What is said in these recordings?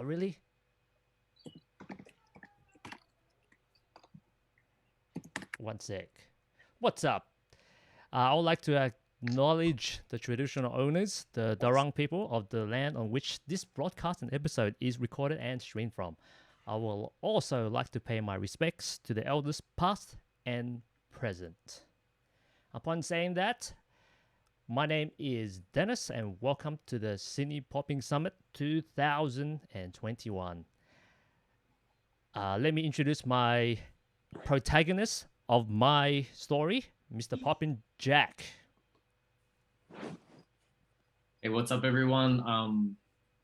Oh, really? One sec. What's up? I would like to acknowledge the traditional owners, the Darang people of the land on which this broadcast and episode is recorded and streamed from. I will also like to pay my respects to the elders past and present. Upon saying that, my name is Dennis and welcome to the Sydney Popping Summit 2021. Let me introduce my protagonist of my story, Mr. Poppin Jack. Hey, what's up, everyone?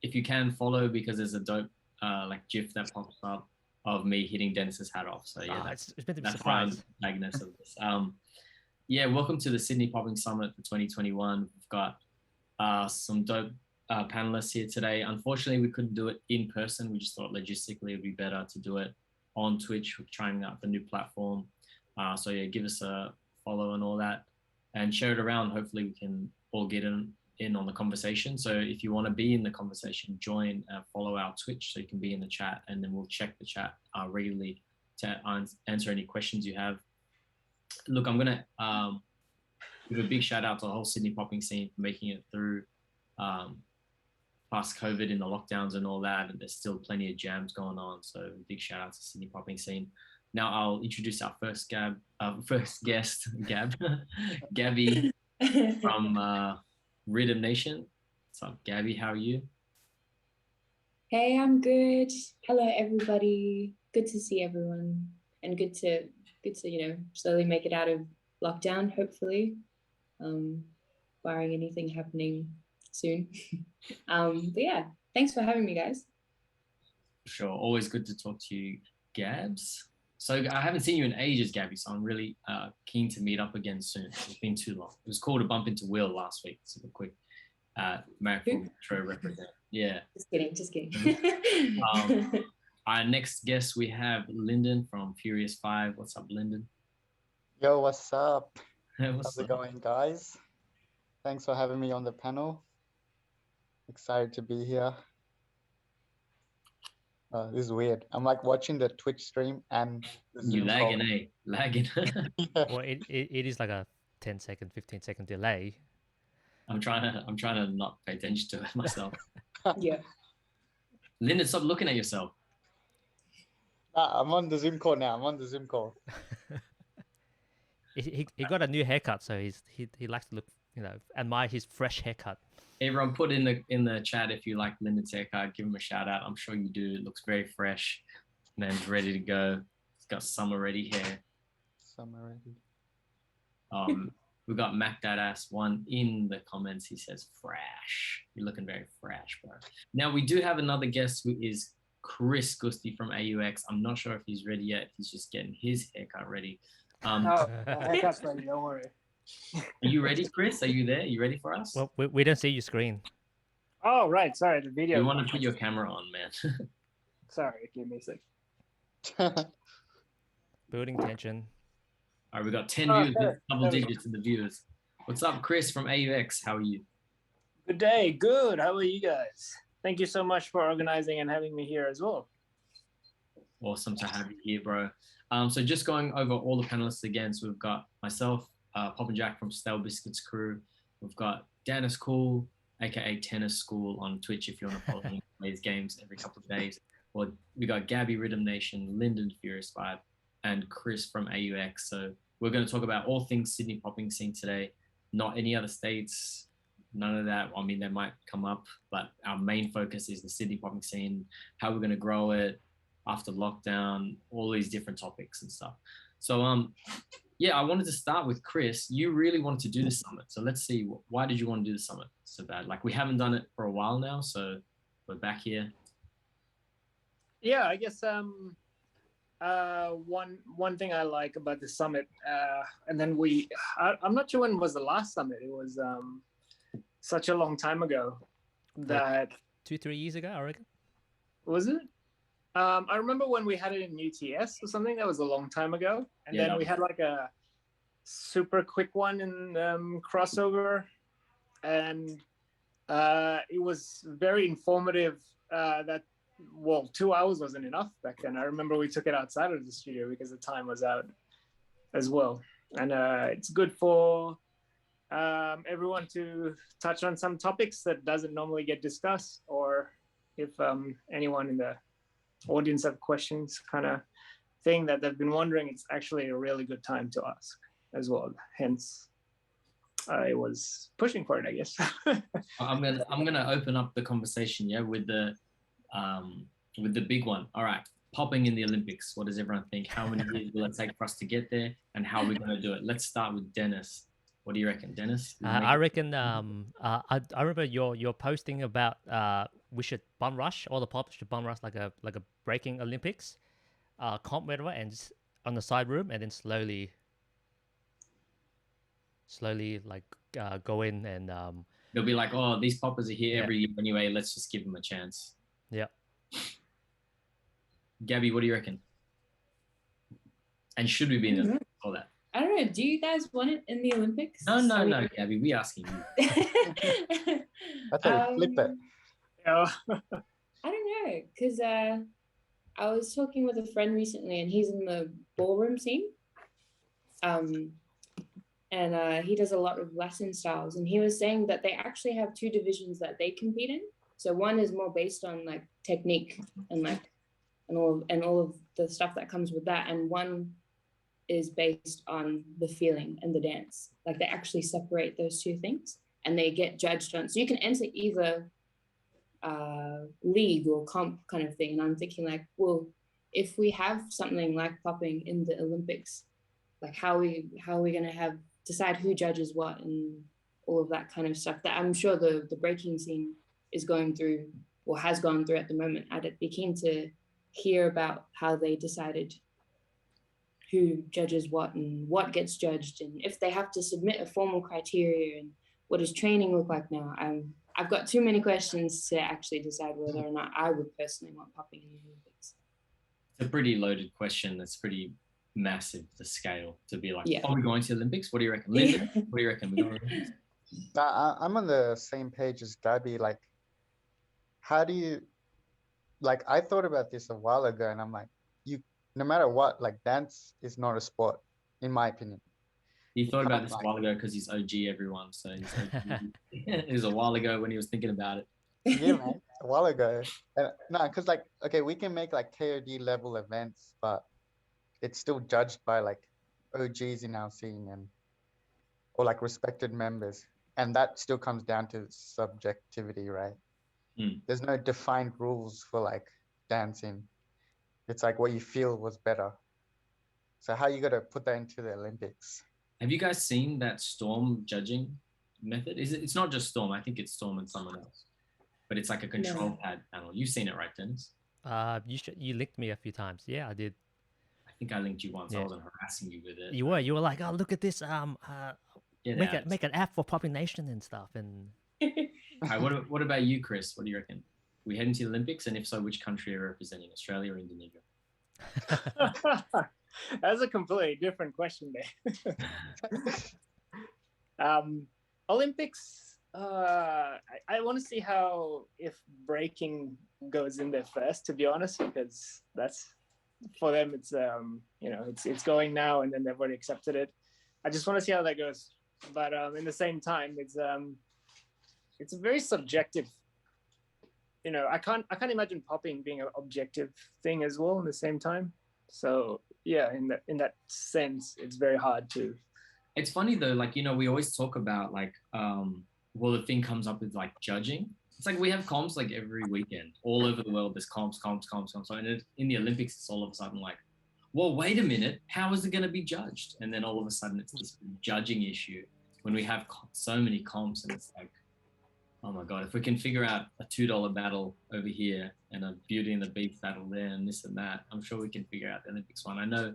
If you can follow, because there's a dope like GIF that pops up of me hitting Dennis's hat off. So yeah, it's meant to be that's surprise. my protagonist of this. Yeah, welcome to the Sydney Popping Summit for 2021. We've got some dope panelists here today. Unfortunately, we couldn't do it in person. We just thought logistically it'd be better to do it on Twitch. We're trying out the new platform. So yeah, give us a follow and all that, and share it around. Hopefully, we can all get in on the conversation. So if you want to be in the conversation, join, follow our Twitch so you can be in the chat, and then we'll check the chat regularly to answer any questions you have. Look, I'm gonna give a big shout out to the whole Sydney popping scene for making it through past COVID in the lockdowns and all that, and there's still plenty of jams going on. So big shout out to Sydney popping scene. Now I'll introduce our first guest, Gabby from Rhythm Nation. What's up, Gabby? How are you? Hey, I'm good. Hello, everybody. Good to see everyone, and good to slowly make it out of lockdown. Hopefully, barring anything happening soon. But yeah, thanks for having me, guys. Sure, always good to talk to you, Gabs. So I haven't seen you in ages, Gabby, so I'm really keen to meet up again soon. It's been too long. It was cool to bump into Will last week. Super quick. Metro represent. Yeah. Just kidding. Our next guest, we have Lyndon from Furious 5. What's up, Lyndon? Yo, what's up? What's How's it going, guys? Thanks for having me on the panel. Excited to be here. This is weird. I'm like watching the Twitch stream and you lagging, eh? Lagging. Yeah. Well, it is like a 10-second, 15-second delay. I'm trying to not pay attention to it myself. Yeah. Lyndon, stop looking at yourself. I'm on the Zoom call now. He got a new haircut, so he likes to look, admire his fresh haircut. Everyone, put in the chat if you like Lyndon's haircut. Give him a shout out. I'm sure you do. It looks very fresh. Man's ready to go. He's got summer ready hair. Summer ready. We got Mac That Ass one in the comments. He says fresh. You're looking very fresh, bro. Now we do have another guest who is Chris Gusti from AUX. I'm not sure if he's ready yet. He's just getting his haircut ready. Haircut's ready. Don't worry. Are you ready, Chris? Are you there? You ready for us? Well, we don't see your screen. Oh, right. Sorry, the video. We want to put your camera on, man. Sorry, give me a sec. Building tension. All right, we got 10 viewers, double digits in the viewers. What's up, Chris from AUX? How are you? Good day. Good. How are you guys? Thank you so much for organizing and having me here as well. Awesome to have you here, bro. So just going over all the panelists again. So we've got myself, Pop and Jack from Stale Biscuits crew. We've got Dennis Cool, aka Tennis School on Twitch if you want to follow him. Plays games every couple of days. Well, we got Gabby Rhythm Nation, Lyndon Furious 5, and Chris from AUX. So we're going to talk about all things Sydney popping scene today, not any other states, none of that. I mean, they might come up, but our main focus is the Sydney popping scene, how we're going to grow it after lockdown, all these different topics and stuff. So, yeah, I wanted to start with Chris. You really wanted to do the summit. So let's see, why did you want to do the summit so bad? Like, we haven't done it for a while now, so we're back here. Yeah, I guess one thing I like about the summit, and then I'm not sure when was the last summit. It was such a long time ago that... Like 2-3 years ago, I reckon. Was it? I remember when we had it in UTS or something. That was a long time ago. And then we had like a super quick one in crossover. And it was very informative that well, 2 hours wasn't enough back then. I remember we took it outside of the studio because the time was out as well. And it's good for everyone to touch on some topics that doesn't normally get discussed, or if anyone in the audience have questions kind of thing that they've been wondering, it's actually a really good time to ask as well. Hence, I was pushing for it, I guess. I'm gonna open up the conversation, with the big one. All right, popping in the Olympics. What does everyone think? How many years will it take for us to get there, and how are we gonna do it? Let's start with Dennis. What do you reckon, Dennis? I reckon. I remember your posting about we should bum rush. All the pops should bum rush like a breaking Olympics, comp whatever, and just on the side room, and then slowly like go in and they'll be like, oh, these poppers are here every year anyway. Let's just give them a chance. Yeah. Gabby, what do you reckon? And should we be in the Olympics for that? I don't know. Do you guys want it in the Olympics? No, Gabby. We asking you. I thought you flip it. Yeah. I don't know, because I was talking with a friend recently, and he's in the ballroom scene. And he does a lot of lesson styles, and he was saying that they actually have two divisions that they compete in. So one is more based on like technique and like and all of the stuff that comes with that, and one is based on the feeling and the dance. Like they actually separate those two things, and they get judged on. So you can enter either league or comp kind of thing. And I'm thinking like, well, if we have something like popping in the Olympics, like how are we going to decide who judges what and all of that kind of stuff that I'm sure the breaking scene is going through or has gone through at the moment. I'd be keen to hear about how they decided who judges what and what gets judged, and if they have to submit a formal criteria, and what does training look like now. I've got too many questions to actually decide whether or not I would personally want popping in the Olympics. It's a pretty loaded question. That's pretty massive, the scale, to be like, are we going to the Olympics? What do you reckon? Linda, what do you reckon? We going to the Olympics? I'm on the same page as Gabby. Like, how do you, like, I thought about this a while ago, and I'm like, no matter what, like, dance is not a sport, in my opinion. He thought about this a while ago because he's OG, everyone. So he's OG. It was a while ago when he was thinking about it. Yeah, man, a while ago. No, because like, okay, we can make like KOD level events, but it's still judged by like OGs in our scene or like respected members, and that still comes down to subjectivity, right? There's no defined rules for like dancing. It's like what you feel was better. So how you got to put that into the Olympics? Have you guys seen that Storm judging method? It's not just Storm. I think it's Storm and someone else, but it's like a control pad panel. You've seen it, right, Dennis? You linked me a few times. Yeah, I did. I think I linked you once. I wasn't harassing you with it. You were like, oh, look at this. Make an app for Popping Nation and stuff. And right, what about you, Chris? What do you reckon? We heading to the Olympics, and if so, which country are representing? Australia or Indonesia? That's a completely different question there. Olympics, I want to see if breaking goes in there first, to be honest, because that's for them. It's it's going now, and then they've already accepted it. I just want to see how that goes. But in the same time, it's a very subjective. I can't imagine popping being an objective thing as well in the same time. So yeah, in that sense, it's very hard to. It's funny though, like we always talk about like the thing comes up with like judging. It's like we have comps like every weekend all over the world. There's comps. And in the Olympics, it's all of a sudden like, well, wait a minute, how is it going to be judged? And then all of a sudden, it's this judging issue when we have so many comps, and it's like, oh my God, if we can figure out a $2 battle over here and a Beauty and the Beast battle there and this and that, I'm sure we can figure out the Olympics one. I know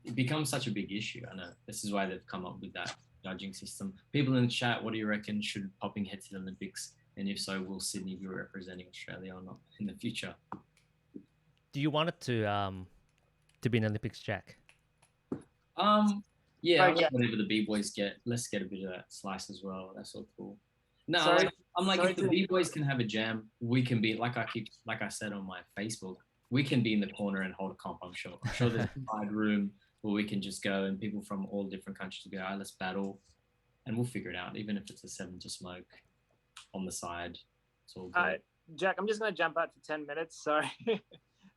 it becomes such a big issue. I know this is why they've come up with that judging system. People in the chat, what do you reckon? Should popping head to the Olympics? And if so, will Sydney be representing Australia or not in the future? Do you want it to be an Olympics, Jack? Yeah, whatever the B-boys get, let's get a bit of that slice as well. That's all cool. No, Sorry- like, I'm like, sorry if the to- B-boys can have a jam, we can be like I said on my Facebook, we can be in the corner and hold a comp. I'm sure. I'm sure there's a side room where we can just go and people from all different countries go, all right, let's battle, and we'll figure it out. Even if it's a 7 to smoke on the side, it's all good. Jack, I'm just gonna jump out for 10 minutes. Sorry.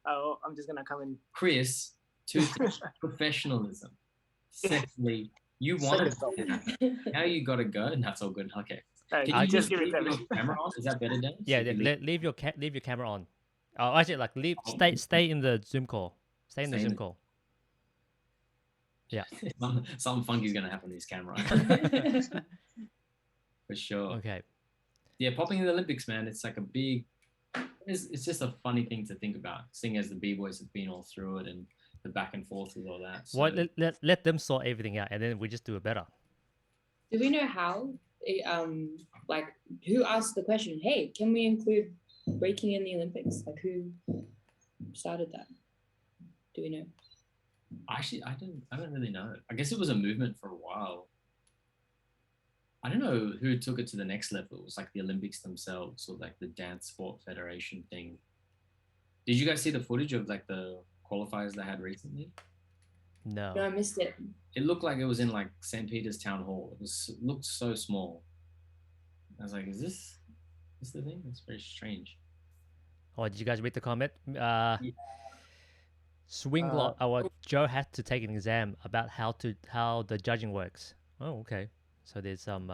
I'm just gonna come in. Chris, two things: professionalism. Secondly, you wanted now you gotta go, and that's all good. Okay. Alright, Can you just give leave it your to me. camera on? Is that better, Dennis? Yeah, If you leave your camera on. Oh, actually, like stay in the Zoom call. Stay in the Stay in Zoom the- call. Yeah. Something funky's gonna happen to his camera. For sure. Okay. Yeah, popping in the Olympics, man, it's like a big. It's just a funny thing to think about, seeing as the B-boys have been all through it and the back and forth with all that. So, Well, let them sort everything out, and then we just do it better. Do we know how? Like who asked the question? Hey, can we include breaking in the Olympics? Like who started that? Do we know? actually, I don't really know. I guess it was a movement for a while. I don't know who took it to the next level. It was like the Olympics themselves, or like the Dance Sport Federation thing. Did you guys see the footage of like the qualifiers they had recently? No. No, I missed it. It looked like it was in like St. Peter's Town Hall. It looked so small. I was like, is this the thing? It's very strange. Oh, did you guys read the comment? Swing Uh, lot. Joe had to take an exam about how the judging works. Oh, okay. So there's some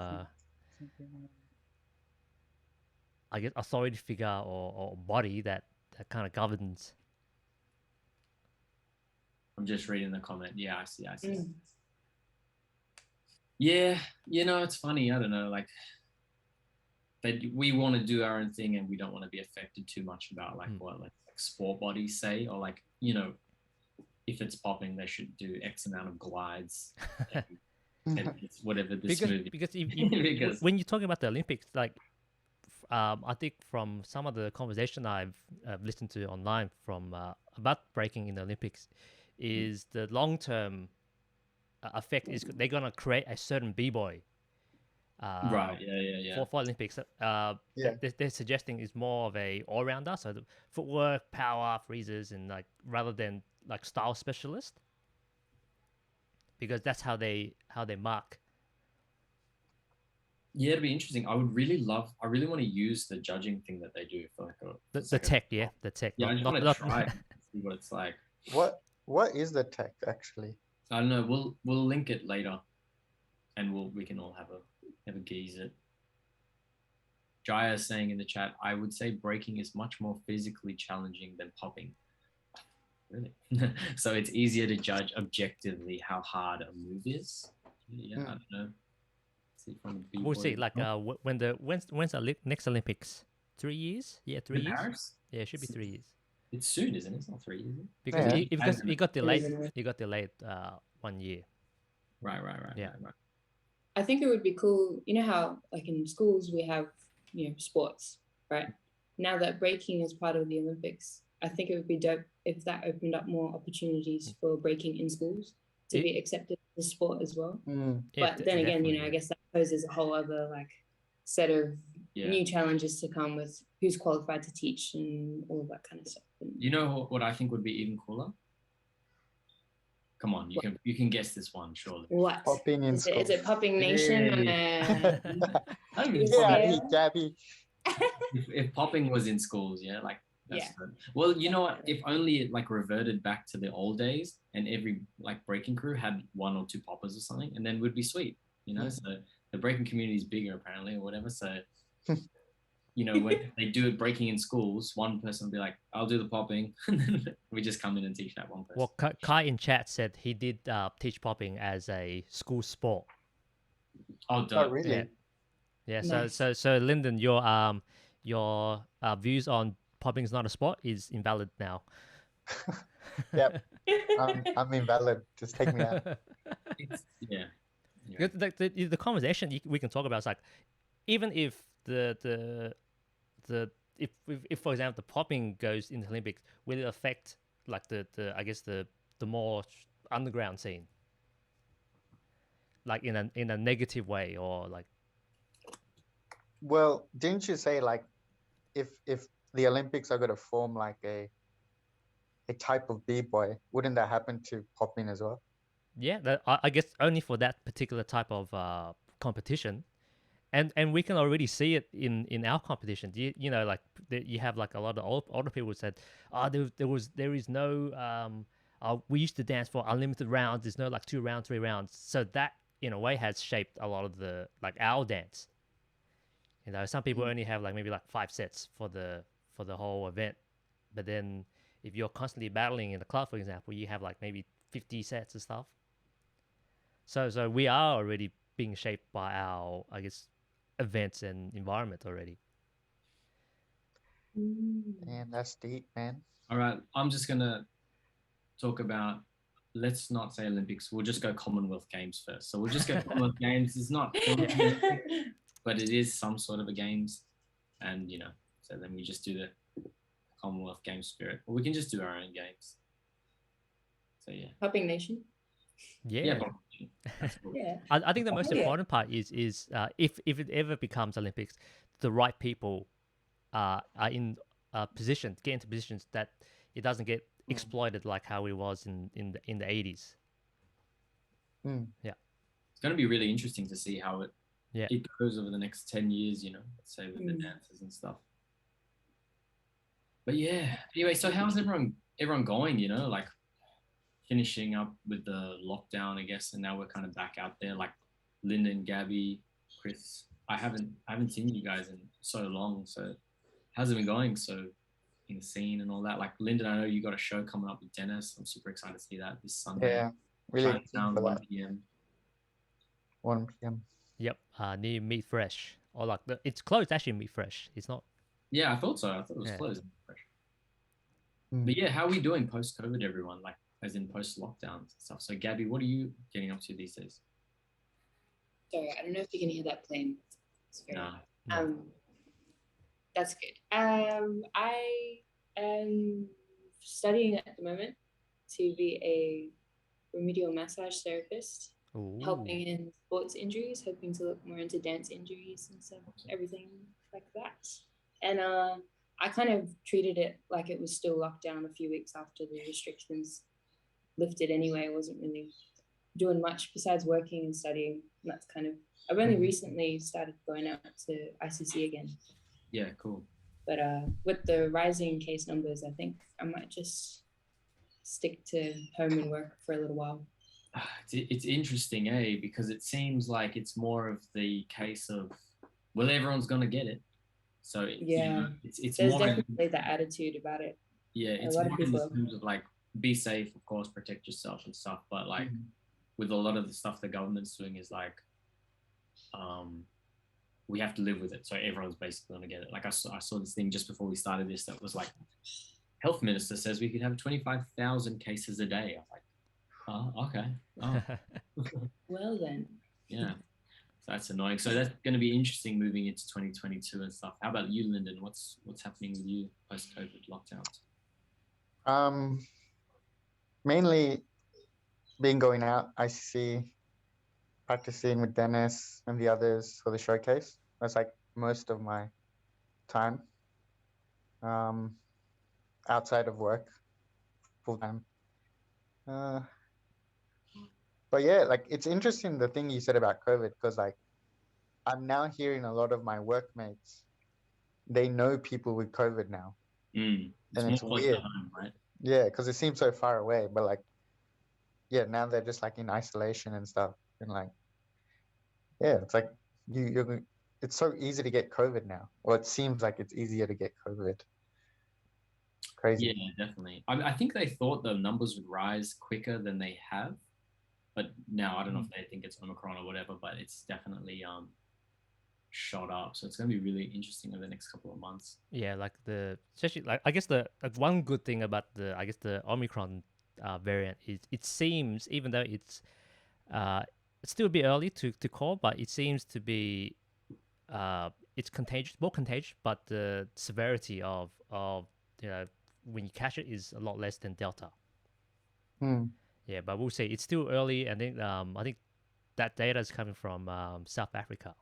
I guess authority figure or body that kind of governs. I'm just reading the comment. Yeah, I see. Mm. Yeah, it's funny. I don't know, like that we want to do our own thing and we don't want to be affected too much about like what like sport bodies say, or like, if it's popping, they should do X amount of glides. And it's whatever this movie. Because Because- when you're talking about the Olympics, like I think from some of the conversation I've listened to online from about breaking in the Olympics, is the long term effect is they're gonna create a certain b-boy. Right. Yeah. For Olympics, Yeah. they're suggesting is more of a all rounder, so the footwork, power, freezes, and like rather than like style specialist, because that's how they mark. Yeah, it'd be interesting. I really want to use the judging thing that they do for like The tech, yeah, the tech. Yeah, I just want to try it and see what it's like. What is the tech actually? I don't know. We'll link it later, and we can all have a gaze at. Jaya is saying in the chat, I would say breaking is much more physically challenging than popping. Really? So it's easier to judge objectively how hard a move is. Yeah, I don't know. See from the We'll see. B-boy. Like when's the next Olympics? 3 years? Yeah, 3 In years. Paris? Yeah, it should be 3 years. It's soon, isn't it? It's not 3 years. Is it? Because Yeah. because it got delayed. Isn't It got delayed 1 year. Right. Yeah. Right. I think it would be cool. You know how like in schools we have, sports, right? Now that breaking is part of the Olympics, I think it would be dope if that opened up more opportunities for breaking in schools to be accepted as a sport as well. Mm. Yeah, But then again, definitely, I guess that poses a whole other like set of Yeah. new challenges to come with who's qualified to teach and all of that kind of stuff. And You know what I think would be even cooler? Come on, you can guess this one, surely. what? Popping in Is it school. Popping Nation? Yeah. That'd be Yeah. funny. Gabby. If popping was in schools, yeah, like that's Yeah. good. Well, you know what? If only it like reverted back to the old days and every like breaking crew had 1 or 2 poppers or something, and then we'd be sweet, So the breaking community is bigger apparently or whatever. So when they do it breaking in schools, one person will be like, I'll do the popping, and then we just come in and teach that one person. Well, Kai in chat said he did teach popping as a school sport. Oh, Oh, dope. really? Yeah. Nice. So Lyndon, your views on popping is not a sport is invalid now. Yep. I'm invalid. Just take me out. Yeah. Because the conversation we can talk about is like, even if if for example the popping goes in the Olympics, will it affect like the I guess the more underground scene, like in a negative way, or like Well, didn't you say like if the Olympics are going to form like a type of b-boy, wouldn't that happen to popping as well? Yeah, I guess only for that particular type of competition, and we can already see it in our competition. You know, like you have like a lot of older people said, oh, there is no we used to dance for unlimited rounds. There's no like 2 round, 3 rounds. So that in a way has shaped a lot of the like our dance. You know, some people only have like maybe like 5 sets for the whole event, but then if you're constantly battling in the club, for example, you have like maybe 50 sets and stuff. So we are already being shaped by our, I guess, events and environment already. And that's deep, man. All right, I'm just gonna talk about. Let's not say Olympics. We'll just go Commonwealth Games first. So we'll just go Commonwealth Games. It's not Olympic, but it is some sort of a games, and you know. So then we just do the Commonwealth Games spirit, or we can just do our own games. So yeah. Popping Nation. Yeah. That's cool. Yeah. I think the most Yeah. important part is if it ever becomes Olympics, the right people are in positions, get into positions that it doesn't get exploited like how it was in the 80s. Mm. Yeah. It's going to be really interesting to see how it Yeah. it goes over the next 10 years, you know, let's say with the dances and stuff. But yeah, anyway, so how's everyone going, you know, like finishing up with the lockdown, I guess, and now we're kind of back out there, like Lyndon, Gabby, Chris. I haven't seen you guys in so long, so how's it been going? So in the scene and all that, like Lyndon, I know you got a show coming up with Dennis. I'm super excited to see that this Sunday. Yeah, really excited Chinatown, for 1 that. p.m. 1 p.m. Yep. Near Meat Fresh, or like it's closed actually. Meat Fresh. It's not. Yeah, I thought so. I thought it was Yeah. closed. Mm. But yeah, how are we doing post COVID, everyone? Like, as in post lockdowns and stuff. So, Gabby, what are you getting up to these days? Sorry, I don't know if you can hear that plane. It's very No. That's good. I am studying at the moment to be a remedial massage therapist, Ooh. helping in sports injuries, hoping to look more into dance injuries and stuff, everything like that. And I kind of treated it like it was still locked down a few weeks after the restrictions lifted anyway. I wasn't really doing much besides working and studying. And that's kind of, I've only recently started going out to ICC again. Yeah, cool. But with the rising case numbers, I think I might just stick to home and work for a little while. It's interesting, eh? Because it seems like it's more of the case of, well, everyone's going to get it. So, Yeah, you know, it's there's more definitely that attitude about it. yeah, it's lot of more in people- terms of like, be safe, of course, protect yourself and stuff. But like, with a lot of the stuff the government's doing is like, we have to live with it. So everyone's basically going to get it. Like I saw this thing just before we started this that was like, health minister says we could have 25,000 cases a day. I was like, oh, okay. Oh. Well then. Yeah. So that's annoying. So that's going to be interesting moving into 2022 and stuff. How about you, Lyndon? What's happening with you post-COVID lockdowns? Mainly been going out, ICC, practicing with Dennis and the others for the showcase. That's like most of my time. Outside of work, full time. But yeah, like it's interesting the thing you said about COVID, because like I'm now hearing a lot of my workmates, they know people with COVID now. And it's weird, home, right? Yeah, because it seems so far away, but like, yeah, now they're just like in isolation and stuff, and like, yeah, it's like it's so easy to get COVID now. Well, it seems like it's easier to get COVID. Crazy. Yeah, definitely. I think they thought the numbers would rise quicker than they have, but now I don't know if they think it's Omicron or whatever, but it's definitely shot up. So it's going to be really interesting over the next couple of months. Yeah, like especially like I guess the one good thing about the Omicron variant is it seems, even though it's still a bit early to call, but it seems to be it's more contagious, but the severity of you know, when you catch it is a lot less than Delta. Yeah, but we'll see. It's still early, and then I think that data is coming from South Africa.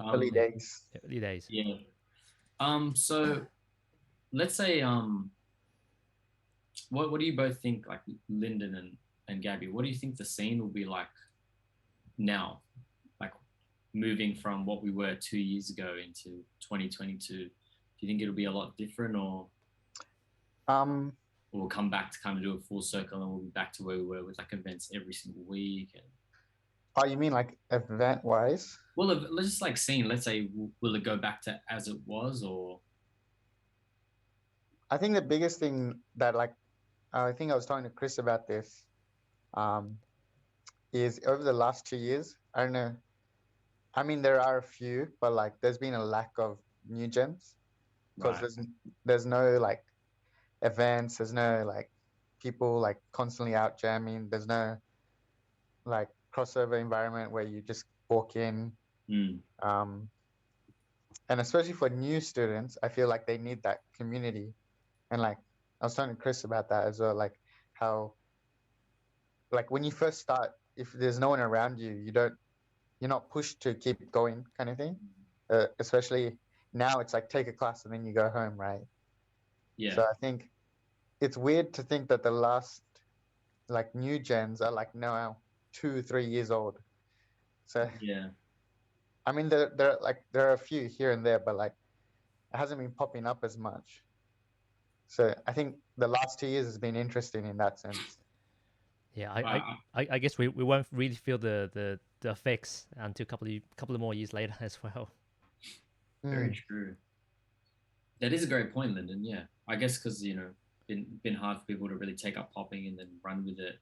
Early days. Early days. Yeah. So let's say what do you both think, like Lyndon and Gabby, what do you think the scene will be like now? Like moving from what we were 2 years ago into 2022. Do you think it'll be a lot different, or we'll come back to kind of do a full circle and we'll be back to where we were with like events every single week? And Oh, you mean like event wise? well, let's just like scene. Let's say, will it go back to as it was, or? I think the biggest thing that like I think I was talking to Chris about this is over the last 2 years. I don't know. I mean, there are a few, but like there's been a lack of new gens because Right. there's no like events. There's no like people like constantly out jamming. There's no like crossover environment where you just walk in. And especially for new students, I feel like they need that community. And like I was talking to Chris about that as well, like how like when you first start, if there's no one around you, you're not pushed to keep going kind of thing. Especially now it's like take a class and then you go home, right? Yeah. So I think it's weird to think that the last like new gens are like now 2-3 years old. So yeah. I mean there are a few here and there, but like it hasn't been popping up as much. So I think the last 2 years has been interesting in that sense. Yeah, I guess we won't really feel the effects until a couple of more years later as well. Very true. That is a great point, Lyndon. Yeah, I guess because been hard for people to really take up popping and then run with it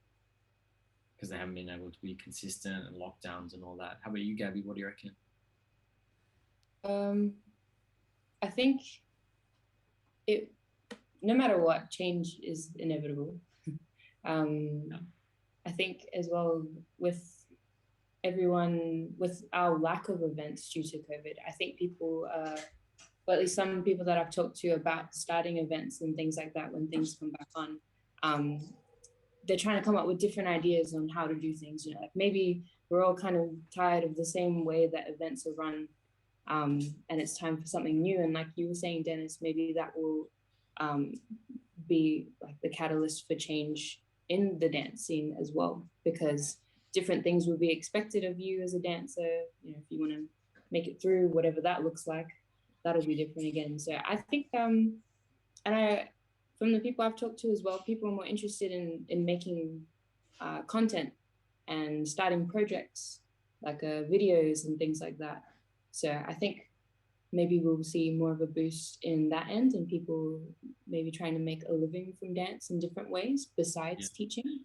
because they haven't been able to be consistent and lockdowns and all that. How about you, Gabby? What do you reckon? I think no matter what, change is inevitable. I think as well with our lack of events due to COVID, I think people, well, at least some people that I've talked to about starting events and things like that when things come back on, they're trying to come up with different ideas on how to do things. Like maybe we're all kind of tired of the same way that events are run, and it's time for something new. And like you were saying, Dennis, maybe that will be like the catalyst for change in the dance scene as well, because different things will be expected of you as a dancer. If you want to make it through, whatever that looks like, that'll be different again. So I think, and from the people I've talked to as well, people are more interested in making content and starting projects like videos and things like that. So I think maybe we'll see more of a boost in that end, and people maybe trying to make a living from dance in different ways besides teaching.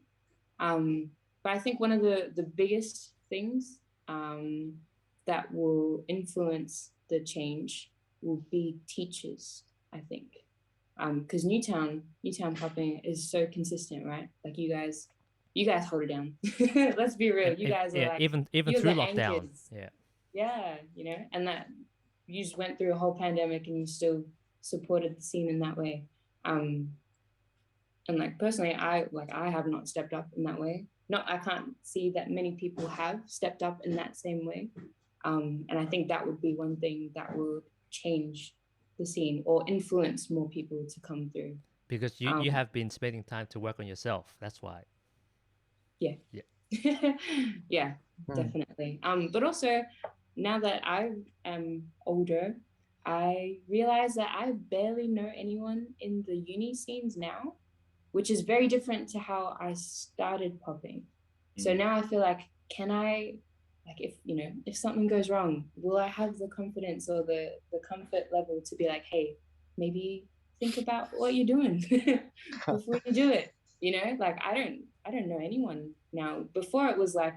But I think one of the biggest things that will influence the change will be teachers, I think. Because Newtown popping is so consistent, right? Like you guys hold it down. Let's be real. You guys are like even through lockdown. Anchors. Yeah, and that you just went through a whole pandemic and you still supported the scene in that way. And like personally, I have not stepped up in that way. No, I can't see that many people have stepped up in that same way. And I think that would be one thing that will change the scene or influence more people to come through. Because you have been spending time to work on yourself. That's why. Yeah. Yeah, definitely. But also now that I am older, I realize that I barely know anyone in the uni scenes now, which is very different to how I started popping. So now I feel like, can I, like if something goes wrong, will I have the confidence or the comfort level to be like, hey, maybe think about what you're doing before you do it? Like I don't know anyone now. Before it was like,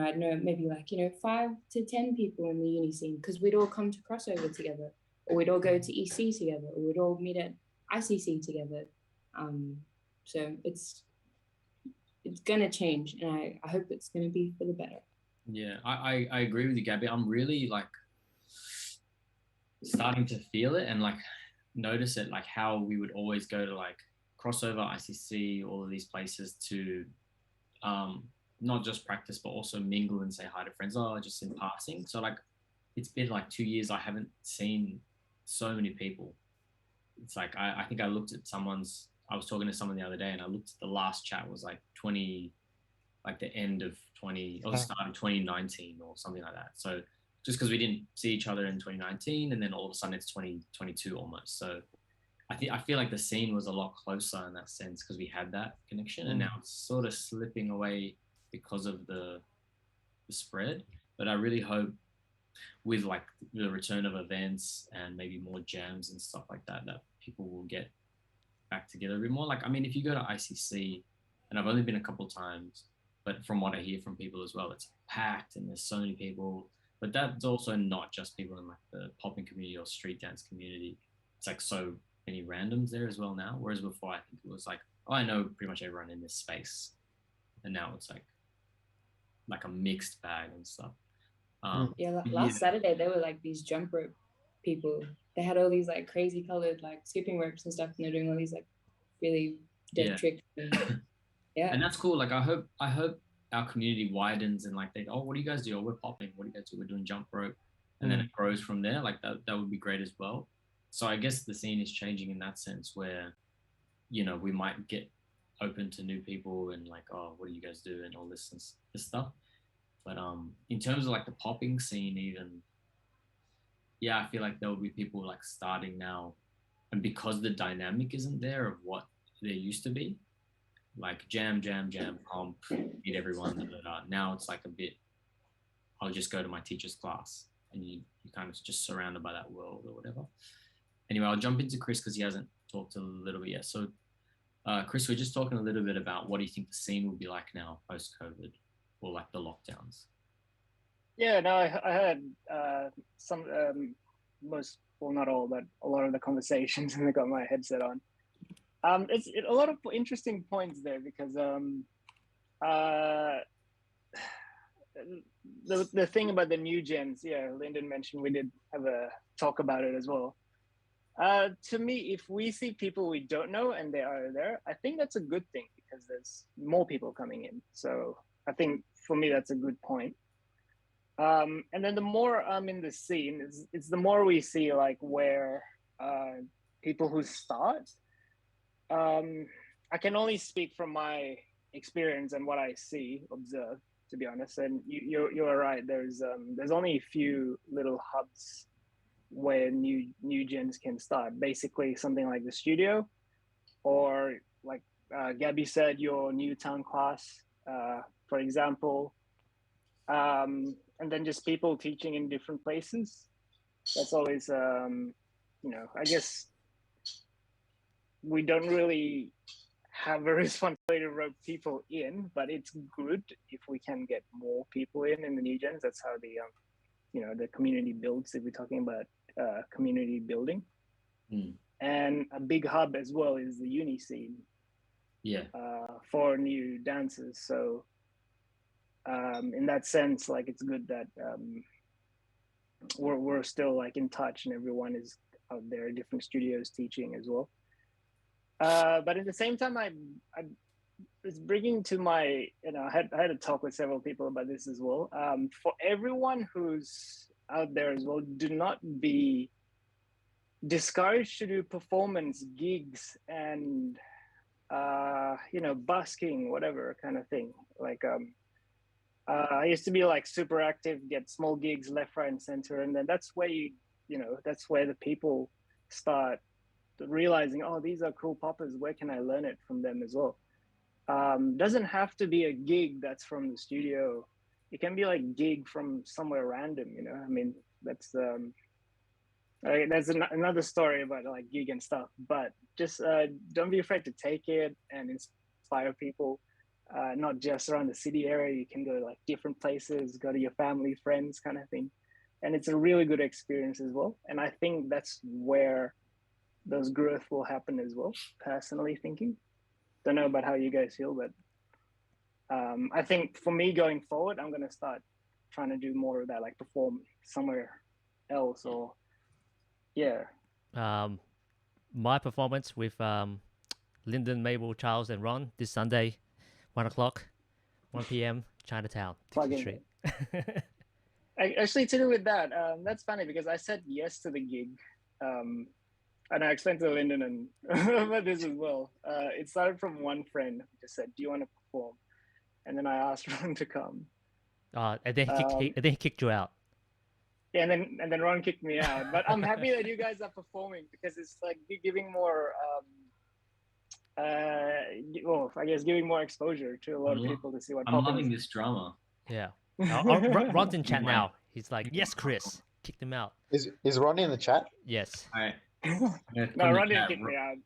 I'd know maybe like, 5 to 10 people in the uni scene, because we'd all come to crossover together, or we'd all go to EC together, or we'd all meet at ICC together. So it's gonna change, and I hope it's gonna be for the better. Yeah, I agree with you, Gabby. I'm really like starting to feel it and like notice it, like how we would always go to like crossover, ICC, all of these places to not just practice, but also mingle and say hi to friends, just in passing. So like, it's been like 2 years I haven't seen so many people. It's like, I think I looked at I was talking to someone the other day, and I looked at the last chat was like 20, like the end of 20 or the start of 2019 or something like that. So just because we didn't see each other in 2019, and then all of a sudden it's 2022 almost. So I feel like the scene was a lot closer in that sense because we had that connection, and now it's sort of slipping away because of the spread. But I really hope with like the return of events and maybe more jams and stuff like that, that people will get back together a bit more. Like, I mean, if you go to ICC, and I've only been a couple of times, but from what I hear from people as well, it's packed and there's so many people. But that's also not just people in like the popping community or street dance community. It's like so many randoms there as well now. Whereas before, I think it was like, oh, I know pretty much everyone in this space, and now it's like a mixed bag and stuff. Last Saturday there were like these jump rope people. They had all these like crazy colored like skipping ropes and stuff, and they're doing all these like really dead tricks. And that's cool. Like, I hope our community widens and like what do you guys do? Oh, we're popping. What do you guys do? We're doing jump rope, and then it grows from there. Like that would be great as well. So I guess the scene is changing in that sense, where we might get open to new people and like, oh, what do you guys do and all this stuff. But in terms of like the popping scene, even, I feel like there will be people like starting now, and because the dynamic isn't there of what there used to be, like jam, pump, meet everyone. Now it's like a bit, I'll just go to my teacher's class, and you kind of just surrounded by that world or whatever. Anyway, I'll jump into Chris because he hasn't talked a little bit yet. So, Chris, we're just talking a little bit about what do you think the scene will be like now post-COVID, or like the lockdowns. Yeah, no, I had some, not all, but a lot of the conversations, and I got my headset on. It's a lot of interesting points there because the thing about the new gens, Lyndon mentioned we did have a talk about it as well. To me, if we see people we don't know and they are there, I think that's a good thing because there's more people coming in. So I think for me, that's a good point. And then the more I'm in the scene, it's the more we see like where people who start. I can only speak from my experience and what I observe, to be honest. And you're right. There's only a few little hubs where new gens can start. Basically, something like the studio, or like Gabby said, your new town class, for example. And then just people teaching in different places. That's always, I guess we don't really have a responsibility to rope people in, but it's good if we can get more people in the new gens. That's how the community builds, if we're talking about community building. And a big hub as well is the Uni Scene for new dancers. So in that sense, like, it's good that we're still like in touch and everyone is out there, different studios teaching as well. But at the same time, I was bringing to my, I had a talk with several people about this as well. For everyone who's out there as well, do not be discouraged to do performance gigs and, busking, whatever kind of thing. Like, I used to be like super active, get small gigs left, right, and center. And then that's where that's where the people start realizing, oh, these are cool poppers. Where can I learn it from them as well? Doesn't have to be a gig that's from the studio. It can be like gig from somewhere random, I mean, that's another story about like gig and stuff, but just don't be afraid to take it and inspire people, not just around the city area. You can go to like different places, go to your family, friends kind of thing. And it's a really good experience as well. And I think that's where those growth will happen as well, personally thinking. Don't know about how you guys feel, but I think for me going forward, I'm going to start trying to do more of that, like perform somewhere else or, my performance with Lyndon, Mabel, Charles, and Ron this Sunday, 1 p.m. Chinatown, Plug 60th in. Street. Actually, to do with that, that's funny because I said yes to the gig, and I explained to Lyndon and about this as well. It started from one friend who just said, "Do you want to perform?" And then I asked Ron to come. And then and then he kicked you out. Yeah, and then Ron kicked me out. But I'm happy that you guys are performing because it's like giving more, well, I guess giving more exposure to a lot of people to see what. I'm loving this drama. Yeah. Ron's in chat now. He's like, yes, Chris. Kicked him out. Is Ron in the chat? Yes. All right. No, Ron didn't kick me out.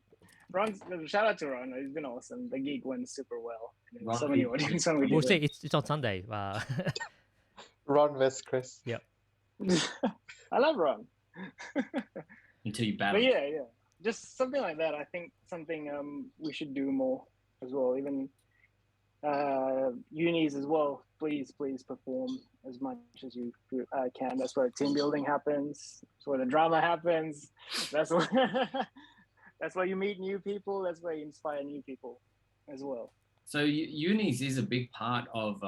Shout out to Ron. It's been awesome. The gig went super well. So many audience. We'll see. It's on Sunday. Ron vs Chris. Yep. I love Ron. Until you battle. But yeah. Just something like that. I think something we should do more as well. Even unis as well. Please perform as much as you can. That's where team building happens. That's where the drama happens. That's where that's where you meet new people. That's where you inspire new people as well. So unis is a big part of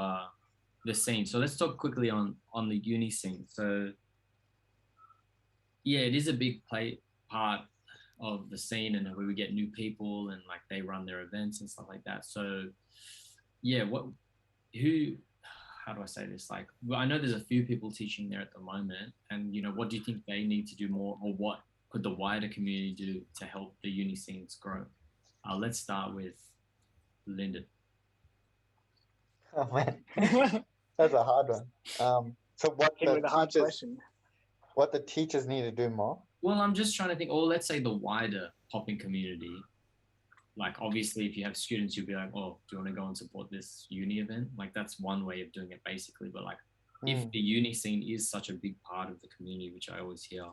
the scene. So let's talk quickly on the uni scene. So yeah, it is a big part of the scene, and where we get new people and like they run their events and stuff like that. So yeah, how do I say this? Like, well, I know there's a few people teaching there at the moment, and what do you think they need to do more, or what could the wider community do to help the uni scenes grow? Let's start with Lyndon. Oh man, that's a hard one. So what the teachers need to do more? Well, I'm just trying to think, or let's say the wider popping community. Like, obviously, if you have students, you'll be like, oh, do you want to go and support this uni event? Like, that's one way of doing it, basically. But, like, if the uni scene is such a big part of the community, which I always hear,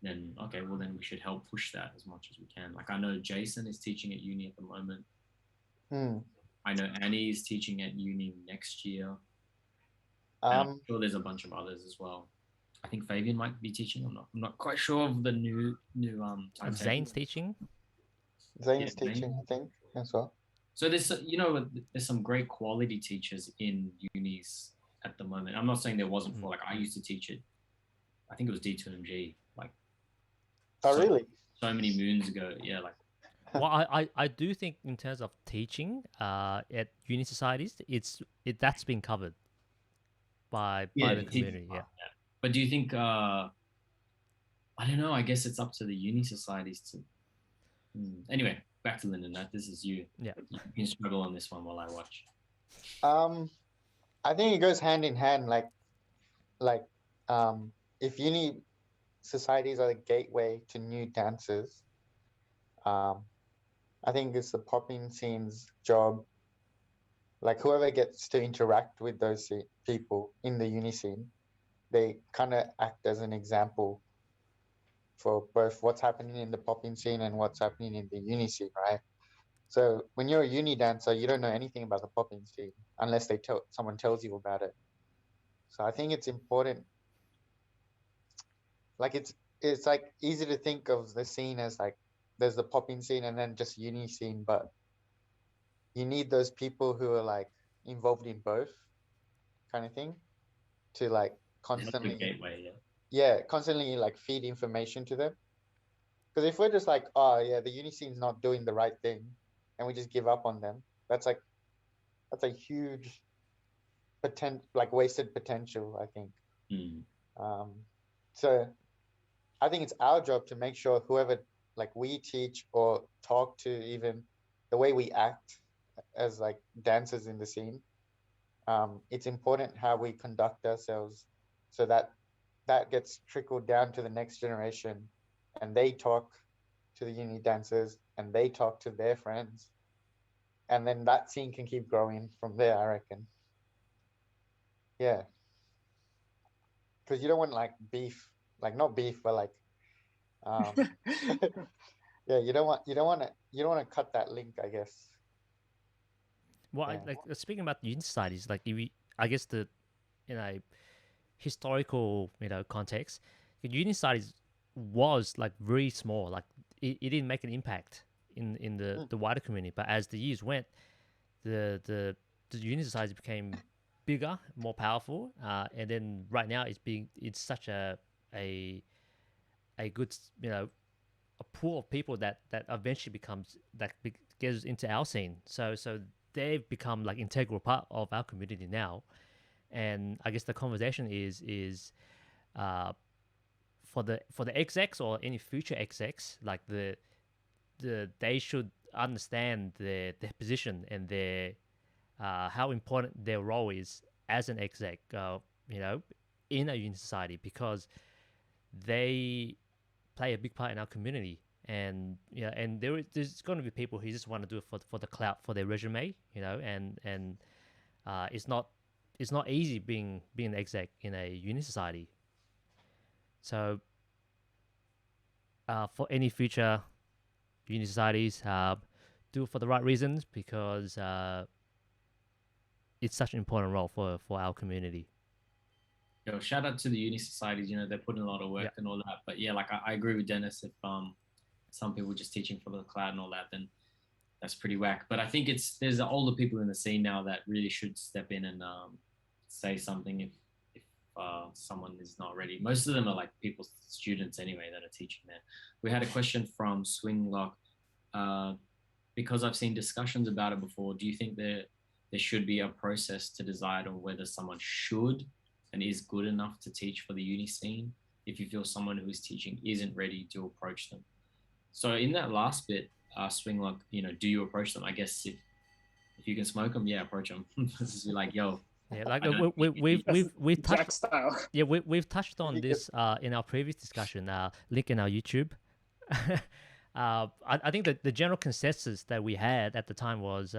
then, okay, well, then we should help push that as much as we can. Like, I know Jason is teaching at uni at the moment. I know Annie is teaching at uni next year. I'm sure there's a bunch of others as well. I think Fabian might be teaching. I'm not quite sure of the new Zane's teaching. Zane's teaching, I think, as well. So there's some great quality teachers in unis at the moment. I'm not saying there wasn't for, like, I used to teach it. I think it was D2MG. Like, really? So many moons ago. Yeah, like. Well, I do think in terms of teaching at uni societies, that's been covered by the community. Yeah. But do you think? I don't know. I guess it's up to the uni societies to. Anyway, back to Lyndon. This is you. Yeah. You can struggle on this one while I watch. I think it goes hand in hand. Like, if uni societies are the gateway to new dancers, I think it's the popping scene's job. Like, whoever gets to interact with those people in the uni scene, they kind of act as an example for both what's happening in the popping scene and what's happening in the uni scene, right? So when you're a uni dancer, you don't know anything about the popping scene unless someone tells you about it. So I think it's important. Like, it's like easy to think of the scene as like there's the popping scene and then just uni scene, but you need those people who are like involved in both, kind of thing, to like constantly constantly like feed information to them. Because if we're just like, oh yeah, the uni scene's not doing the right thing, and we just give up on them, that's a huge wasted potential, I think. So I think it's our job to make sure whoever like we teach or talk to, even the way we act as like dancers in the scene, it's important how we conduct ourselves so that gets trickled down to the next generation, and they talk to the uni dancers and they talk to their friends, and then that scene can keep growing from there, I reckon. Yeah, because you don't want like beef, like not beef, but like yeah, you don't want to cut that link, I guess. Well, Yeah. Speaking about uni societies, like I guess the historical context, the uni societies was like very small. Like it didn't make an impact in the wider community. But as the years went, the the uni society became bigger, more powerful, and then right now it's such a good, a pool of people that eventually gets into our scene. So they've become like integral part of our community now, and I guess the conversation is for the execs or any future execs, like they should understand their position and their how important their role is as an exec, in a uni society, because they play a big part in our community. And and there's going to be people who just want to do it for the clout, for their resume, and it's not easy being an exec in a uni society. So for any future uni societies, do it for the right reasons, because it's such an important role for our community. Yo, shout out to the uni societies. They're putting a lot of work and all that. But yeah, like I agree with Dennis. If some people just teaching for the cloud and all that, then that's pretty whack. But I think there's older people in the scene now that really should step in and say something if someone is not ready. Most of them are like students anyway that are teaching there. We had a question from Swinglock. Because I've seen discussions about it before, do you think there should be a process to decide on whether someone should and is good enough to teach for the uni scene? If you feel someone who is teaching isn't ready, to approach them. So in that last bit, Swinglock, do you approach them? I guess if you can smoke them, approach them. Just be like, yo. Yeah, like we've touched. Yeah, we've touched on this in our previous discussion. Link in our YouTube. I think that the general consensus that we had at the time was,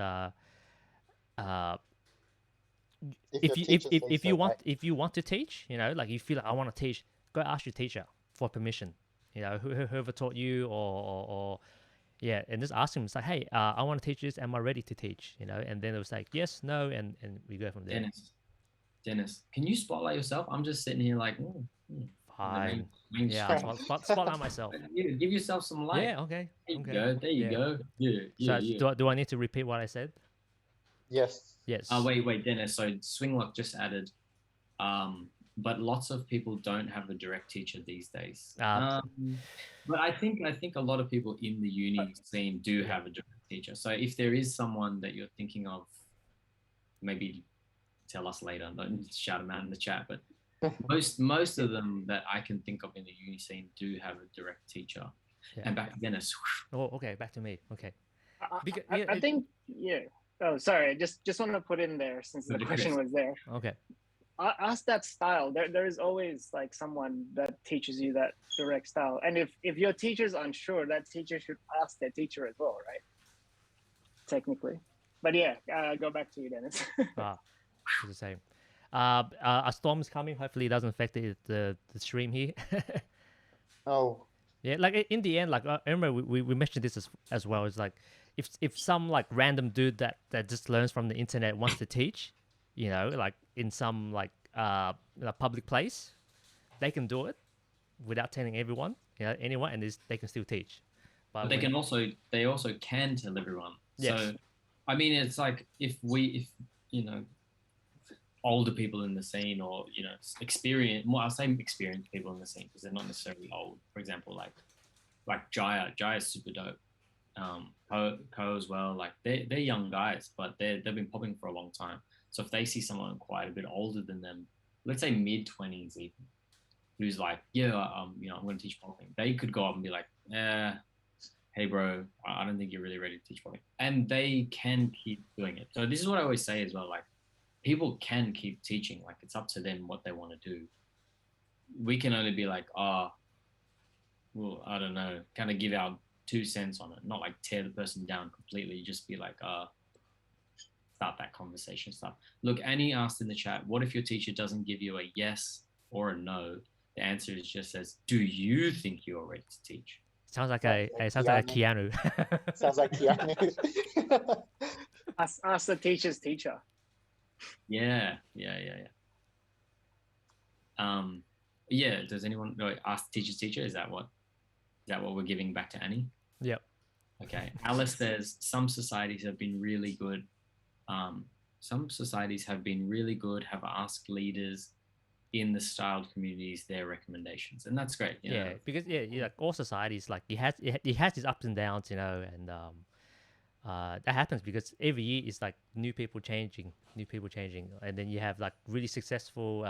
if you want to teach, like you feel like I want to teach, go ask your teacher for permission. Whoever taught you, or and just ask him. It's like, hey, I want to teach this. Am I ready to teach? And then it was like yes, no, and we go from there. Dennis, can you spotlight yourself? I'm just sitting here like, fine. I'll spotlight myself. Give yourself some light. Yeah, okay. There you go. Yeah. Do I need to repeat what I said? Yes. Wait, Dennis. So Swinglock just added, but lots of people don't have a direct teacher these days. But I think a lot of people in the uni scene do have a direct teacher. So if there is someone that you're thinking of, maybe tell us later. Don't shout them out in the chat. But most of them that I can think of in the uni scene do have a direct teacher. Yeah. And back to Dennis. Oh, okay. Back to me. Okay. I think. Oh, sorry. Just want to put in there, since the question was there. Okay. Ask that style. There is always like someone that teaches you that direct style. And if your teacher's unsure, that teacher should ask their teacher as well, right? Technically. But go back to you, Dennis. It's the same. A storm's coming. Hopefully it doesn't affect the stream here. Oh. Yeah, like in the end, like I remember we mentioned this as well. It's like if some like random dude that just learns from the internet wants to teach, like in some like public place, they can do it without telling everyone, anyone, and they can still teach. But they also can tell everyone. Yes. So, I mean, it's like if older people in the scene, or I'll say experienced people in the scene, because they're not necessarily old. For example, like Jaya is super dope. Ko as well. Like they're young guys, but they've been popping for a long time. So if they see someone quite a bit older than them, let's say mid-20s even, who's like, I'm going to teach popping, they could go up and be like, hey bro, I don't think you're really ready to teach popping, and they can keep doing it. So this is what I always say as well, like people can keep teaching, like it's up to them what they want to do. We can only be like, well, I don't know, kind of give our 2 cents on it, not like tear the person down completely, just be like, start that conversation stuff. Look, Annie asked in the chat, what if your teacher doesn't give you a yes or a no? The answer is just says, do you think you're ready to teach? Sounds like a Keanu. Sounds like Keanu. Ask the teacher's teacher. Yeah. Does anyone ask the teacher's teacher? Is that what we're giving back to Annie? Yep. Okay. Alice says some societies have been really good some societies have been really good, have asked leaders in the styled communities their recommendations, and that's great. You know? Yeah, because like all societies, like it has its ups and downs, and that happens because every year is like new people changing, and then you have like really successful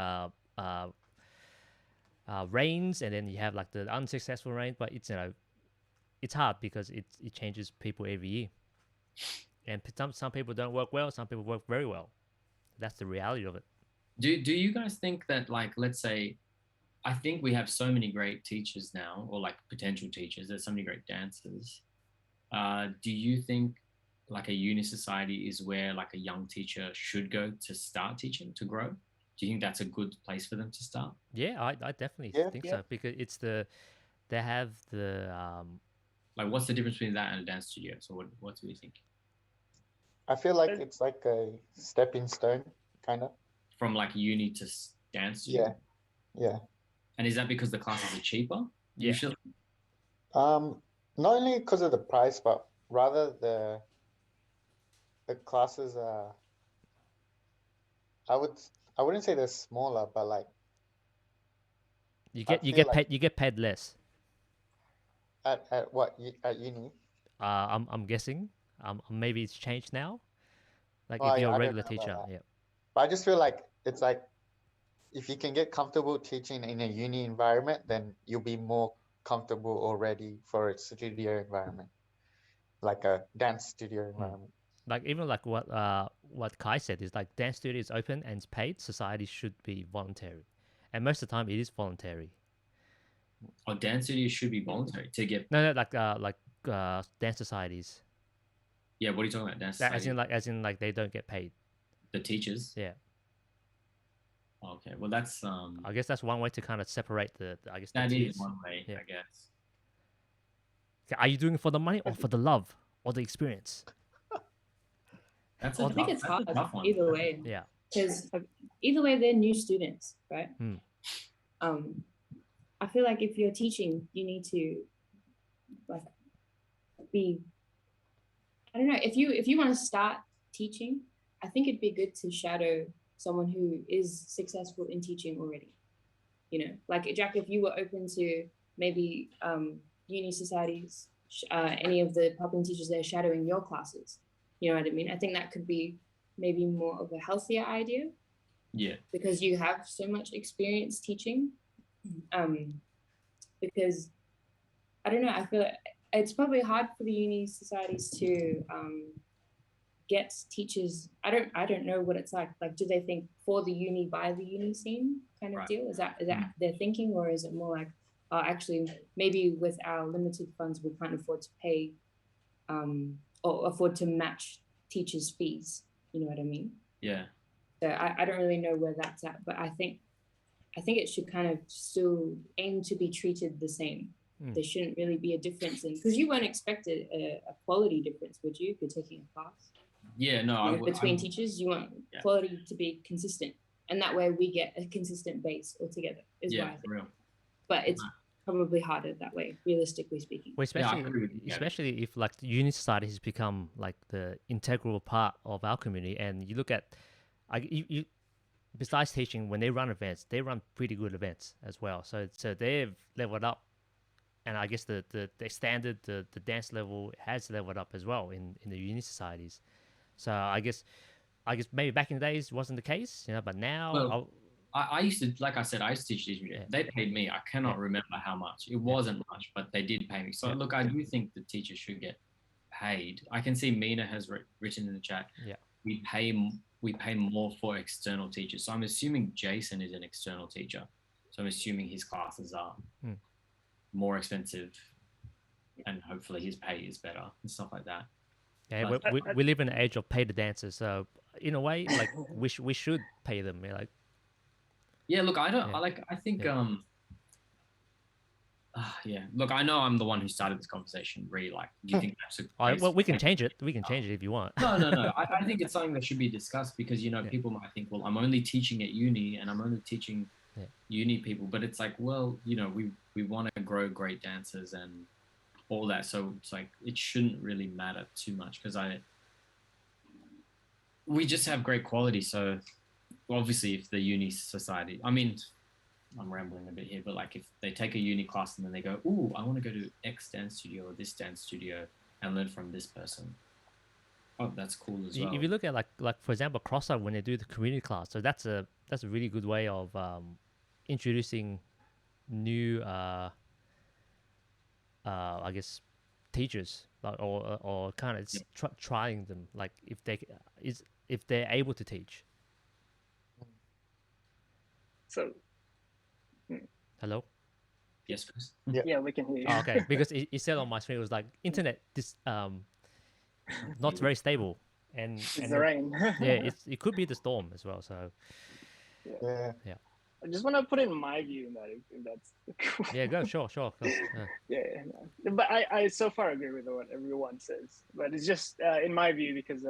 reigns, and then you have like the unsuccessful reign. But it's hard because it changes people every year, and some people don't work well, some people work very well. That's the reality of it. Do you guys think that, like, let's say, I think we have so many great teachers now, or like potential teachers. There's so many great dancers. Do you think like a uni society is where like a young teacher should go to start teaching, to grow? Do you think that's a good place for them to start? Yeah, I definitely Yeah, think yeah. so because they have the Like, what's the difference between that and a dance studio? So what do you think? I feel like it's like a stepping stone, kind of. From like uni to dance studio? Yeah. And is that because the classes are cheaper? Yeah. Usually? Not only because of the price, but rather the classes are. I wouldn't say they're smaller, but like you I get feel like you get paid less. at at uni. I'm guessing. Maybe it's changed now. Like Oh, if you're yeah, a I don't regular know about teacher, that. yeah. But I just feel like it's like if you can get comfortable teaching in a uni environment, then you'll be more comfortable already for a studio environment, like a dance studio environment. Like even like what Kai said is like dance studio is open and it's paid. Society should be voluntary, and most of the time it is voluntary. Or dance studios should be voluntary to get. No, like dance societies. Yeah, what are you talking about? Dance As society? in like they don't get paid. The teachers? Yeah, Okay, well that's I guess that's one way to kind of separate I guess the that tiers. is one way, Yeah. I guess. Okay, are you doing it for the money or for the love or the experience? That's I a think tough, it's that's hard a tough one. either way, Yeah. because either way they're new students, right? I feel like if you're teaching, you need to like be, I don't know, if you want to start teaching, I think it'd be good to shadow someone who is successful in teaching already. You know, like Jack, if you were open to maybe uni societies, any of the popular teachers there shadowing your classes, you know what I mean? I think that could be maybe more of a healthier idea. Yeah. Because you have so much experience teaching. Because I don't know, I feel like it's probably hard for the uni societies to get teachers. I don't know what it's like. Like, do they think for the uni by the uni scene kind of Right. deal? Is that their thinking, or is it more like actually maybe with our limited funds we can't afford to pay or afford to match teachers' fees? You know what I mean? Yeah. So I don't really know where that's at, but I think it should kind of still aim to be treated the same. There shouldn't really be a difference in, because you won't expect a quality difference, would you, if you're taking a class? Yeah, no. Between teachers, you want quality to be consistent, and that way we get a consistent base altogether. Is what I think. Real. But it's probably harder that way, realistically speaking. Well, especially if like the uni society has become like the integral part of our community, and you look at, you besides teaching, when they run events, they run pretty good events as well. So they've leveled up, and I guess the standard, the dance level has leveled up as well in the uni societies. So I guess maybe back in the days it wasn't the case, but now. Well, I used to, like I said, I used to teach these. Yeah. They paid me. I cannot remember how much. It wasn't much, but they did pay me. So look, I do think the teachers should get paid. I can see Mina has written in the chat. Yeah. We pay more for external teachers. So I'm assuming Jason is an external teacher. So I'm assuming his classes are more expensive, and hopefully his pay is better and stuff like that. Yeah, we live in an age of pay the dancers. So in a way, like we should pay them. Like. Yeah, look, I don't. I think. Look, I know I'm the one who started this conversation. Really, like, do you think that's a well, we can change it. We can change it if you want. No. I think it's something that should be discussed because people might think, well, I'm only teaching at uni and I'm only teaching uni people, but it's like, well, we want to grow great dancers and all that, so it's like it shouldn't really matter too much because we just have great quality. So obviously, if the uni society, I mean, I'm rambling a bit here, but like if they take a uni class and then they go, "Ooh, I want to go to X dance studio or this dance studio and learn from this person." Oh, that's cool as well. If you look at like for example, CrossUp when they do the community class, so that's a really good way of introducing new I guess teachers, like, or kind of trying them, like if they're able to teach. So Hello. Yes, Chris. yeah, we can hear you. Oh, okay, because it said on my screen it was like internet this not very stable, and It's the rain. yeah, it could be the storm as well. So Yeah. I just want to put in my view in that, if that's cool. yeah, go sure. Yeah, no. But I so far agree with what everyone says. But it's just in my view, because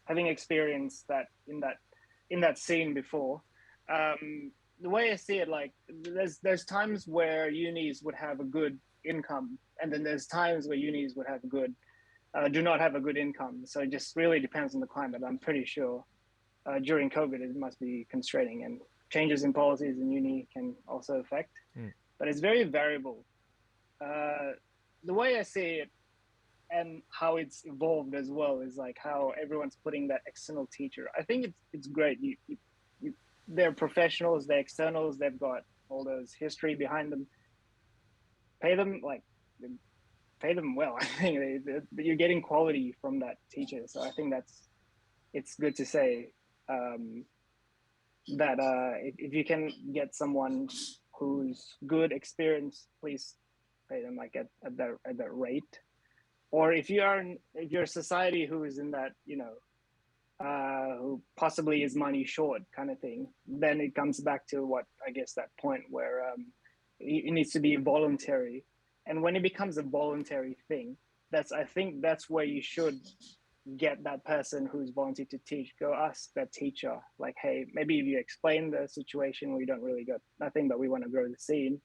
having experienced that in that scene before, the way I see it, like there's times where unis would have a good income, and then there's times where unis would have do not have a good income. So it just really depends on the climate. I'm pretty sure during COVID it must be constraining, and changes in policies in uni can also affect. But it's very variable. The way I see it and how it's evolved as well is like how everyone's putting that external teacher. I think it's great. They're professionals, they're externals, they've got all those history behind them. Pay them well. I think you're getting quality from that teacher. So I think it's good to say that if you can get someone who's good, experienced, please pay them like at that rate. Or if you're a society who is in that, who possibly is money short kind of thing, then it comes back to what I guess that point where it needs to be voluntary. And when it becomes a voluntary thing, I think that's where you should get that person who's volunteered to teach, go ask that teacher, like, hey, maybe if you explain the situation, we don't really got nothing, but we want to grow the scene.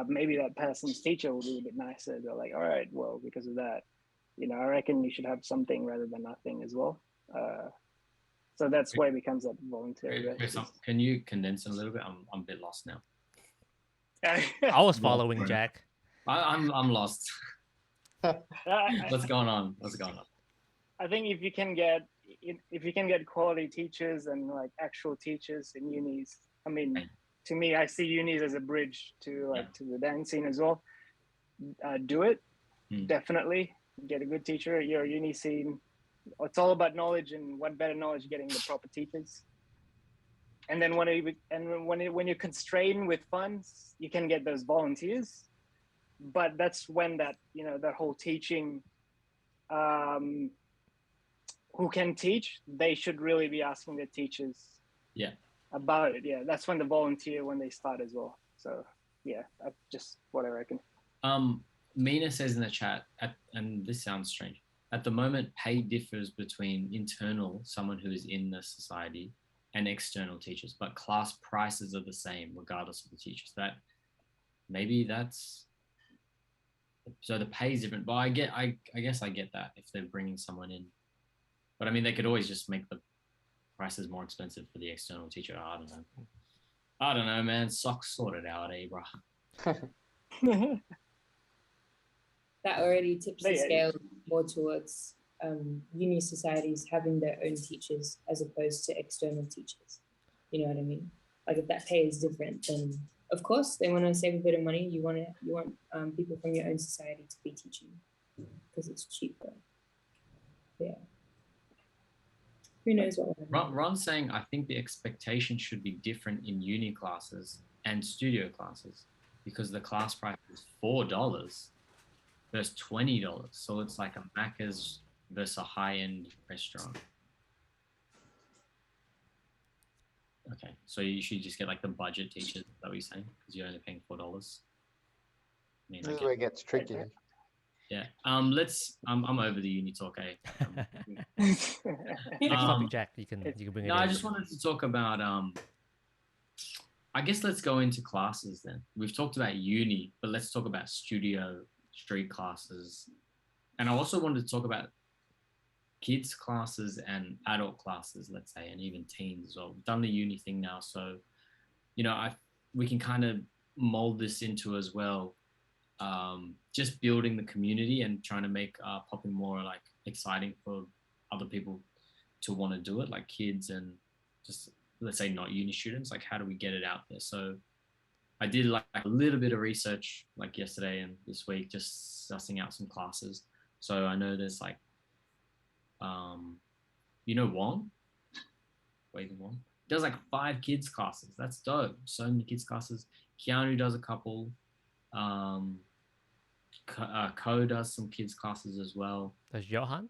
Maybe that person's teacher will be a bit nicer. They're like, all right, well, because of that, I reckon you should have something rather than nothing as well. So that's why it becomes that voluntary. Chris, can you condense it a little bit? I'm a bit lost now. I was following Jack. I'm lost. What's going on? I think if you can get quality teachers and like actual teachers in unis, I mean, to me, I see unis as a bridge to the dance scene as well. Do it, definitely. Get a good teacher at your uni scene. It's all about knowledge, and what better knowledge getting the proper teachers. And then when you're constrained with funds, you can get those volunteers. But that's when that whole teaching, who can teach, they should really be asking the teachers about it. Yeah, that's when the volunteer, when they start as well. So yeah, that's just what I reckon. Mina says in the chat, and this sounds strange, at the moment pay differs between internal, someone who is in the society, and external teachers, but class prices are the same regardless of the teachers. That maybe that's, so the pay is different, but I guess I get that if they're bringing someone in. But I mean, they could always just make the prices more expensive for the external teacher. I don't know, man. Socks sorted out, bro. That already tips the scale more towards uni societies having their own teachers as opposed to external teachers. You know what I mean? Like if that pay is different, then of course they want to save a bit of money. You want people from your own society to be teaching because it's cheaper. Yeah. Who knows what will happen? Ron's saying, I think the expectation should be different in uni classes and studio classes because the class price is $4 versus $20. So it's like a Macca's versus a high-end restaurant. Okay, so you should just get like the budget teachers, is that what you're saying? Because you're only paying $4. I mean, this is where it gets tricky. Yeah. I'm over the uni talk, Next topic, Jack. You can bring it in. I just wanted to talk about I guess let's go into classes then. We've talked about uni, but let's talk about studio, street classes. And I also wanted to talk about kids classes and adult classes, let's say, and even teens as well. We've done the uni thing now, so we can kind of mold this into as well. Just building the community and trying to make popping more like exciting for other people to want to do it, like kids and just let's say not uni students. Like, how do we get it out there? So I did like a little bit of research like yesterday and this week, just sussing out some classes. So I know there's like, Wong, Wade Wong does like 5 kids classes. That's dope. So many kids classes. Keanu does a couple. Ko does some kids classes as well. Does Johan?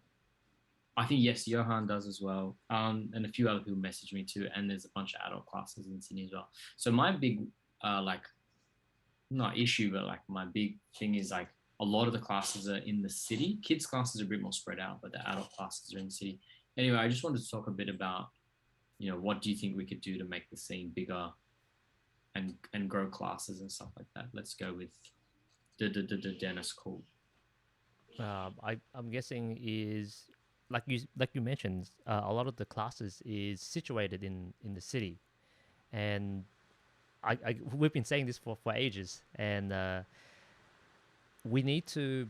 I think yes, Johan does as well. And a few other people message me too. And there's a bunch of adult classes in Sydney as well. So my big like not issue, but like my big thing is like a lot of the classes are in the city. Kids classes are a bit more spread out, but the adult classes are in the city. Anyway, I just wanted to talk a bit about, what do you think we could do to make the scene bigger and grow classes and stuff like that? Let's go with the Dennis Cool. I'm guessing is like you mentioned, a lot of the classes is situated in the city, and we've been saying this for ages, and we need to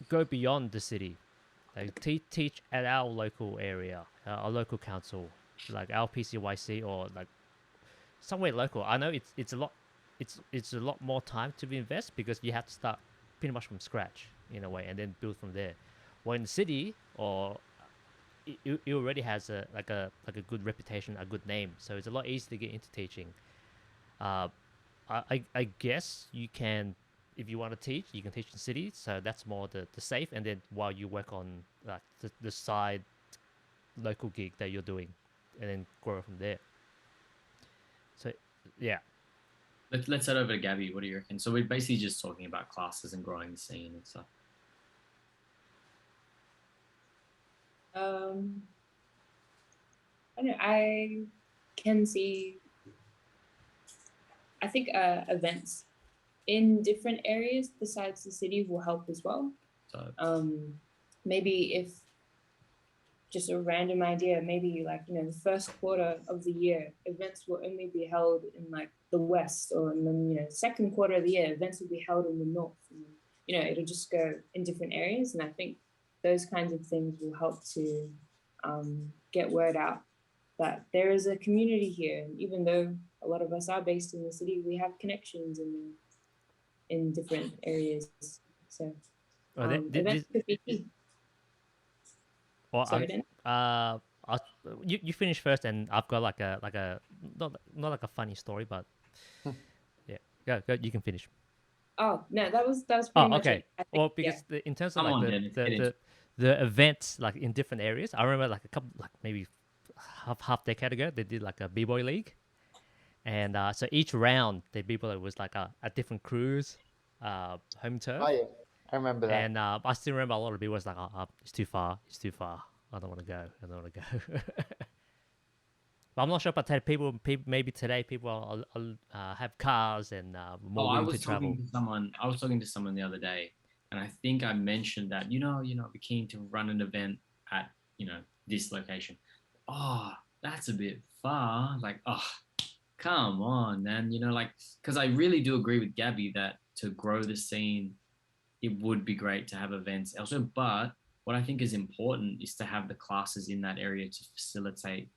go beyond the city, like teach at our local area, our local council, like our PCYC or like somewhere local. I know it's a lot, it's a lot more time to invest because you have to start pretty much from scratch in a way and then build from there. Well, in the city, or it already has a good reputation, a good name, so it's a lot easier to get into teaching. I guess you can, if you want to teach, you can teach in the city, so that's more the safe, and then while you work on like the side local gig that you're doing, and then grow from there. So yeah. Let's head over to Gabby. What do you reckon? So we're basically just talking about classes and growing the scene and stuff. I can see, I think events in different areas besides the city will help as well. So maybe if just a random idea, maybe like, the first quarter of the year, events will only be held in like the West, or and then, second quarter of the year, events will be held in the North. And, it'll just go in different areas. And I think those kinds of things will help to get word out that there is a community here. And even though a lot of us are based in the city, we have connections in different areas. So events could be key. Well, Sorry, you finish first, and I've got like a not like a funny story, but yeah, go. You can finish. Oh no, that was pretty much okay. it. Well, because in terms of like the events like in different areas, I remember like a couple, like maybe half decade ago, they did like a b-boy league, and so each round the b-boy was like a different cruise, home turf. Oh yeah, I remember that. And I still remember a lot of people was like, it's too far. I don't want to go. But I'm not sure about people maybe today people have cars and more willing to travel. I was talking to someone the other day, and I think I mentioned that, I'd be keen to run an event at, this location. Oh, that's a bit far. Like, oh, come on, man. Because I really do agree with Gabby that to grow the scene, it would be great to have events elsewhere. But what I think is important is to have the classes in that area to facilitate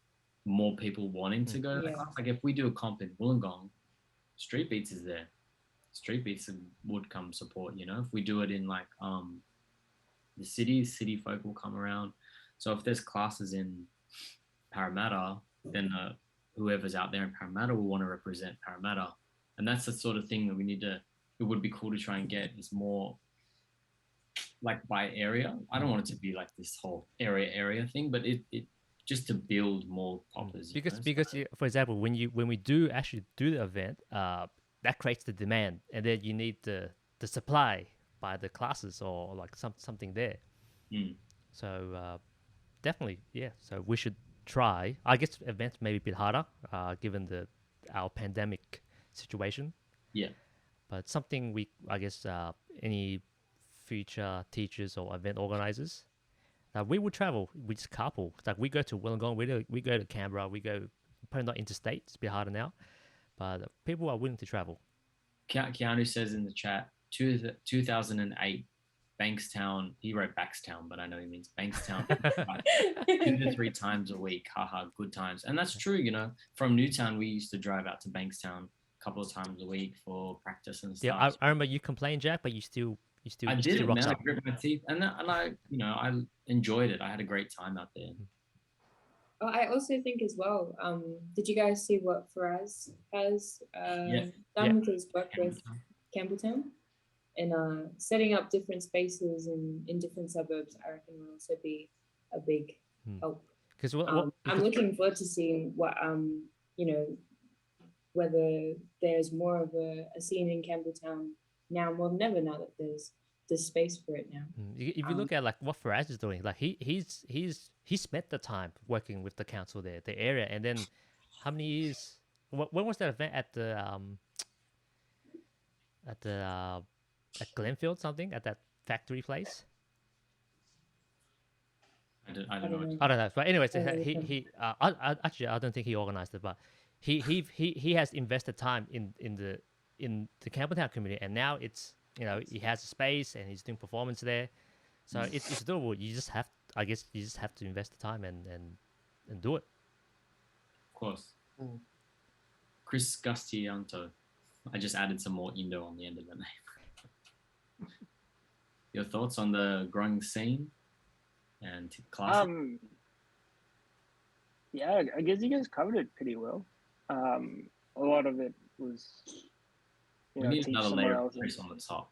more people wanting to go to the class. Like if we do a comp in Wollongong, Street Beats is there. Street Beats would come support, If we do it in like the city folk will come around. So if there's classes in Parramatta, then whoever's out there in Parramatta will want to represent Parramatta. And that's the sort of thing that it would be cool to try and get, is more like by area. I don't want it to be like this whole area thing, but it just to build more poppers. Because for example, when we do actually do the event, that creates the demand, and then you need the supply by the classes or like something there. So definitely, yeah. So we should try. I guess events may be a bit harder given our pandemic situation. Yeah. But something I guess any future teachers or event organizers Like we would travel, we just carpool. Like we go to Wollongong, we go to Canberra, we go probably not interstate. It's a bit harder now, but people are willing to travel. Keanu says in the chat, 2008, Bankstown. He wrote Bankstown, but I know he means Bankstown. 2 to 3 times a week. Haha, good times. And that's true, you know. From Newtown, we used to drive out to Bankstown a couple of times a week for practice and stuff. Yeah, I remember you complained, Jack, but you still I you did still it, rocked man. I up. grit my teeth, and I, you know, I enjoyed it. I had a great time out there. Oh, I also think as well, did you guys see what Faraz has done with his work with Campbelltown? And setting up different spaces in different suburbs, I reckon will also be a big help. Because I'm looking forward to seeing what you know, whether there's more of a scene in Campbelltown now more than ever, now that there's space for it now. If you look at like what Faraz is doing, like he spent the time working with the council there, the area, and then how many years? When was that event at Glenfield something at that factory place? I don't know. I don't know. But anyways, he actually I don't think he organized it, but he has invested time in the Campbelltown community, and now it's, you know, he has a space and he's doing performance there, so it's doable. You just have, I guess, you just have to invest the time and do it. Of course. Chris Gustianto. I just added some more Indo on the end of the name. Your thoughts on the growing scene and classes? Yeah, I guess you guys covered it pretty well. A lot of it was, we need another layer of Chris on the top.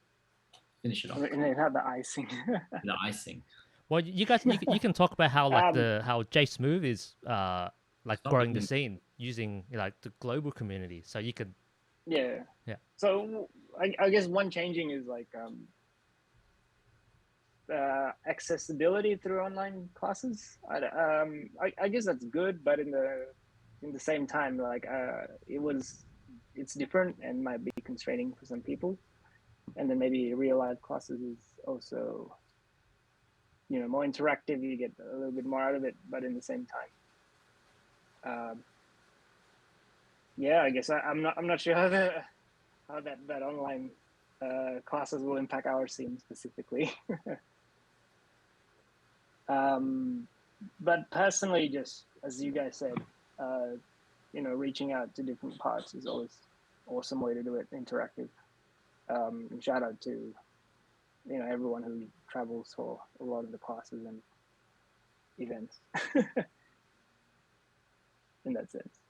Finish it off. And it had the icing. The icing. Well, you guys, you can talk about how like how J Smooth is like growing the scene using, you know, like the global community, so you could. Yeah. So I guess one changing is like accessibility through online classes. I guess that's good, but in the same time, like it's different and might be constraining for some people. And then maybe real life classes is also, you know, more interactive. You get a little bit more out of it, but in the same time, yeah, I guess I'm not sure how that online classes will impact our scene specifically. But personally, just as you guys said, you know, reaching out to different parts is always an awesome way to do it, interactive. And shout out to, you know, everyone who travels for a lot of the classes and events. In that sense.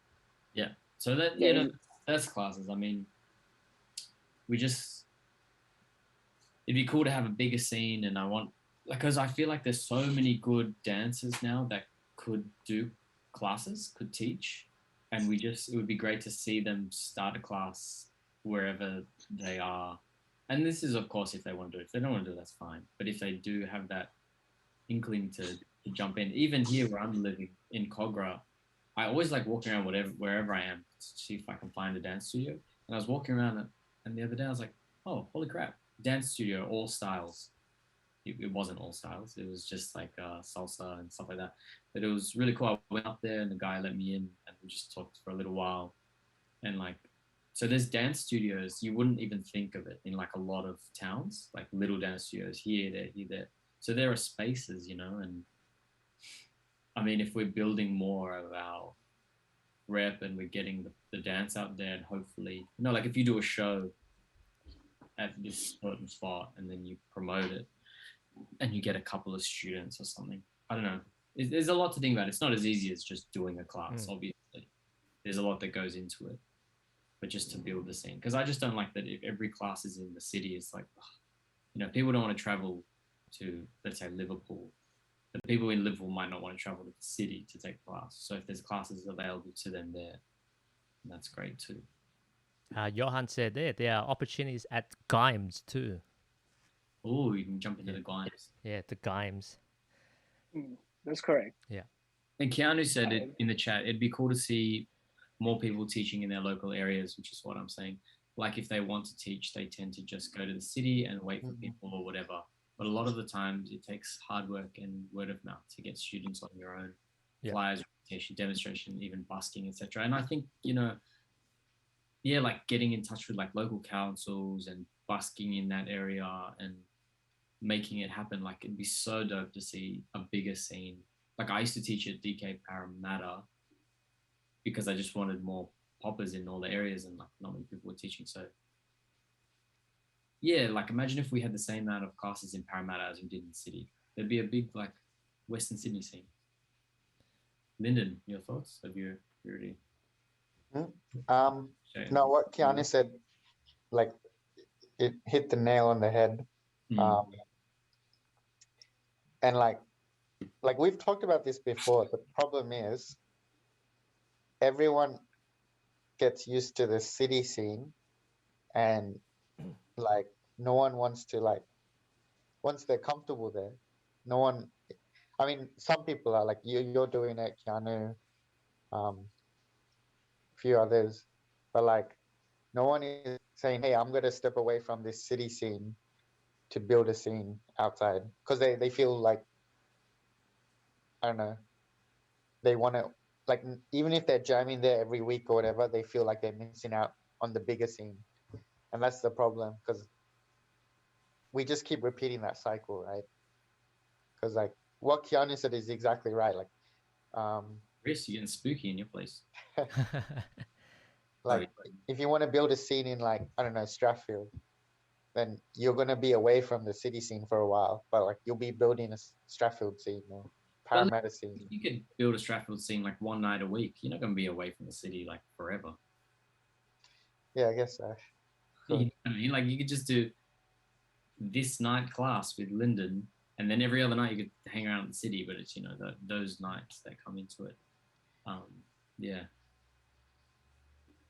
Yeah. So that, you know, that's classes. I mean, it'd be cool to have a bigger scene, and because I feel like there's so many good dancers now that could do classes, could teach, and it would be great to see them start a class wherever they are. And this is, of course, if they want to do it. If they don't want to do it, that's fine. But if they do have that inkling to jump in, even here where I'm living in Kogarah, I always like walking around wherever I am to see if I can find a dance studio. And I was walking around, and the other day I was like, oh, holy crap, dance studio, all styles. It wasn't all styles. It was just like salsa and stuff like that. But it was really cool. I went up there and the guy let me in, and we just talked for a little while. And like, so there's dance studios. You wouldn't even think of it in like a lot of towns, like little dance studios here, there. So there are spaces, you know, and I mean, if we're building more of our rep and we're getting the dance out there, and hopefully, you know, like if you do a show at this certain spot and then you promote it and you get a couple of students or something, I don't know. There's a lot to think about. It's not as easy as just doing a class, obviously. There's a lot that goes into it, but just to build the scene. Because I just don't like that if every class is in the city, it's like, you know, people don't want to travel to, let's say, Liverpool. The people in Liverpool might not want to travel to the city to take class. So if there's classes available to them there, that's great too. Johan said there are opportunities at Gimes too. Oh, you can jump into the Gimes. Yeah, the Gimes. That's correct. Yeah. And Keanu said it in the chat, it'd be cool to see more people teaching in their local areas, which is what I'm saying. Like if they want to teach, they tend to just go to the city and wait for people or whatever. But a lot of the times it takes hard work and word of mouth to get students on your own. Yeah. Flyers, demonstration, even busking, etc. And I think, like getting in touch with like local councils and busking in that area and making it happen, like it'd be so dope to see a bigger scene. Like I used to teach at DK Parramatta because I just wanted more poppers in all the areas and like not many people were teaching. So yeah, like imagine if we had the same amount of classes in Parramatta as we did in the city. There'd be a big like Western Sydney scene. Lyndon, your thoughts? Have you already? No, what Keanu said, like it hit the nail on the head. And like we've talked about this before. The problem is everyone gets used to the city scene, and like no one wants to like once they're comfortable there. No one. I mean, some people are like you're doing it, Keanu. A few others, but like no one is saying, "Hey, I'm gonna step away from this city scene to build a scene outside," because they feel like I don't know. They want to like even if they're jamming there every week or whatever, they feel like they're missing out on the bigger scene, and that's the problem because we just keep repeating that cycle, right? Because like what Keanu said is exactly right. Like, Chris, you're getting spooky in your place. like if you want to build a scene in like I don't know Strathfield, then you're gonna be away from the city scene for a while, but like you'll be building a Strathfield scene or Parramatta scene. You could build a Strathfield scene like one night a week. You're not going to be away from the city like forever. Yeah, I guess so. You know what I mean? Like you could just do this night class with Lyndon, and then every other night you could hang around the city. But it's those nights that come into it. Yeah,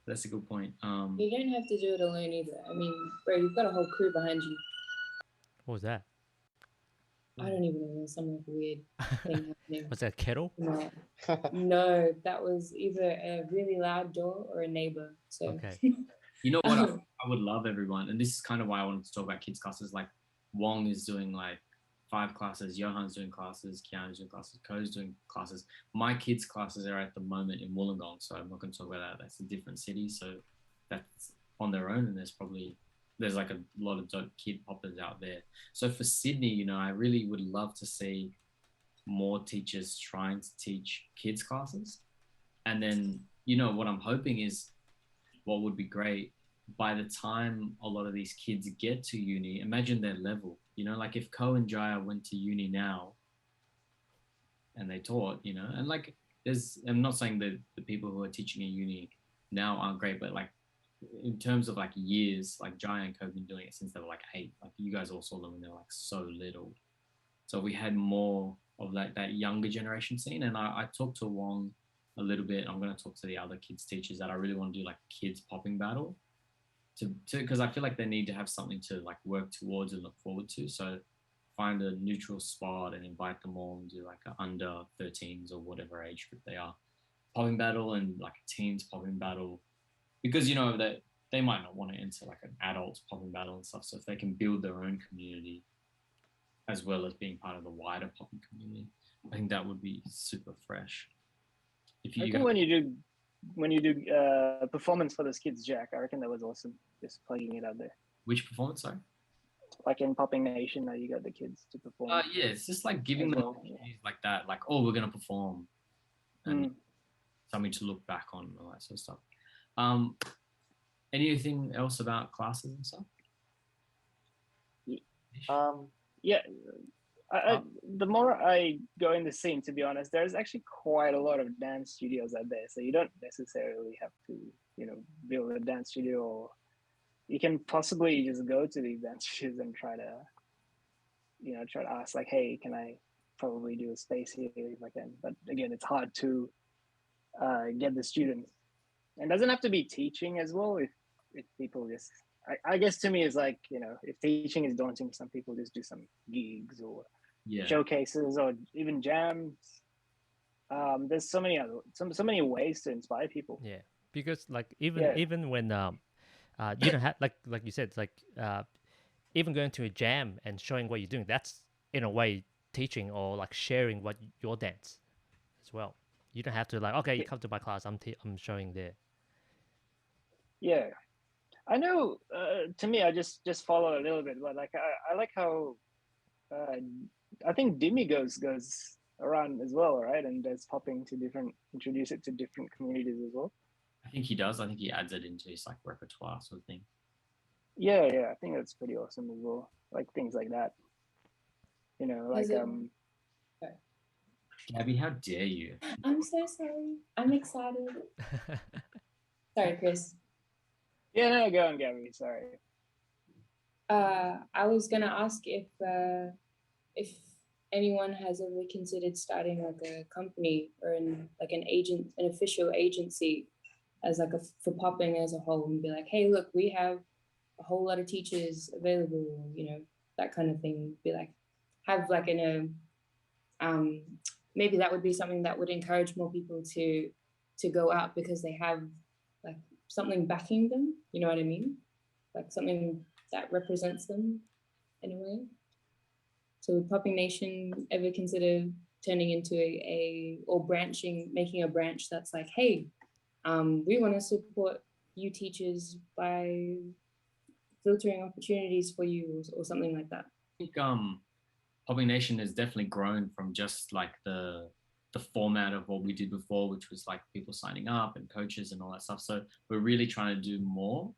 that's a good point. You don't have to do it alone either. I mean, bro, you've got a whole crew behind you. What was that? I don't even know. There's some like weird thing happening. Was that a kettle? No, that was either a really loud door or a neighbor. So okay. You know what? I would love everyone, and this is kind of why I wanted to talk about kids classes. Like Wong is doing like 5 classes, Johan's doing classes, Keanu's doing classes, Ko's doing classes. My kids' classes are at the moment in Wollongong, so I'm not going to talk about that. That's a different city, so that's on their own, and there's like a lot of dope kid poppers out there. So for Sydney, I really would love to see more teachers trying to teach kids classes. And then, what I'm hoping is what would be great by the time a lot of these kids get to uni, imagine their level, like if Ko and Jaya went to uni now and they taught, and like I'm not saying that the people who are teaching at uni now aren't great, but like in terms of like years, like Jaya and Ko have been doing it since they were like 8. Like you guys all saw them when they were like so little. So we had more of like that younger generation scene. And I talked to Wong a little bit. I'm going to talk to the other kids teachers that I really want to do like kids popping battle because I feel like they need to have something to like work towards and look forward to. So find a neutral spot and invite them all and do like an under 13s or whatever age group they are popping battle and like a teens popping battle, because that they might not want to enter like an adult popping battle and stuff. So if they can build their own community as well as being part of the wider popping community, I think that would be super fresh. I think when you do performance for those kids, Jack, I reckon that was awesome. Just plugging it out there. Which performance, sorry? Like in Popping Nation, you got the kids to perform. Yeah, it's just like giving them like that, like, oh, we're gonna perform, and something to look back on and all that sort of stuff. Anything else about classes and stuff? Yeah. The more I go in the scene, to be honest, there's actually quite a lot of dance studios out there. So you don't necessarily have to, build a dance studio, or you can possibly just go to these dance studios and try to ask like, hey, can I probably do a space here if I can? But again, it's hard to get the students. And it doesn't have to be teaching as well. If people just, I guess to me, it's like, if teaching is daunting, some people just do some gigs or showcases or even jams. There's so many ways to inspire people. Yeah, because like even when you don't have like you said, it's like even going to a jam and showing what you're doing, that's in a way teaching or like sharing what your dance as well. You don't have to like, okay, you come to my class, I'm showing there. Yeah, I know. To me, I just follow a little bit, but like I like how I think Dimi goes around as well, right? And does popping to introduce it to different communities as well. I think he does. I think he adds it into his like repertoire sort of thing. Yeah, I think that's pretty awesome as well. Like things like that. You know, like Gabby, how dare you? I'm so sorry. I'm excited. Sorry, Chris. Yeah, no, go on, Gabby. Sorry. I was gonna ask if anyone has ever considered starting like a company or an official agency as like for popping as a whole, and be like, hey, look, we have a whole lot of teachers available, you know, that kind of thing. Be like, have like maybe that would be something that would encourage more people to go out because they have like something backing them, you know what I mean? Like something that represents them in a way. So would Popping Nation ever consider turning into making a branch that's like, hey, we want to support you teachers by filtering opportunities for you or something like that? I think Popping Nation has definitely grown from just like the format of what we did before, which was like people signing up and coaches and all that stuff. So we're really trying to do more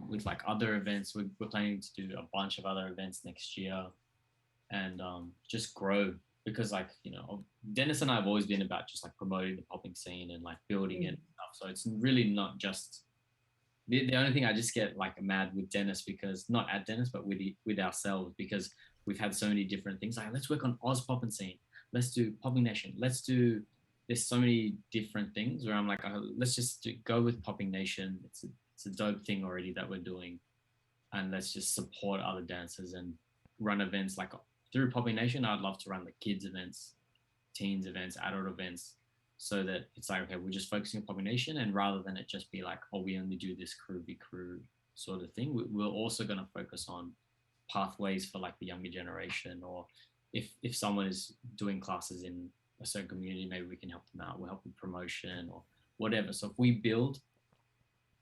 with like other events. We're planning to do a bunch of other events next year and just grow, because like, you know, Dennis and I have always been about just like promoting the popping scene and like building it and stuff. So it's really not just the only thing I just get like mad with Dennis, because not at Dennis, but with ourselves, because we've had so many different things. Like, let's work on Oz Poppin' Scene. Let's do Popping Nation. There's so many different things where I'm like, oh, let's just go with Popping Nation. It's a dope thing already that we're doing. And let's just support other dancers and run events like through Popping Nation. I'd love to run the kids events, teens events, adult events, so that it's like, okay, we're just focusing on Popping Nation, and rather than it just be like, oh, we only do this crew be crew sort of thing, we're also going to focus on pathways for like the younger generation, or if someone is doing classes in a certain community, maybe we can help them out. We'll help with promotion or whatever. So if we build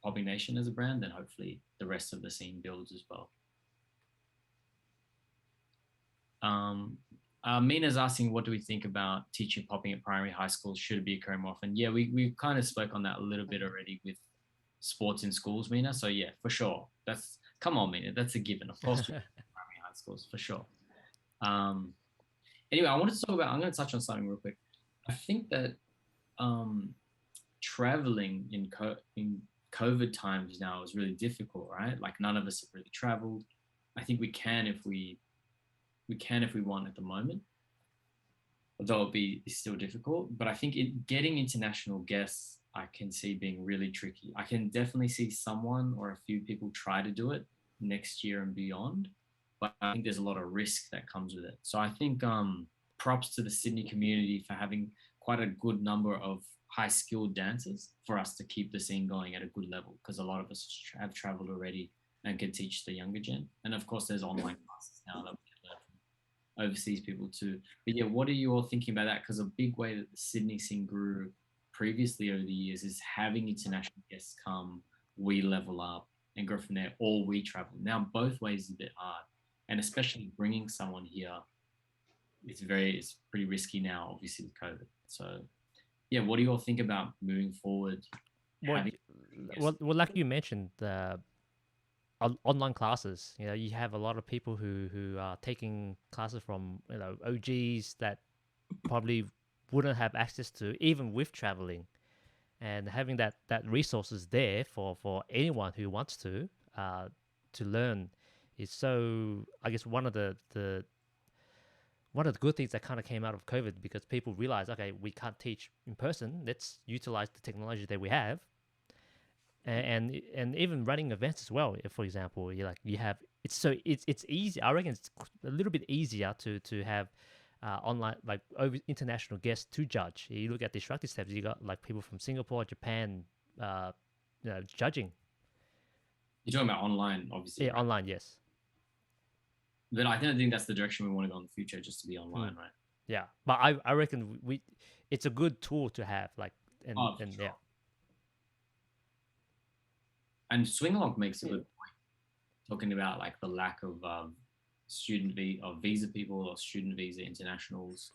Popping Nation as a brand, then hopefully the rest of the scene builds as well. Mina's asking, what do we think about teaching popping at primary high schools? Should it be occurring more often? Yeah, we kind of spoke on that a little bit already with sports in schools, Mina. So yeah, for sure. Come on, Mina, that's a given. Of course, primary high schools for sure. Anyway, I'm going to touch on something real quick. I think that traveling in COVID times now is really difficult, right? Like none of us have really traveled. I think we can if we want at the moment, although it's still difficult. But I think getting international guests, I can see being really tricky. I can definitely see someone or a few people try to do it next year and beyond, but I think there's a lot of risk that comes with it. So I think props to the Sydney community for having quite a good number of high-skilled dancers for us to keep the scene going at a good level, because a lot of us have traveled already and can teach the younger gen. And of course, there's online classes now that we can learn from overseas people too. But yeah, what are you all thinking about that? Because a big way that the Sydney scene grew previously over the years is having international guests come, we level up and go from there, or we travel. Now, both ways is a bit hard. And especially bringing someone here, it's pretty risky now, obviously, with COVID. So yeah, what do you all think about moving forward? Well, like you mentioned, online classes. You know, you have a lot of people who are taking classes from, you know, OGs that probably wouldn't have access to even with traveling, and having that resources there for anyone who wants to learn is so, I guess, one of the good things that kind of came out of COVID, because people realized, okay, we can't teach in person. Let's utilize the technology that we have, and even running events as well. If, for example, it's easy. I reckon it's a little bit easier to have online, like international guests to judge. You look at the instructor steps, you got like people from Singapore, Japan, judging. You're talking about online, obviously. Yeah, right? online, yes. But I don't think that's the direction we want to go in the future, just to be online, right? Yeah, but I reckon we it's a good tool to have, like, and Oh, for and sure. yeah, And Swingalonk makes a good point, talking about like the lack of visa people or student visa internationals,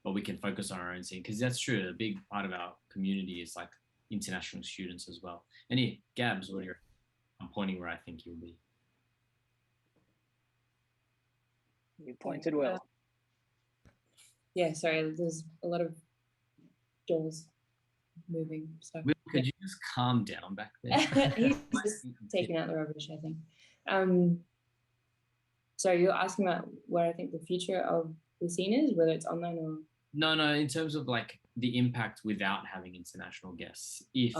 but we can focus on our own scene, because that's true. A big part of our community is like international students as well. And here, Gabs, what are your? I'm pointing where I think you'll be. You pointed well. Yeah, sorry, there's a lot of doors moving. So Will, could you just calm down back there? he's just taking out the rubbish, I think. So you're asking about where I think the future of the scene is, whether it's online or No, in terms of like the impact without having international guests. If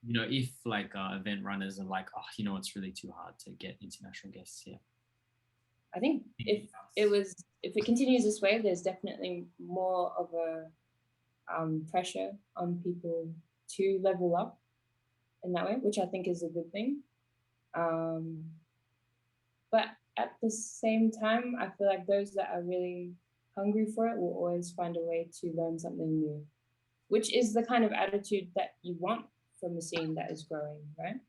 if like event runners are like, oh, it's really too hard to get international guests here. I think if it continues this way, there's definitely more of a pressure on people to level up in that way, which I think is a good thing. But at the same time, I feel like those that are really hungry for it will always find a way to learn something new, which is the kind of attitude that you want from a scene that is growing, right?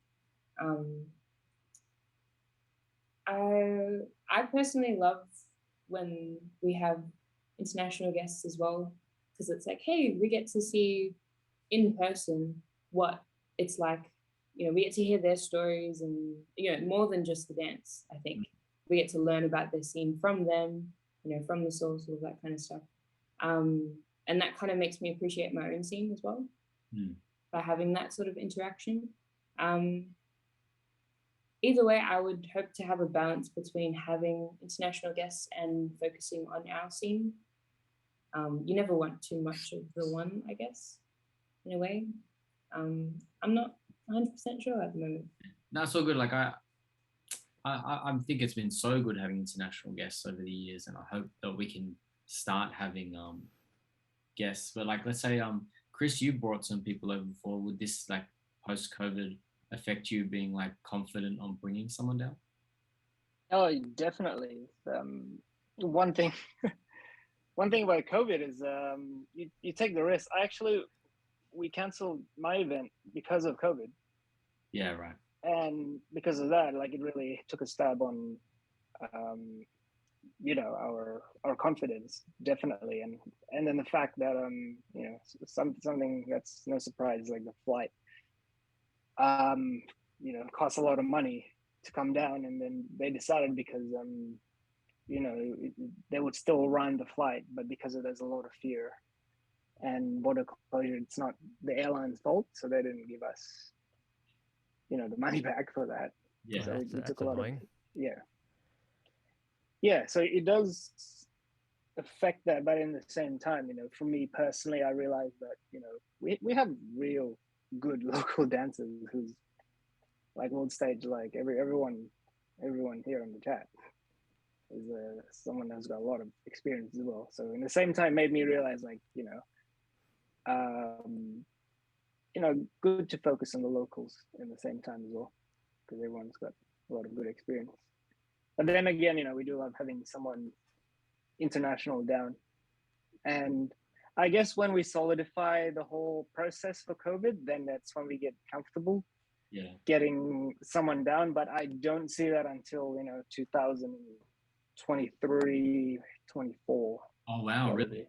I personally love when we have international guests as well, because it's like, hey, we get to see in person what it's like. We get to hear their stories, and more than just the dance. I think we get to learn about their scene from them, from the source, all that kind of stuff. And that kind of makes me appreciate my own scene as well, by having that sort of interaction. Either way, I would hope to have a balance between having international guests and focusing on our scene. You never want too much of the one, I guess, in a way. I'm not 100% sure at the moment. That's so good. Like I think it's been so good having international guests over the years, and I hope that we can start having guests. But like, let's say Chris, you brought some people over before. Would this like post-COVID affect you being like confident on bringing someone down? Oh, definitely. One thing about COVID is you take the risk. We canceled my event because of COVID. Yeah, right. And because of that, like, it really took a stab on our confidence, definitely. And then the fact that something that's no surprise, like the flight costs a lot of money to come down, and then they decided because they would still run the flight, but because there's a lot of fear and border closure, it's not the airline's fault, so they didn't give us the money back for that. Yeah, so that's, it took a lot annoying. So it does affect that, but in the same time, for me personally, I realized that we have real good local dancers who's like world stage, like everyone here on the chat is someone that's got a lot of experience as well. So in the same time, made me realize, like, good to focus on the locals in the same time as well, because everyone's got a lot of good experience. But then again, we do love having someone international down. And I guess when we solidify the whole process for COVID, then that's when we get comfortable getting someone down. But I don't see that until 2023, 24. Oh wow, probably.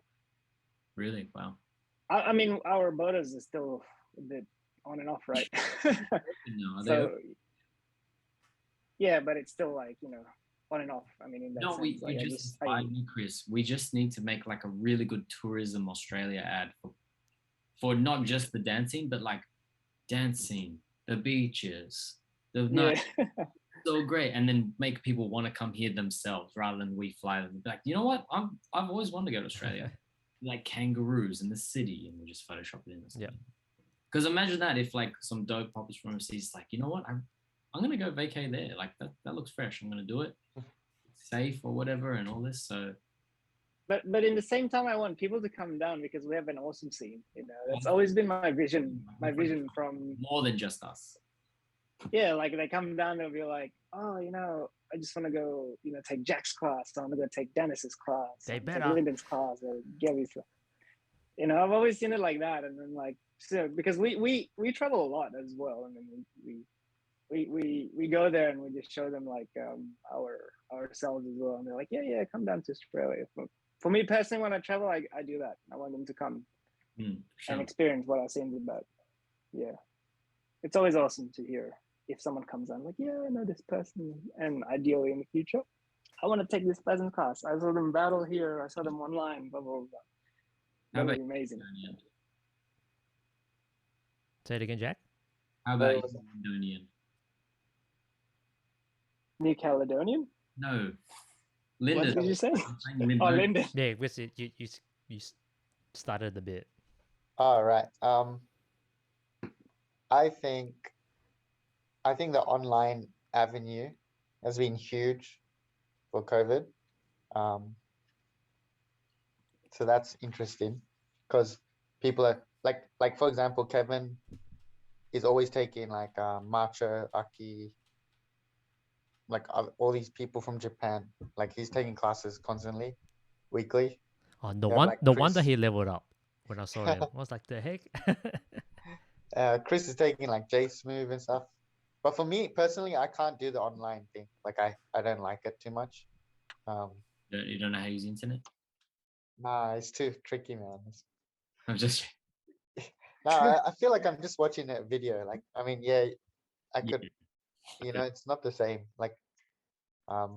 Really? Wow. I mean, our borders are still a bit on and off, right? So yeah, but it's still like on and off. I mean, in that sense, we just Chris. We just need to make like a really good Tourism Australia ad for not just the dancing, but like dancing, the beaches, the night. So great, and then make people want to come here themselves rather than we fly them. Like, you know what? I've always wanted to go to Australia. Like kangaroos in the city, and we just Photoshop it in the city. Yeah. Because imagine that if like some dope poppers from overseas, like, you know what? I'm gonna go vacay there. Like that looks fresh. I'm gonna do it. It's safe or whatever, and all this. So. But in the same time, I want people to come down because we have an awesome scene. That's always been my vision. My vision from more than just us. yeah, like they come down, they'll be like, oh, I just want to go, take Jack's class. I want to go take Dennis's class. They I wanna better. take Lyndon's class or Gary's class. I've always seen it like that, and then like so because we travel a lot as well, and then we go there and we just show them like ourselves as well, and they're like, yeah, come down to Australia. For me personally, when I travel, I do that. I want them to come Sure. and experience what I've seen. But yeah, it's always awesome to hear if someone comes on like, yeah, I know this person, and ideally in the future, I want to take this person's class. I saw them battle here. I saw them online. Blah blah blah. How That would about be amazing. Indonesian? Say it again, Jack. How about Indonesian? New Caledonian? No. What Lyndon. did you say? I'm saying Lyndon. Oh, Lyndon. Yeah, because you started a bit. All right. I think the online avenue has been huge for COVID. So that's interesting because people are like for example, Kevin is always taking like Macho, Aki, like all these people from Japan. Like he's taking classes constantly, weekly. Oh, You have, like, no wonder Chris. he leveled up when I saw him. I was like, the heck? Chris is taking like J Smooth and stuff. But for me personally, I can't do the online thing. Like I don't like it too much. You don't know how to use the internet? Nah, it's too tricky, man. I'm just Nah, I feel like I'm just watching a video. Like, I mean, yeah, I Yeah. could, it's not the same. Like, but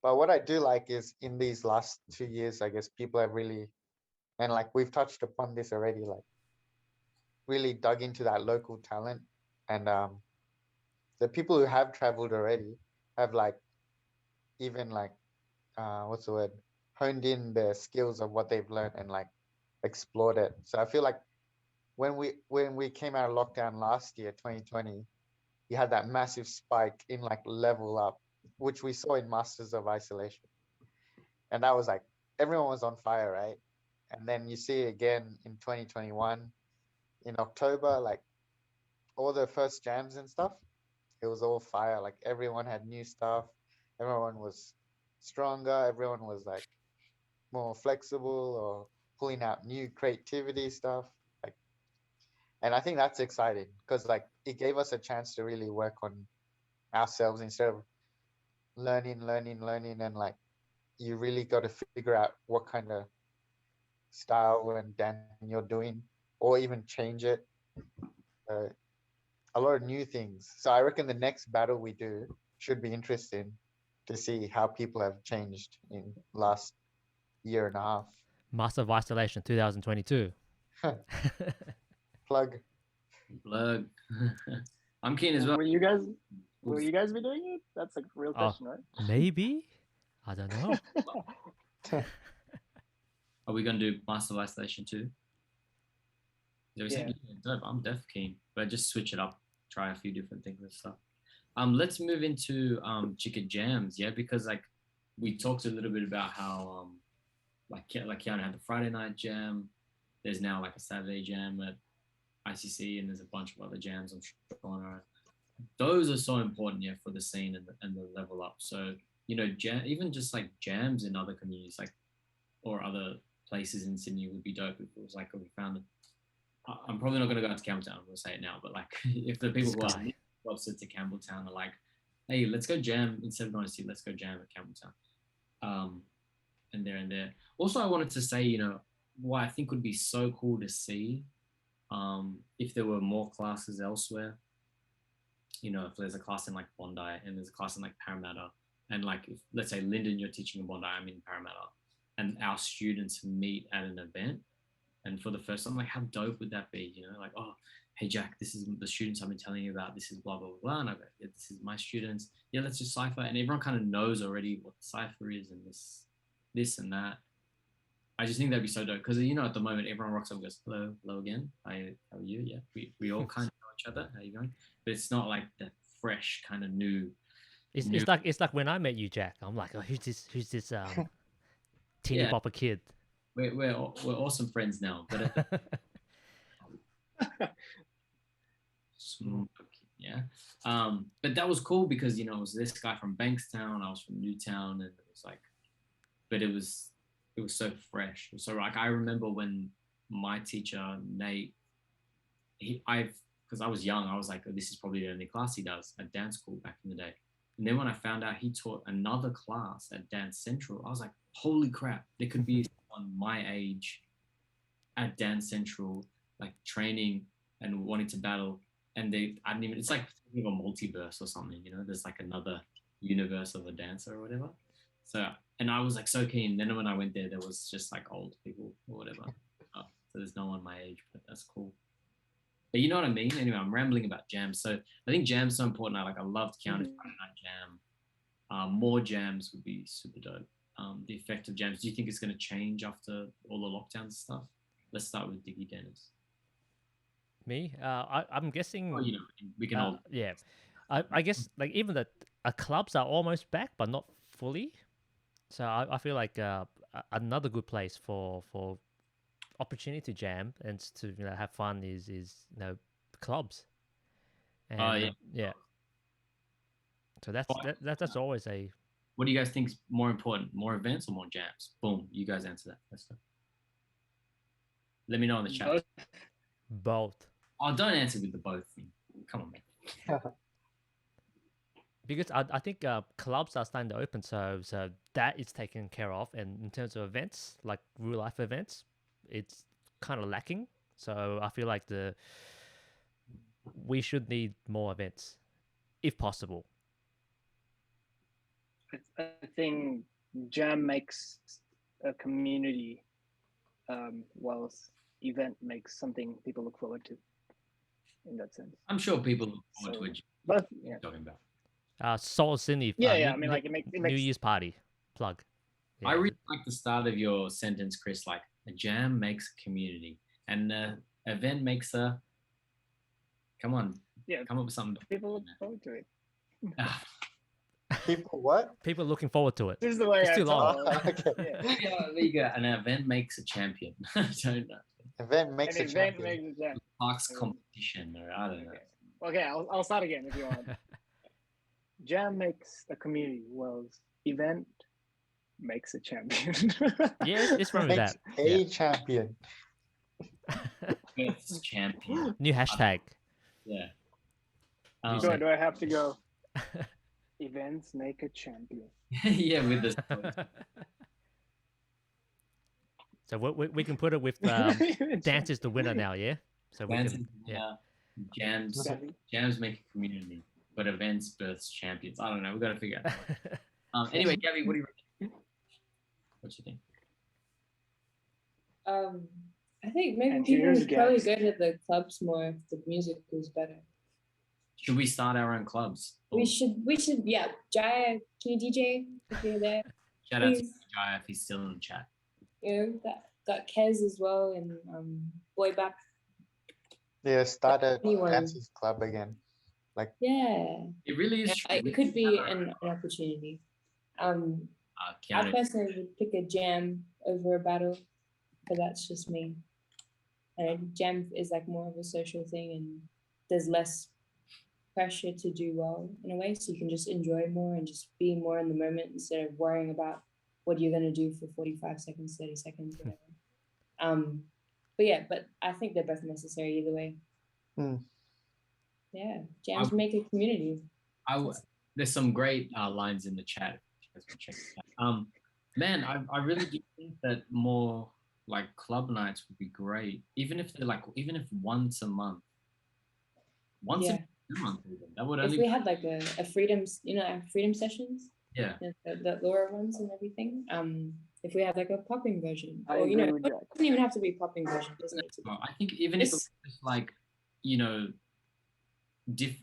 what I do like is in these last 2 years, I guess people have really, and like we've touched upon this already, like really dug into that local talent, and the people who have traveled already have like even like what's the word, honed in their skills of what they've learned and like explored it. So I feel like when we came out of lockdown last year, 2020, you had that massive spike in like level up, which we saw in Masters of Isolation, and that was like everyone was on fire, right? And then you see it again in 2021 in October, like all the first jams and stuff, it was all fire. Like everyone had new stuff, everyone was stronger, everyone was like more flexible or pulling out new creativity stuff. Like, and I think that's exciting because like it gave us a chance to really work on ourselves instead of learning, and like you really got to figure out what kind of style and dancing you're doing, or even change it. A lot of new things. So I reckon the next battle we do should be interesting to see how people have changed in last year and a half. Master of Isolation 2022. Plug. Plug. I'm keen as well. Will you guys be doing it? That's a real question, right? Maybe? I don't know. Are we gonna do Master of Isolation too? Yeah. I'm def keen, but just switch it up, try a few different things and stuff. Let's move into Chicken Jams, yeah, because like we talked a little bit about how like Kiana had the Friday night jam. There's now like a Saturday jam at ICC, and there's a bunch of other jams I'm sure. Those are so important, yeah, for the scene and the level up. So even just like jams in other communities, like or other places in Sydney would be dope if it was like we found it. I'm probably not going to go out to Campbelltown. We'll say it now, but like if the people who are closer to Campbelltown are like, hey, let's go jam instead of going to see, let's go jam at Campbelltown. And there. Also, I wanted to say, what I think would be so cool to see, if there were more classes elsewhere. If there's a class in like Bondi and there's a class in like Parramatta, and like if, let's say Lyndon, you're teaching in Bondi, I'm in Parramatta, and our students meet at an event. And for the first time, like, how dope would that be? Like, oh, hey, Jack, this is the students I've been telling you about. This is blah, blah, blah. And I go, yeah, this is my students. Yeah, let's just cipher. And everyone kind of knows already what the cipher is and this and that. I just think that'd be so dope. Because, at the moment, everyone rocks up and goes, hello again. How are you? Yeah, we all kind of know each other. How you going? But it's not like the fresh kind of new. It's like when I met you, Jack. I'm like, oh, who's this teeny bopper kid? We're awesome friends now, but Yeah. But that was cool because, you know, it was this guy from Bankstown, I was from Newtown, and it was like, but it was so fresh. So like I remember when my teacher, Nate, because I was young, I was like, oh, this is probably the only class he does at dance school back in the day. And then when I found out he taught another class at Dance Central, I was like, holy crap, there could be someone my age at Dance Central, like training and wanting to battle. And I didn't even, it's like a multiverse or something, you know, there's like another universe of a dancer or whatever. So, and I was like so keen. Then when I went there, there was just like old people or whatever. So there's no one my age, but that's cool. But you know what I mean? Anyway, I'm rambling about jams. So I think jams are so important. I loved County Friday Night Jam. More jams would be super dope. The effect of jams. Do you think it's going to change after all the lockdown stuff? Let's start with Diggy Dennis. Me? I'm guessing. Oh, you know, we can all. Yeah. I guess like even the clubs are almost back, but not fully. So I feel like another good place for opportunity to jam and to have fun is clubs. And, yeah. So that's always a. What do you guys think is more important? More events or more jams? Boom, you guys answer that. Let's go. Let me know in the chat. Both. Oh, don't answer with the both thing. Come on, man. Because I think clubs are starting to open, so that is taken care of. And in terms of events, like real life events, it's kind of lacking. So I feel like we should need more events, if possible. I think jam makes a community, whilst event makes something people look forward to. In that sense, I'm sure people look forward to it. But yeah, Talking about. Soul Cine. I mean, like it makes New Year's party plug. Yeah. I really like the start of your sentence, Chris. Like a jam makes a community, and the event makes a. Come on. Yeah. Come up with something. People look forward to it. People what? People looking forward to it. This is the way it's too long. Okay. Yeah, there you go. An event makes a champion. I don't know. Event makes a champion. Makes a champion. Parks competition, or I don't know. Okay, I'll start again if you want. Jam makes a community, whilst event makes a champion. Yeah, it's from that. A champion. It's champion. New hashtag. Yeah. Do I have to go? Events make a champion. Yeah, with this. So we can put it with dance is the winner now, yeah. So we can, jams make a community, but events births champions. I don't know. We got to figure it out. Anyway, Gabby, what do you reckon? What you think? I think maybe people would probably go to the clubs more if the music was better. Should we start our own clubs? We should, yeah. Jaya, can you DJ if you're there? Shout out to Jaya if he's still in the chat. You know, got Kez as well and Boy Bap. Yeah, start a dances club again. Like yeah. It really is. It could be an opportunity. I personally would pick a jam over a battle, but that's just me. And jam is like more of a social thing and there's less pressure to do well in a way, so you can just enjoy more and just be more in the moment instead of worrying about what you're going to do for 45 seconds, 30 seconds, whatever. But I think they're both necessary either way. Yeah, jams make a community. There's some great lines in the chat. Man, I really do think that more like club nights would be great, even if once a month. That would only. If we had like a freedom, freedom sessions. Yeah. The Laura ones and everything. If we had like a popping version, or it doesn't even have to be a popping version. Doesn't need to be. I think even if it's like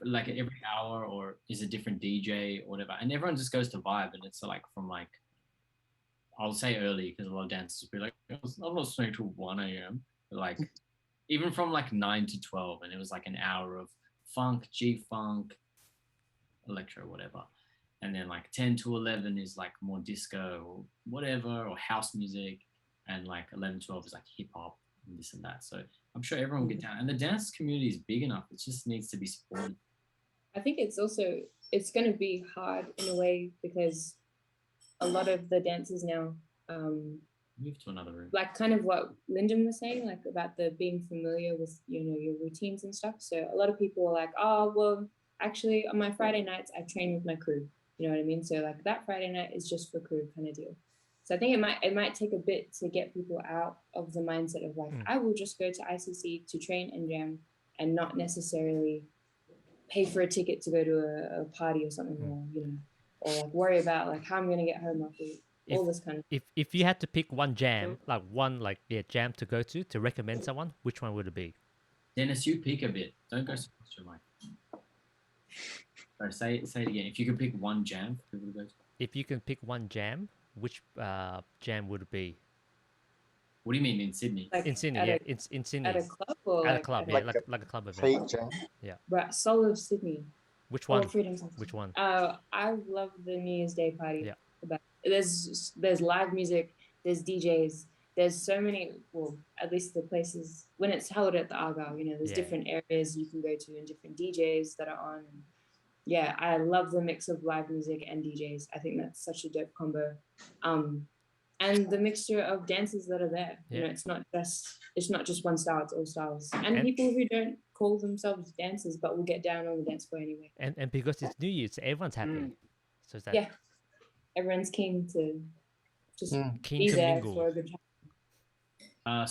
like every hour or is a different DJ or whatever, and everyone just goes to vibe, and it's like from like I'll say early because a lot of dancers will be like I'm not staying till 1 a.m. But like even from like 9 to 12, and it was like an hour of funk, G-funk, electro, whatever. And then like 10 to 11 is like more disco or whatever, or house music. And like 11, 12 is like hip hop and this and that. So I'm sure everyone will get down. And the dance community is big enough. It just needs to be supported. I think it's going to be hard in a way because a lot of the dancers now, Move to another room. like kind of what Lyndon was saying, like about the being familiar with, you know, your routines and stuff. So a lot of people are like, oh, well, actually on my Friday nights, I train with my crew. You know what I mean? So like that Friday night is just for crew kind of deal. So I think it might take a bit to get people out of the mindset of like, I will just go to ICC to train and jam and not necessarily pay for a ticket to go to a party or something, or, you know, or like worry about like how I'm going to get home after all this kind of. If you had to pick one jam, like one jam to go to recommend someone, which one would it be? Dennis, you pick a bit. Don't go so close to your mic. Sorry, say it again. If you could pick one jam for people to go to. If you can pick one jam, which jam would it be? What do you mean in Sydney? Like In Sydney, in Sydney. At a club or At a like club, at yeah, a, like a club event. Fake jam. right, Soul of Sydney. Which one? Freedom Songs. Which one? I love the New Year's Day party. Yeah. But there's live music, there's DJs, there's so many, well, at least the places when it's held at the Argyle, you know, there's different areas you can go to and different DJs that are on. And yeah, I love the mix of live music and DJs. I think that's such a dope combo. And the mixture of dances that are there. You know, it's not just one style, it's all styles. And people who don't call themselves dancers but will get down on the dance floor anyway. And because it's New Year's, everyone's happy. So it's that everyone's keen to just keen be to there mingle. for a good time.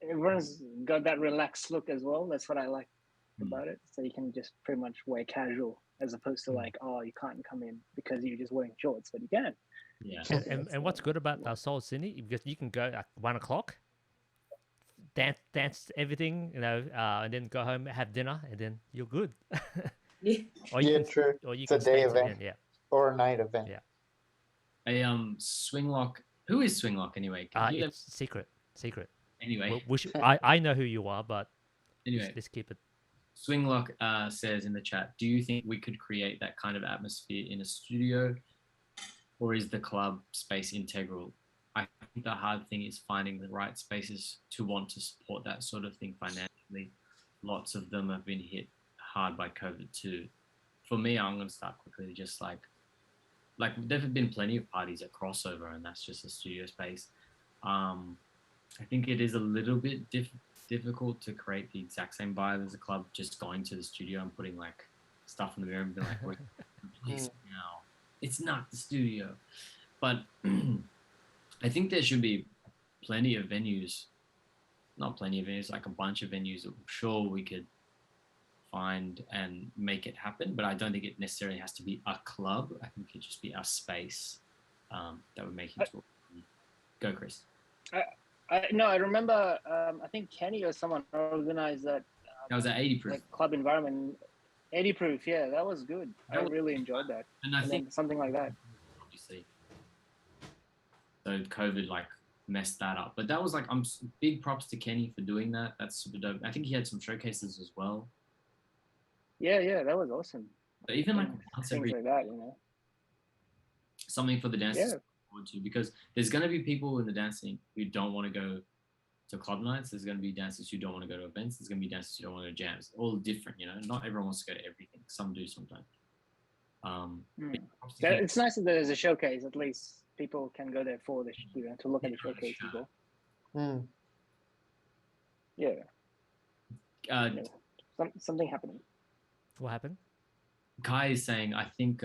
Everyone's got that relaxed look as well. That's what I like about it. So you can just pretty much wear casual as opposed to like, oh, you can't come in because you're just wearing shorts, but you can. Yeah. And what's good about Soul Sydney, because you can go at 1 o'clock, dance everything, you know, and then go home, have dinner, and then you're good. Or you can, true. Or you It's a can stay day till the event. end, Or a night event. Yeah. Swing lock. Who is swing lock anyway? It's secret. Anyway, I know who you are, but anyway, let's keep it. Swinglock says in the chat, do you think we could create that kind of atmosphere in a studio, or is the club space integral? I think the hard thing is finding the right spaces to want to support that sort of thing financially. Lots of them have been hit hard by COVID too. For me, I'm going to start quickly, just like there have been plenty of parties at Crossover, and that's just a studio space. I think it is a little bit difficult to create the exact same vibe as a club, just going to the studio and putting like stuff in the mirror and being like, we're in the place now. It's not the studio. But I think there should be plenty of venues, not plenty of venues, like a bunch of venues that I'm sure we could find and make it happen. But I don't think it necessarily has to be a club. I think it could just be our space that we're making to go, Chris. I remember, I think Kenny or someone organized that. That was at 80 proof. Like club environment, 80 proof. Yeah, that was good. I really enjoyed that. And I think something like that. Obviously. So COVID like messed that up. But that was like, big props to Kenny for doing that. That's super dope. I think he had some showcases as well. Yeah, that was awesome. But even like things like that, you know. Something for the dancers to, because there's going to be people in the dancing who don't want to go to club nights. There's going to be dancers who don't want to go to events. There's going to be dancers who don't want to go to jams. All different, you know. Not everyone wants to go to everything. Some do sometimes. It's nice that there's a showcase. At least people can go there for the to look at the showcase as well. Yeah. Something happening. What happened? Kai is saying, I think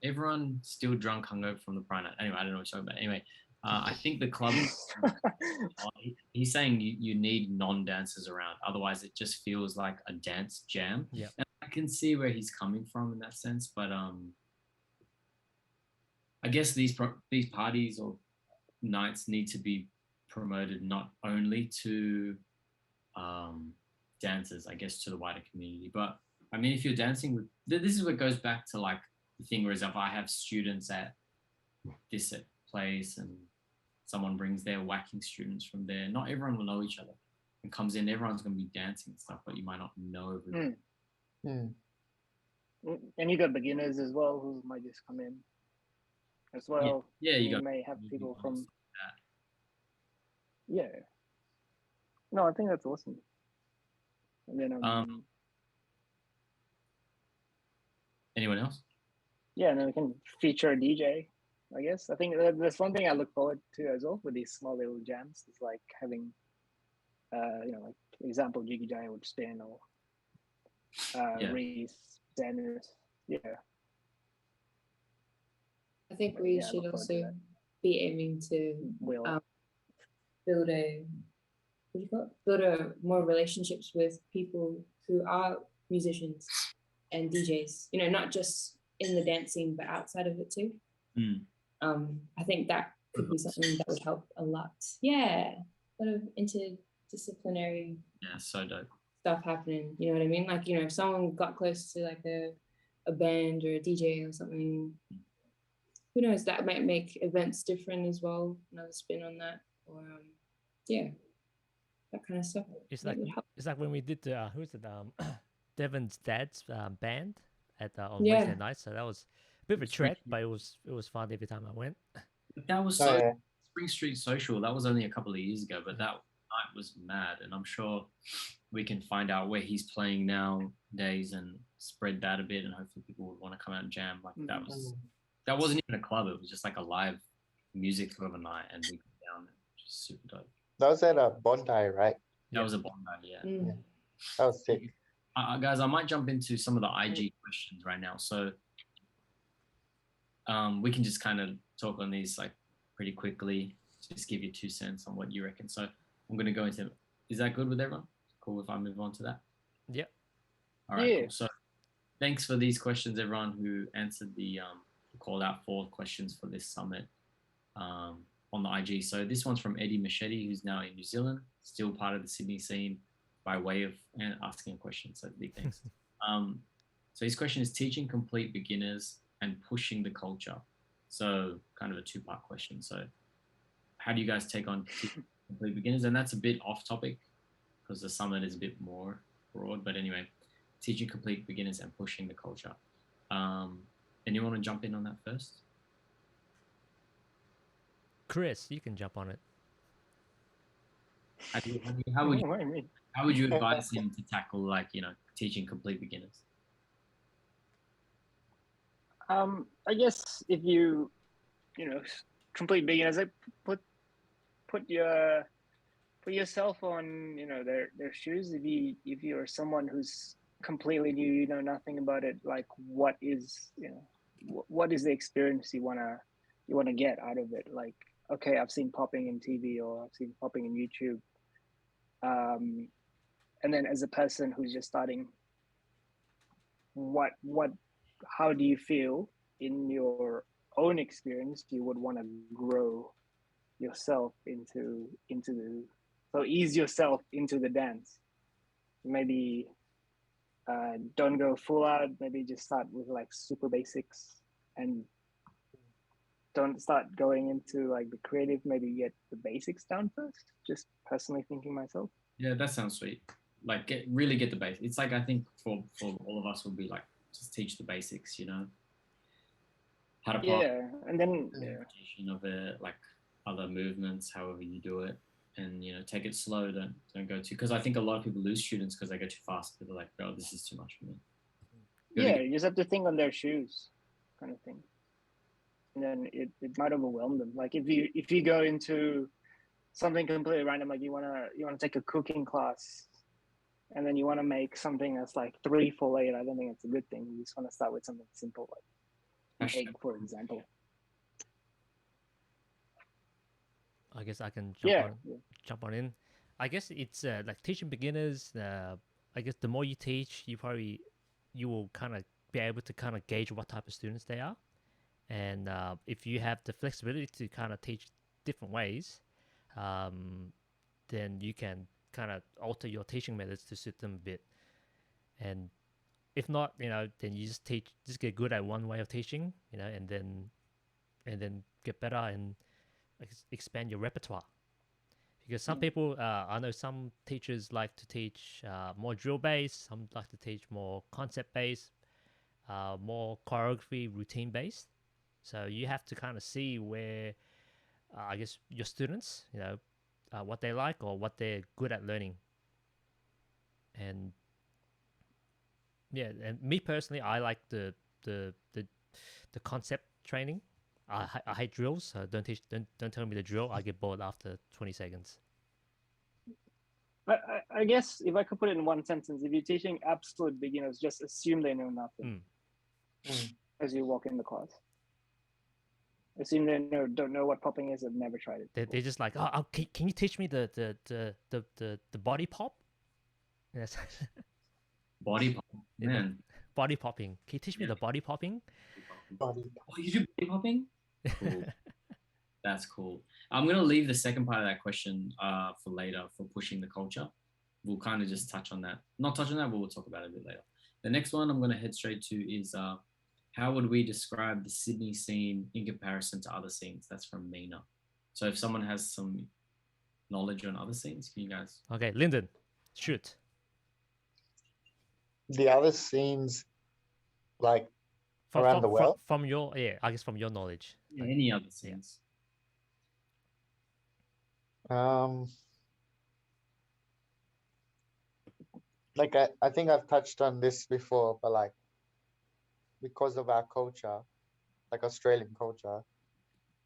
everyone still drunk, hungover from the prior night. Anyway, I don't know what you're talking about. Anyway, I think the club, he's saying you need non-dancers around. Otherwise, it just feels like a dance jam. Yeah. And I can see where he's coming from in that sense. But I guess these parties or nights need to be promoted not only to dancers, I guess, to the wider community. But I mean, if you're dancing with, this is what goes back to like the thing where if I have students at this place and someone brings their whacking students from there, not everyone will know each other and comes in, everyone's going to be dancing and stuff, but you might not know everyone. And you got beginners as well who might just come in as well. Yeah, you may have people from that. Yeah. No, I think that's awesome. And then Anyone else? Yeah, and then we can feature a DJ. I guess I think that's one thing I look forward to as well with these small little jams. It's like having, like example, Jiggy Jai would spin or Yeah. Reese, Dennis. Yeah. I think But we yeah, I should look forward to also that. be aiming to Will. build a what do you call it? Build a more relationships with people who are musicians and DJs. You know, not just in the dance scene, but outside of it too. Mm. I think that could be something that would help a lot. Yeah, a lot of interdisciplinary Yeah, so dope. stuff happening. You know what I mean? Like, you know, if someone got close to like a band or a DJ or something, who knows? That might make events different as well. Another spin on that, or yeah, that kind of stuff. It's that like would help. it's like when we did the who's it Devon's dad's band at on Yeah. Wednesday night. So that was a bit of a trek, but it was fun every time I went. That was Oh, so yeah. Spring Street Social. That was only a couple of years ago, but that night was mad, and I'm sure we can find out where he's playing nowadays and spread that a bit, and hopefully people would want to come out and jam. Like that wasn't even a club; it was just like a live music sort of a night, and we got down, which is super dope. That was at a Bondi, right? That was a bomb night, yeah. Mm. That was sick. Guys, I might jump into some of the IG questions right now, so we can just kind of talk on these like pretty quickly. Just give you 2 cents on what you reckon. So I'm going to go into. Is that good with everyone? Cool if I move on to that. Yeah. All right. Yeah. Cool. So thanks for these questions, everyone who answered the called out 4 questions for this summit on the IG. So this one's from Eddie Machete, who's now in New Zealand, still part of the Sydney scene, by way of asking a question. So big thanks. So his question is teaching complete beginners and pushing the culture. So kind of a 2-part question. So how do you guys take on complete beginners? And that's a bit off topic because the summit is a bit more broad. But anyway, teaching complete beginners and pushing the culture. Anyone want to jump in on that first? Chris, you can jump on it. How would you advise him to tackle like teaching complete beginners? I guess if you complete beginners, like put yourself on their shoes. If you're someone who's completely new, you know nothing about it, like what is the experience you wanna get out of it? Like, okay, I've seen popping in TV or I've seen popping in YouTube, and then as a person who's just starting, how do you feel in your own experience you would want to grow yourself ease yourself into the dance? Maybe don't go full out, maybe just start with like super basics and don't start going into like the creative, maybe get the basics down first. Just personally thinking myself. Yeah, that sounds sweet. Like really get the basics. It's like I think for all of us would be like just teach the basics, how to pop, and then of it, like other movements, however you do it, and take it slow. Don't go too, because I think a lot of people lose students because they go too fast. They're like, oh, this is too much for me. You just have to think on their shoes, kind of thing, and then it might overwhelm them. Like if you go into something completely random, like you wanna take a cooking class, and then you want to make something that's like 3 for 8. I don't think it's a good thing. You just want to start with something simple, like an egg, for example. I guess I can jump on in. I guess it's like teaching beginners. I guess the more you teach, you will kind of be able to kind of gauge what type of students they are, and if you have the flexibility to kind of teach different ways, then you can kind of alter your teaching methods to suit them a bit. And if not, then you just get good at one way of teaching, and then get better and expand your repertoire. Because some people, I know some teachers like to teach more drill based, some like to teach more concept based, more choreography routine based. So you have to kind of see where, I guess, your students, what they like or what they're good at learning. And yeah, and me personally, I like the the concept training. I hate drills, so don't tell me the drill. I get bored after 20 seconds. I guess if I could put it in one sentence, if you're teaching absolute beginners, just assume they know nothing as you walk in the class. Assume they don't know what popping is and never tried it. They're just like, oh, can you teach me the body pop? Yes. Body pop, man. Body popping. Can you teach me the body popping? Oh, you do body popping? Cool. That's cool. I'm gonna leave the second part of that question for later for pushing the culture. We'll kind of just touch on that. Not touch on that, but we'll talk about it a bit later. The next one I'm gonna head straight to is how would we describe the Sydney scene in comparison to other scenes? That's from Mina. So if someone has some knowledge on other scenes, can you guys? Okay, Lyndon, shoot. The other scenes, like around the world, from your I guess from your knowledge. Yeah, any other scenes? Like I think I've touched on this before, but like because of our culture, like Australian culture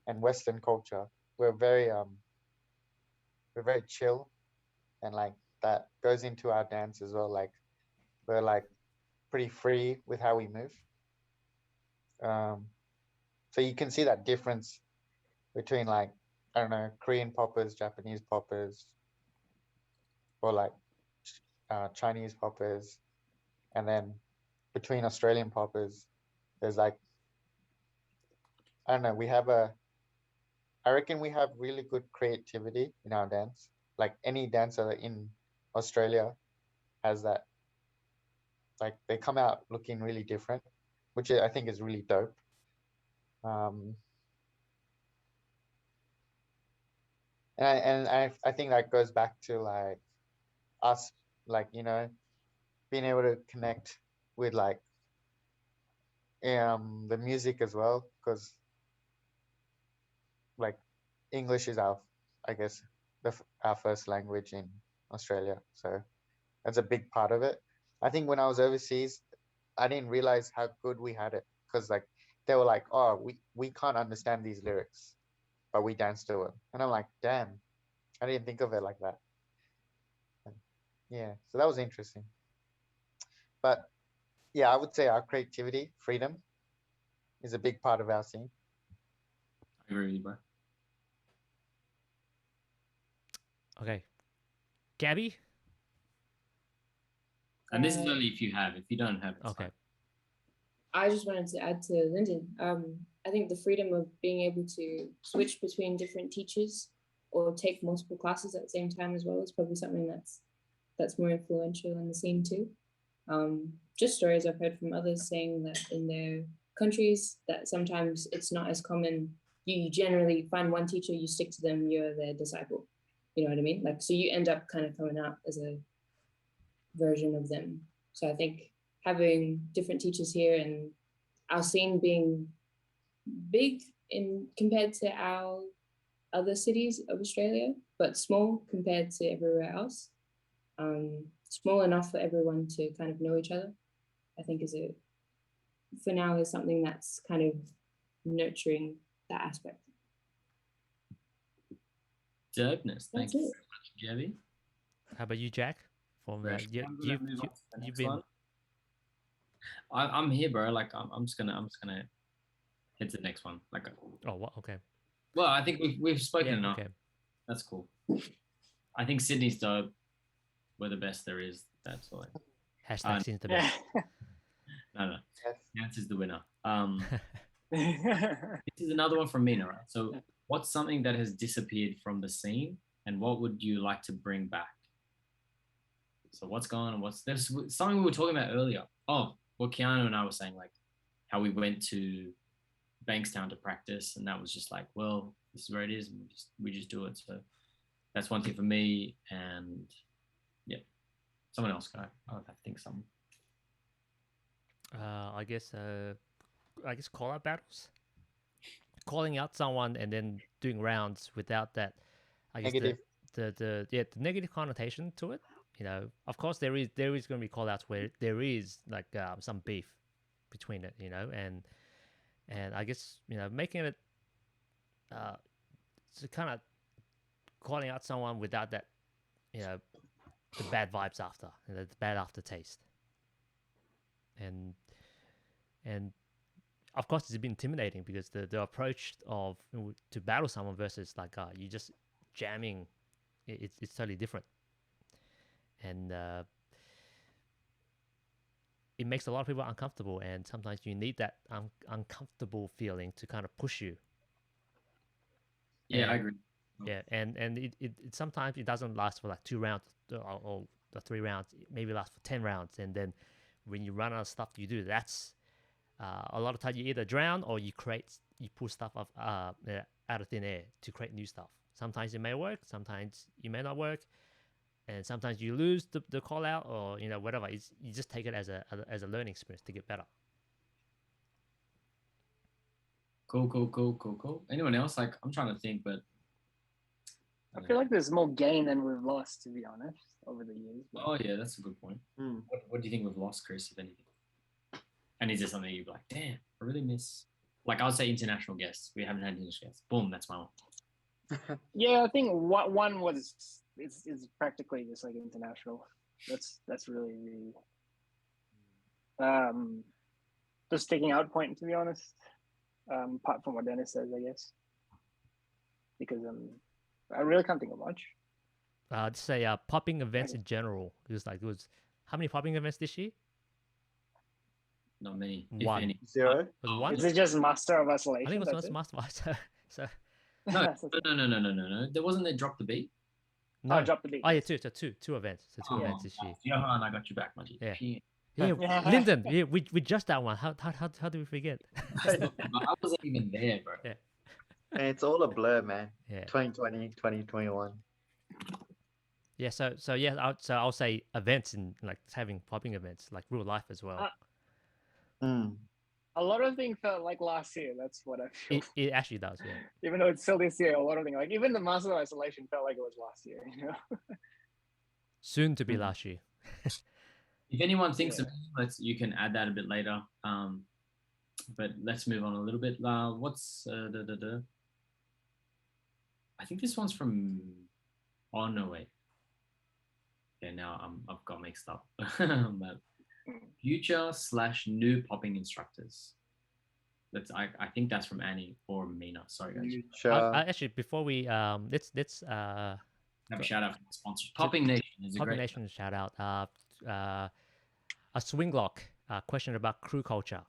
and Western culture, we're very chill, and like that goes into our dance as well. Like we're like pretty free with how we move. So you can see that difference between like, I don't know, Korean poppers, Japanese poppers, or like Chinese poppers, and then between Australian poppers, there's like, I don't know, I reckon we have really good creativity in our dance. Like any dancer in Australia has that. Like they come out looking really different, which I think is really dope. And I think that goes back to like us, like, you know, being able to connect with like the music as well, because like English is I guess our first language in Australia, so that's a big part of it. I think when I was overseas, I didn't realize how good we had it, because like they were like, oh, we can't understand these lyrics, but we dance to it, and I'm like, damn, I didn't think of it like that. Yeah, so that was interesting. But yeah, I would say our creativity, freedom, is a big part of our scene. I agree with you, bro. Okay, Gabby. And this is only if you have. If you don't have, it's Okay. fine. I just wanted to add to Lyndon. I think the freedom of being able to switch between different teachers or take multiple classes at the same time as well is probably something that's more influential in the scene too. Just stories I've heard from others saying that in their countries that sometimes it's not as common. You generally find one teacher, you stick to them, you're their disciple. You know what I mean? Like, so you end up kind of coming out as a version of them. So I think having different teachers here and our scene being big in compared to our other cities of Australia, but small compared to everywhere else. Small enough for everyone to kind of know each other, I think for now is something that's kind of nurturing that aspect. Dopeness. Thank you very much, Gabby. How about you, Jack? From you've been. I'm here, bro. Like I'm just gonna head to the next one. Like. Oh, what? Okay. Well, I think we've spoken enough. Okay. That's cool. I think Sydney's dope. We're the best there is. That's all. Hashtag Sydney's the best. No. Nance is the winner. This is another one from Mina, right? So what's something that has disappeared from the scene and what would you like to bring back? So what's going on? There's something we were talking about earlier. Oh, what Keanu and I were saying, like how we went to Bankstown to practice, and that was just like, well, this is where it is, and we just do it. So that's one thing for me. And yeah, someone else go. I would have to think something. I guess call out battles, calling out someone and then doing rounds without that. I guess Negative. the negative connotation to it. You know, of course there is going to be call outs where there is like some beef between it, and I guess making it to kind of calling out someone without that, the bad vibes after, the bad aftertaste, and of course it's a bit intimidating because the approach of to battle someone versus like you just jamming, it's totally different, and it makes a lot of people uncomfortable, and sometimes you need that uncomfortable feeling to kind of push you. Yeah, and, I agree. Yeah, and it sometimes it doesn't last for like 2 rounds or 3 rounds. It maybe lasts for 10 rounds, and then when you run out of stuff to do, that's a lot of times you either drown or you pull stuff out of thin air to create new stuff. Sometimes it may work, sometimes it may not work, and sometimes you lose the call out or whatever. You just take it as a learning experience to get better. Cool. Anyone else? Like, I'm trying to think, but I feel like there's more gain than we've lost, to be honest, over the years. But... Oh yeah, that's a good point. What do you think we've lost, Chris, if anything? And is there something you'd be like, damn, I really miss? Like, I would say international guests. We haven't had international guests. Boom, that's my one. Yeah, I think one was it's practically just like international. That's really the sticking out point, to be honest. Apart from what Dennis says, I guess, because I really can't think of much. I'd say popping events in general. It was how many popping events this year? Not many. One. If any. 0. Was it one? Is it just Master of Isolation? I think it was Master of Isolation. So No. There wasn't there Drop the Beat? no. Drop the Beat. Oh yeah, two events. So two events this year. Johan, I got you back, my G. Yeah. Yeah, Lyndon. Yeah, we just that one. How do we forget? I wasn't even there, bro. Yeah. And it's all a blur, man. Yeah. 2020, 2021. Yeah. So yeah. I'll say events and like having popping events like real life as well. A lot of things felt like last year. That's what I feel. It actually does. Yeah. Even though it's still this year, a lot of things like even the Master of Isolation felt like it was last year. Soon to be last year. If anyone thinks of it, you can add that a bit later. But let's move on a little bit. What's I think this one's from. Oh no, wait. Yeah, now I've got mixed up. But future/new popping instructors. I think that's from Annie or Mina. Sorry guys. Future. Actually, before we let's have a shout out for the sponsors. Popping Nation is a Popping great Nation shout out. A swing lock question about crew culture.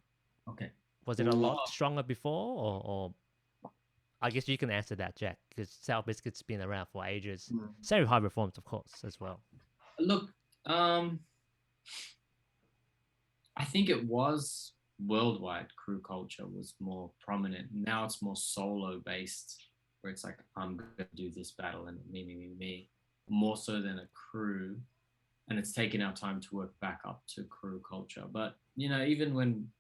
Okay. Was it a lot stronger before, or I guess you can answer that, Jack, because South Biscuit's been around for ages. Same with High Reforms, of course, as well. Look, I think it was worldwide. Crew culture was more prominent. Now it's more solo based, where it's like I'm gonna do this battle and me, more so than a crew. And it's taken our time to work back up to crew culture. But even when,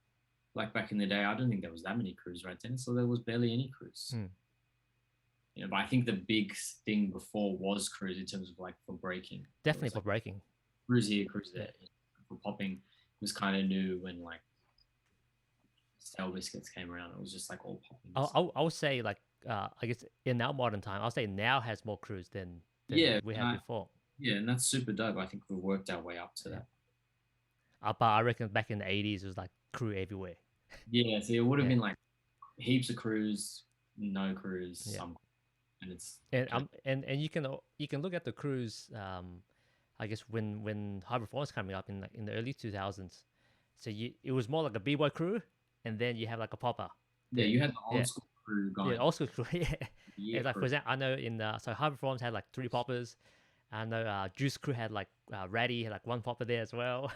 like back in the day, I don't think there was that many crews right then, so there was barely any crews. But I think the big thing before was crews in terms of like for breaking. Definitely for breaking. Crews here, crews there. For popping was kind of new when like Stale Biscuits came around. It was just like all popping. I would say like I guess in our modern time, I'll say now has more crews than we had before. Yeah, and that's super dope. I think we've worked our way up to that. But I reckon back in the 80s, it was like crew everywhere. Yeah, so it would have been like heaps of crews, no crews, some, and it's and you can look at the crews. I guess when High Reforms coming up in the early 2000s, so it was more like a b-boy crew, and then you have like a popper. Yeah, you had the old school crew going. Yeah, old school crew. Yeah. Like for example, I know so High Reforms had like 3 poppers. I know Juice Crew had like Ratty had like 1 popper there as well.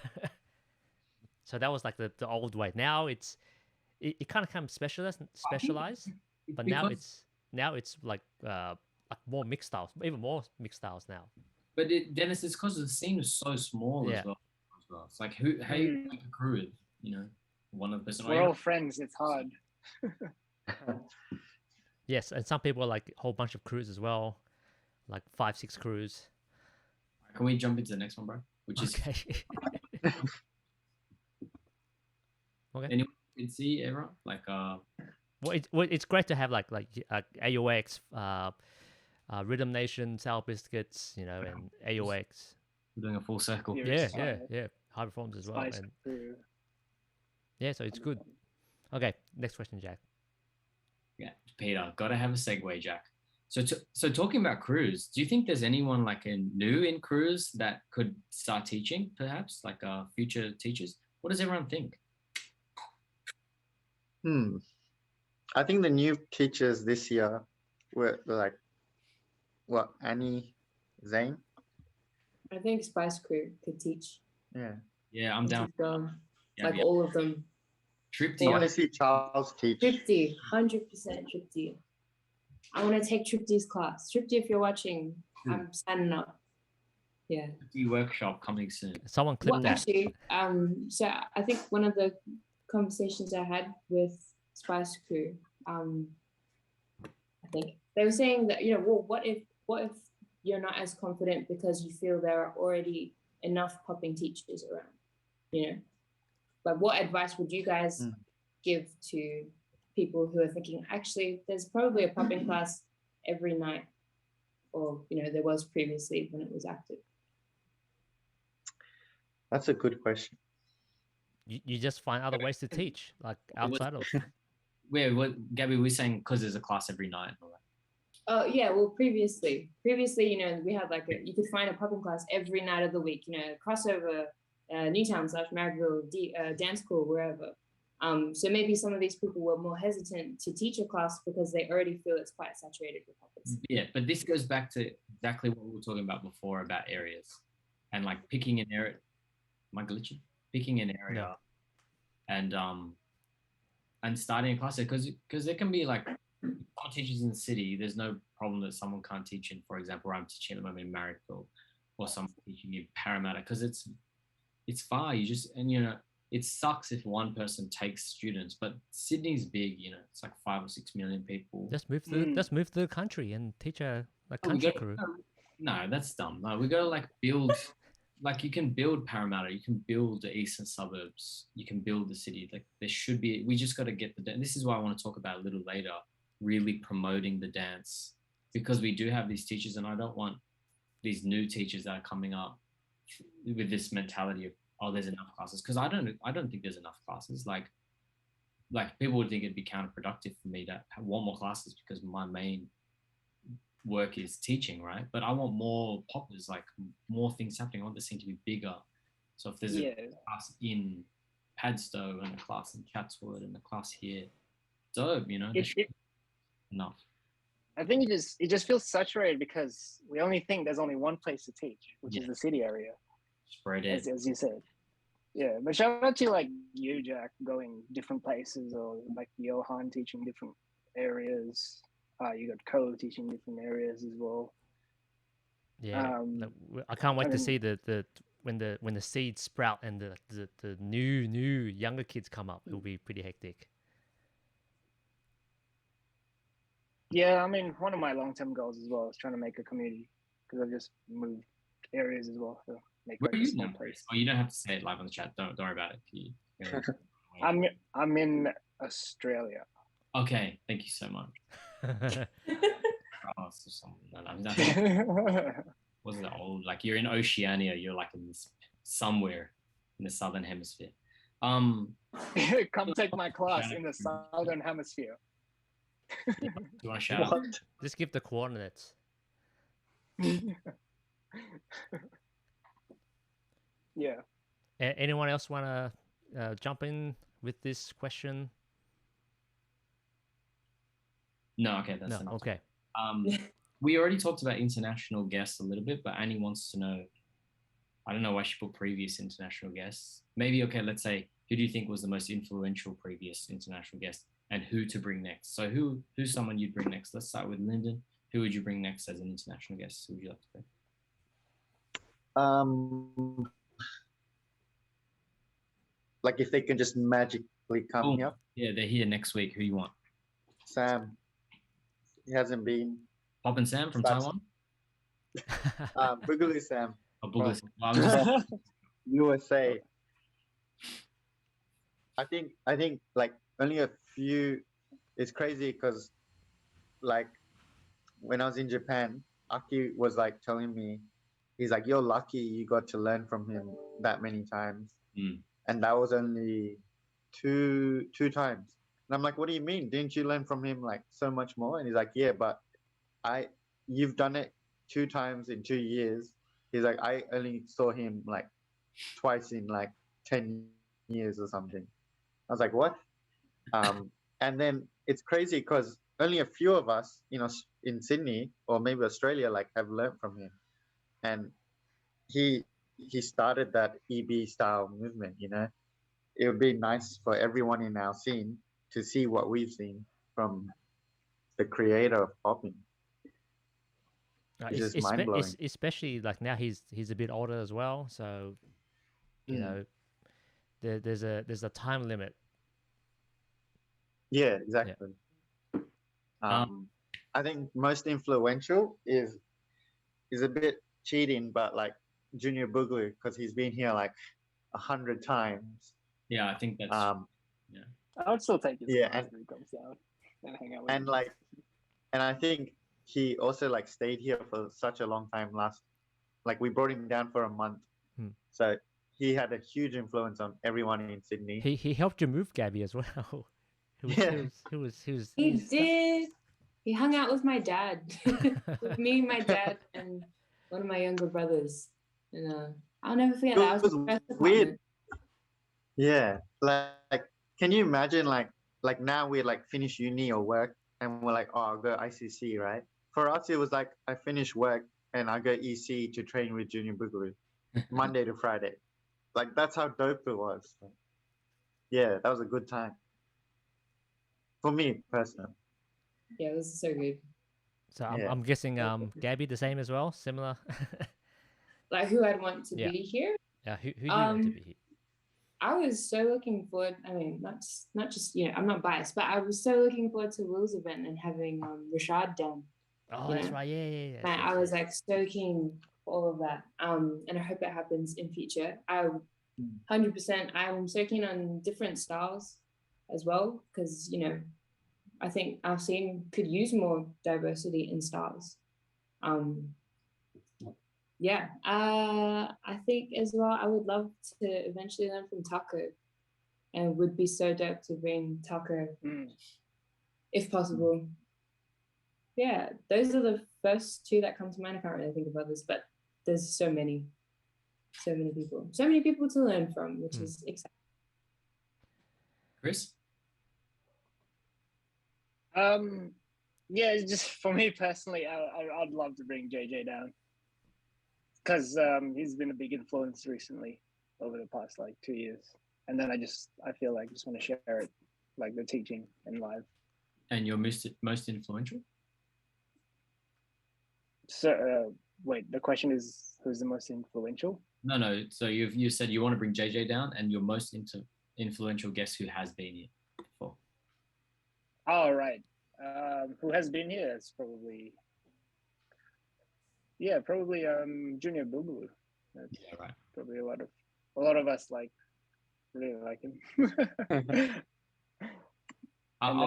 So that was like the old way. Now it kind of comes specialized, but now it's like more mixed styles, even more mixed styles now. But Dennis, it's because the scene is so small as well. It's like how you make a crew with, one other person. We're all friends. It's hard. Yes, and some people are like a whole bunch of crews as well, like 5-6 crews. Can we jump into the next one, bro? Which is okay. Okay. Anyone can see everyone? Like It's great to have like AOX, Rhythm Nation, Sour Biscuits, you know, and AOX. we're doing a full circle. Yeah. Yeah. High performance as well, Spice and Crew. yeah, so it's good. Okay, next question, Jack. Yeah, Peter, gotta have a segue, Jack. So talking about crews, do you think there's anyone like new in crews that could start teaching, perhaps like future teachers? What does everyone think? I think the new teachers this year were like, what, Annie, Zane? I think Spice Crew could teach. Yeah. Yeah, I'm down. Like Yeah. all of them. Tripty, I want to see Charles teach. Tripty, 100% Tripty. I want to take Tripty's class. Tripty, if you're watching, I'm signing up. Yeah. Tripty workshop coming soon. Someone clip Well, that. actually, so I think one of the conversations I had with Spice Crew, I think they were saying that, you know, well, what if you're not as confident because you feel there are already enough popping teachers around, you know? But what advice would you guys give to people who are thinking, actually, there's probably a popping class every night, or, you know, there was previously when it was active? That's a good question. You just find other ways to teach, like outside of. What Gabby, we're saying because there's a class every night. And all that. Oh yeah, well previously, you know, we had like you could find a popping class every night of the week, you know, crossover, Newtown/Marrickville, dance school, wherever. So maybe some of these people were more hesitant to teach a class because they already feel it's quite saturated with poppers. Yeah, but this goes back to exactly what we were talking about before about areas and like picking an area. Am I glitching? Picking an area and starting a class there because there can be like teachers in the city. There's no problem that someone can't teach in, for example, where I'm teaching at the moment in Marrickville or someone teaching in Parramatta because it's far. You know, it sucks if one person takes students, but Sydney's big, you know, it's like 5 or 6 million people. Just move to the country and teach a country crew. No, that's dumb. No, we gotta like build. Like you can build Parramatta, you can build the eastern suburbs, you can build the city. Like there should be. We just got to get and this is why I want to talk about a little later. Really promoting the dance because we do have these teachers, and I don't want these new teachers that are coming up with this mentality of there's enough classes because I don't think there's enough classes. Like people would think it'd be counterproductive for me to want more classes because my main work is teaching, right? But I want more poppers, like more things happening. I want this thing to be bigger. So if there's a class in Padstow and a class in Chatswood and a class here, dope, you know, enough. I think it just feels saturated because we only think there's only one place to teach, which is the city area. Spread it, as you said. Yeah, but shout out to like you, Jack, going different places, or like Johan teaching different areas. You got Ko teaching different areas as well. Yeah, I can't wait to see the when the seeds sprout and the new younger kids come up. It'll be pretty hectic. Yeah, I mean, one of my long-term goals as well is trying to make a community because I've just moved areas as well. So make where like are a you small now, place. Oh, you don't have to say it live on the chat. Don't worry about it. I'm in Australia. Okay, thank you so much. Wasn't it old? Like you're in Oceania. You're like in somewhere in the southern hemisphere. Come take my class in the southern hemisphere. You want to shout out? Just give the coordinates. Yeah. Anyone else want to jump in with this question? No, okay, that's enough. Okay. We already talked about international guests a little bit, but Annie wants to know, I don't know why she put previous international guests. Maybe, okay, let's say, who do you think was the most influential previous international guest and who to bring next? So who's someone you'd bring next? Let's start with Lyndon. Who would you bring next as an international guest? Who would you like to bring? Like if they can just magically come here. Yeah, they're here next week. Who you want? Sam. He hasn't been. Pop and Sam from Taiwan? Boogaloo Sam. Oh, Boogaloo Sam. Well, USA. I think like only a few. It's crazy because like when I was in Japan, Aki was like telling me, he's like, "You're lucky you got to learn from him that many times," Mm. and that was only two times. And I'm like, "What do you mean? Didn't you learn from him like so much more?" And he's like, "Yeah, but I you've done it 2 times in 2 years." He's like, "I only saw him like twice in like 10 years or something." I was like, "What?" And then it's crazy because only a few of us, in Sydney or maybe Australia, like have learned from him, and he started that EB style movement. It would be nice for everyone in our scene to see what we've seen from the creator of popping. It's just mind blowing. Especially like now he's a bit older as well, so you know there's a time limit. Yeah, exactly. I think most influential is a bit cheating, but like Junior Boogaloo, because he's been here like 100 times. Yeah, I think that's yeah. I would still take his Yeah, class when he comes down and hang out with and him. like, and I think he also like stayed here for such a long time. Like we brought him down for a month, so he had a huge influence on everyone in Sydney. He helped you move, Gabby, as well. He did. He hung out with my dad, with me, my dad, and one of my younger brothers. And I'll never forget that. I was the first weird. apartment. Yeah, like can you imagine like now we're like finish uni or work and we're like, oh, I'll go ICC, right? For us, it was like I finish work and I go EC to train with Junior Boogaloo Monday to Friday. Like that's how dope it was. Yeah, that was a good time for me personally. Yeah, it was so good. So I'm guessing Gabby the same as well, similar. Like who I'd want to be here. Yeah, who do you want to be here? I was so looking forward. I mean, not just I'm not biased, but I was so looking forward to Will's event and having Rashad down. Oh, that's right. Yeah. I was like so keen for all of that. And I hope it happens in future. 100%. I'm so keen on different styles as well because I think our scene could use more diversity in styles. I think as well I would love to eventually learn from Taco, and would be so dope to bring Taco if possible. Yeah, those are the first two that come to mind. I can't really think of others, but there's so many people to learn from, which is exciting. Chris? Yeah, just for me personally, I'd love to bring JJ down because he's been a big influence recently over the past like 2 years, and then I feel like I just want to share it, like the teaching and live. And your most influential? So wait, the question is who's the most influential? No. So you said you want to bring JJ down, and your most influential guest who has been here before. Oh, right. Who has been here? It's probably Junior Boogaloo. Yeah, right. Probably a lot of us like really like him. I'm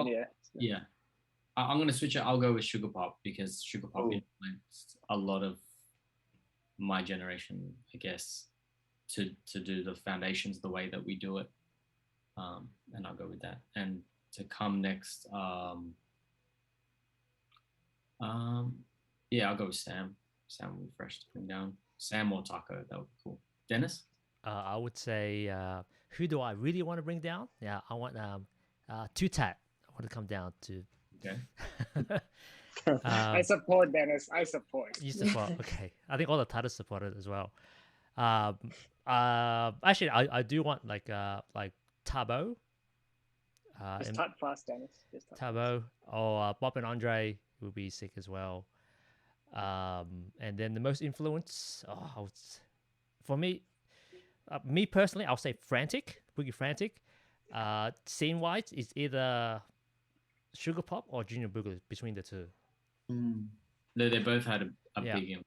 gonna switch it. I'll go with Sugar Pop because Sugar Pop influenced a lot of my generation, I guess, to do the foundations the way that we do it. And I'll go with that. And to come next, I'll go with Sam. Sam will be fresh to bring down. Sam or Taco, that would be cool. Dennis? I would say, who do I really want to bring down? Yeah, I want Tutat. I want to come down to. Okay. I support Dennis. I support. You support. Okay. I think all the titles support it as well. Actually, I do want like Tabo. Just type fast, Dennis. Tabo or Bob and Andre will be sick as well. And then the most influence, for me personally, I'll say Frantic, Boogie Frantic. Scene wise, it's either Sugar Pop or Junior Boogaloo between the two. No, they both had a big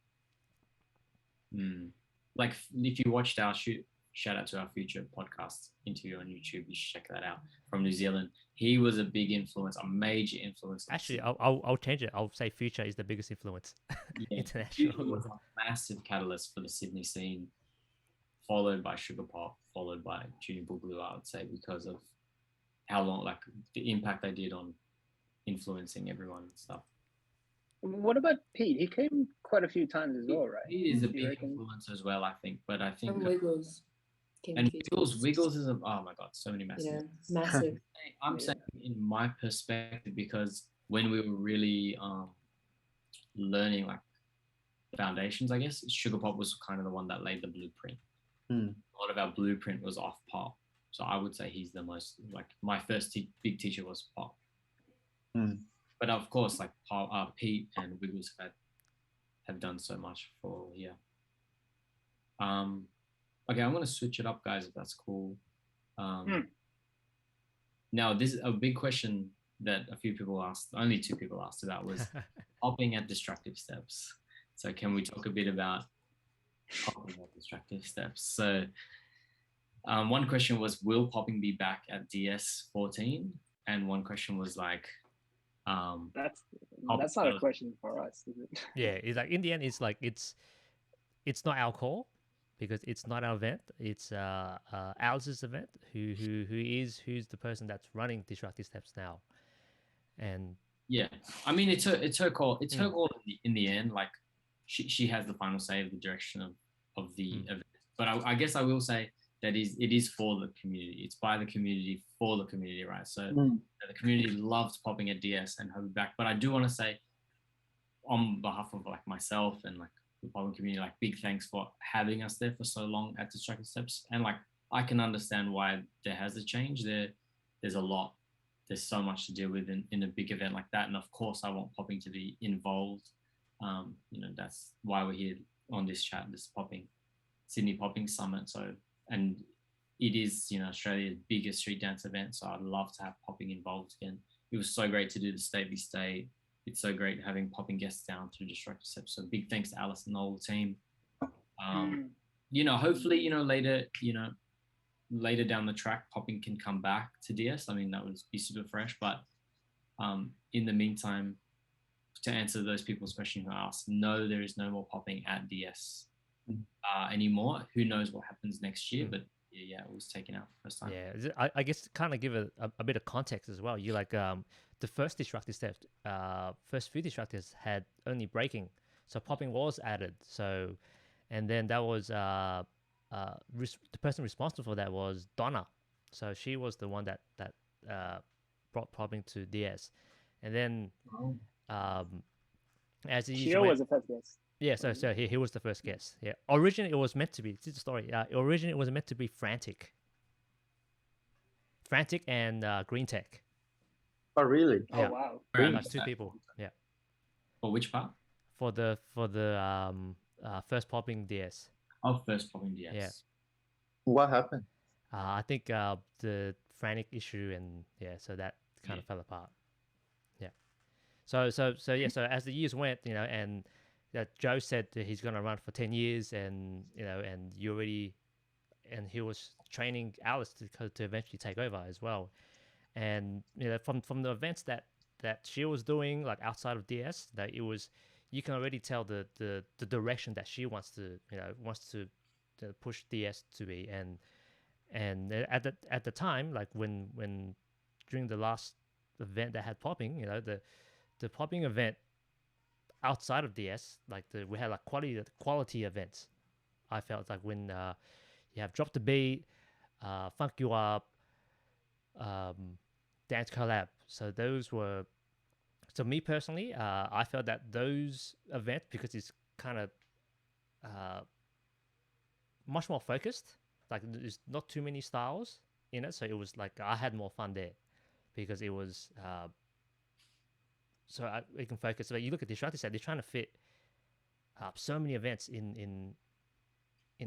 impact. Like if you watched our shoot shout out to our future podcast interview on YouTube. You should check that out, from New Zealand. He was a big influence, a major influence. Actually, I'll change it. I'll say Future is the biggest influence. Yeah, International. Future was a massive catalyst for the Sydney scene, followed by Sugar Pop, followed by Junior Boogaloo, I would say, because of how long, like the impact they did on influencing everyone and stuff. What about Pete? He came quite a few times as well, right? He is a You big reckon? influence as well, I think. But I think And Wiggles. came and to Wiggles is a, oh my god, so many massive. Yeah, massive. I'm Yeah. saying in my perspective, because when we were really learning like foundations, I guess Sugar Pop was kind of the one that laid the blueprint. Hmm. A lot of our blueprint was off Pop, so I would say he's the most, like, my first big teacher was Pop. Hmm. But of course, like Pete and Wiggles have done so much for okay, I'm gonna switch it up, guys, if that's cool. Now, this is a big question that a few people asked, only 2 people asked about, was popping at destructive steps. So can we talk a bit about popping at destructive steps? So one question was, will popping be back at DS14? And one question was like, That's not a question for us, is it? Yeah, it's like in the end, it's like it's not our call because it's not our event. It's Alice's event. Who's the person that's running Destructive Steps now, and yeah, I mean, it's her call. It's her call in the end. Like she has the final say of the direction of the event. But I guess I will say that it is for the community. It's by the community for the community, right? So the community loved popping at DS and have it back. But I do want to say, on behalf of like myself and like the popping community, like big thanks for having us there for so long at Destructive Steps. And like I can understand why there has a change. There's a lot. There's so much to deal with in a big event like that. And of course, I want popping to be involved. That's why we're here on this chat, this Sydney Popping Summit. So, and it is, Australia's biggest street dance event. So I'd love to have popping involved again. It was so great to do the State v State. It's so great having popping guests down to Destructive Steps. So big thanks to Alice and the whole team. Hopefully, later down the track, popping can come back to DS. I mean, that would be super fresh. But in the meantime, to answer those people's question who asked, no, there is no more popping at DS anymore. Who knows what happens next year? But yeah, it was taken out first time. Yeah, I guess to kind of give a bit of context as well. You like the first Destructive Steps, first few Destructives had only breaking, so popping was added. So, and then that was the person responsible for that was Donna. So she was the one that brought popping to DS, and then as the years went, was the first guest. Yeah, so he was the first guest. Yeah, originally it was meant to be. This is the story. Originally it was meant to be Frantic and Green Tech. Oh, really? Yeah. Oh wow! That's 2 people. Yeah. For which part? For the first popping DS. Oh, first popping DS. Yeah. What happened? I think the Frantic issue and so that kind of fell apart. Yeah. So as the years went, and that Joe said that he's gonna run for 10 years, and and he was training Alice to eventually take over as well, and from the events that she was doing like outside of DS, that it was, you can already tell the direction that she wants to push DS to be, and at the time, like when during the last event that had popping, the popping event outside of DS, like we had like quality events. I felt like when you have Drop the Beat, Funk You Up, Dance Collab. So those were, so me personally, I felt that those events, because it's kind of much more focused, like there's not too many styles in it, so it was like I had more fun there because it was we can focus. So you look at Destructive Set, they're trying to fit so many events in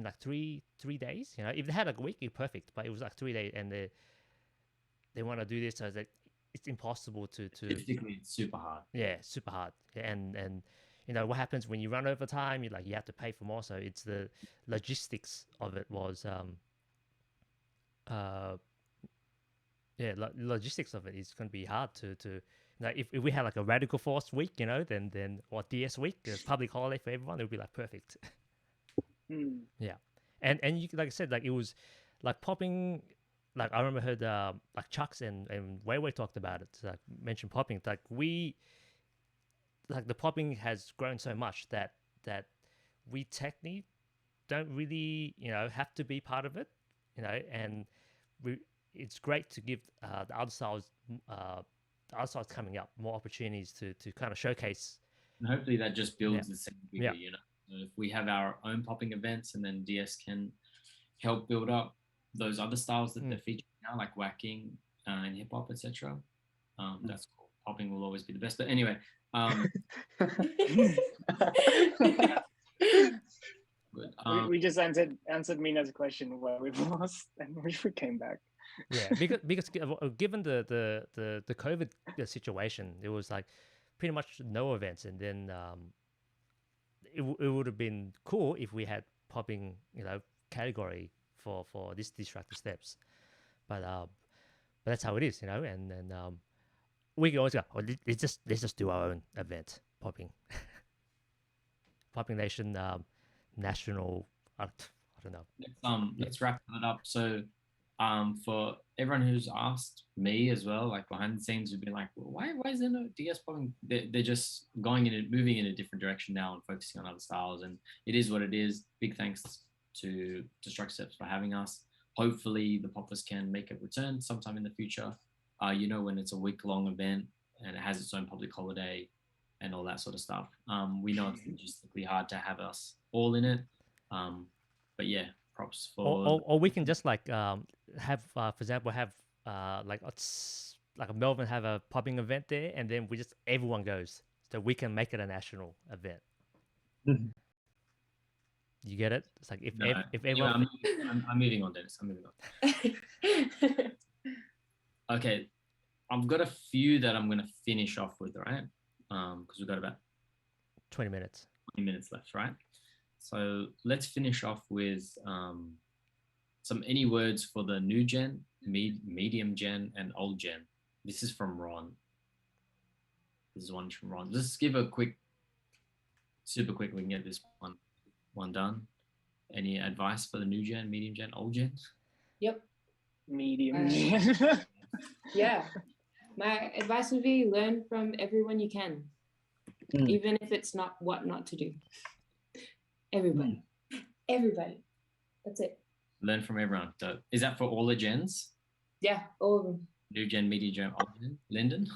like three days. If they had like a week, it'd be perfect. But it was like 3 days, and they want to do this, so it's like it's impossible to. Physically, it's super hard. Yeah, super hard. And what happens when you run over time? You have to pay for more. So it's the logistics of it was yeah, logistics of it is going to be hard to if we had like a radical force week, then or DS week, there's public holiday for everyone, it would be like perfect. Yeah, and you, like I said, like it was like popping. Like I remember heard like Chucks and Weiwei talked about it. Like mentioned popping. Like the popping has grown so much that we technically don't really have to be part of it, and it's great to give the other styles coming up more opportunities to kind of showcase. And hopefully that just builds Yeah. the scene bigger, So if we have our own popping events and then DS can help build up those other styles that they're featuring now, like whacking and hip hop, etc. That's cool. Popping will always be the best. But anyway, good. We just answered Mina's question where we've lost and we came back. Yeah, because given the COVID situation, it was like pretty much no events, and then it would have been cool if we had popping category for these distracted steps, but that's how it is, and we can always go, let's just do our own event, popping Nation national. I don't know. Let's wrap that up. So for everyone who's asked me as well, like behind the scenes, who've been like, well, why is there no DS popping? They're just moving in a different direction now and focusing on other styles, and it is what it is. Big thanks to Destruct Steps for having us. Hopefully the poppers can make a return sometime in the future. When it's a week-long event and it has its own public holiday and all that sort of stuff. We know it's logistically hard to have us all in it. But yeah, props for. Or we can just like have, for example, have like a Melbourne have a popping event there, and then everyone goes, so we can make it a national event. You get it? It's like if everyone. I'm moving on, Dennis. I'm moving on. Okay, I've got a few that I'm going to finish off with, right? Because we've got about 20 minutes. 20 minutes left, right? So let's finish off with any words for the new gen, medium gen, and old gen. This is from Ron. This is one from Ron. Let's give a super quick. We can get this one done. Any advice for the new gen, medium gen, old gen? Yep. Medium gen. Yeah. My advice would be learn from everyone you can, even if it's not what not to do. Everybody. That's it. Learn from everyone. So is that for all the gens? Yeah, all of them. New gen, medium gen, old gen. Lyndon?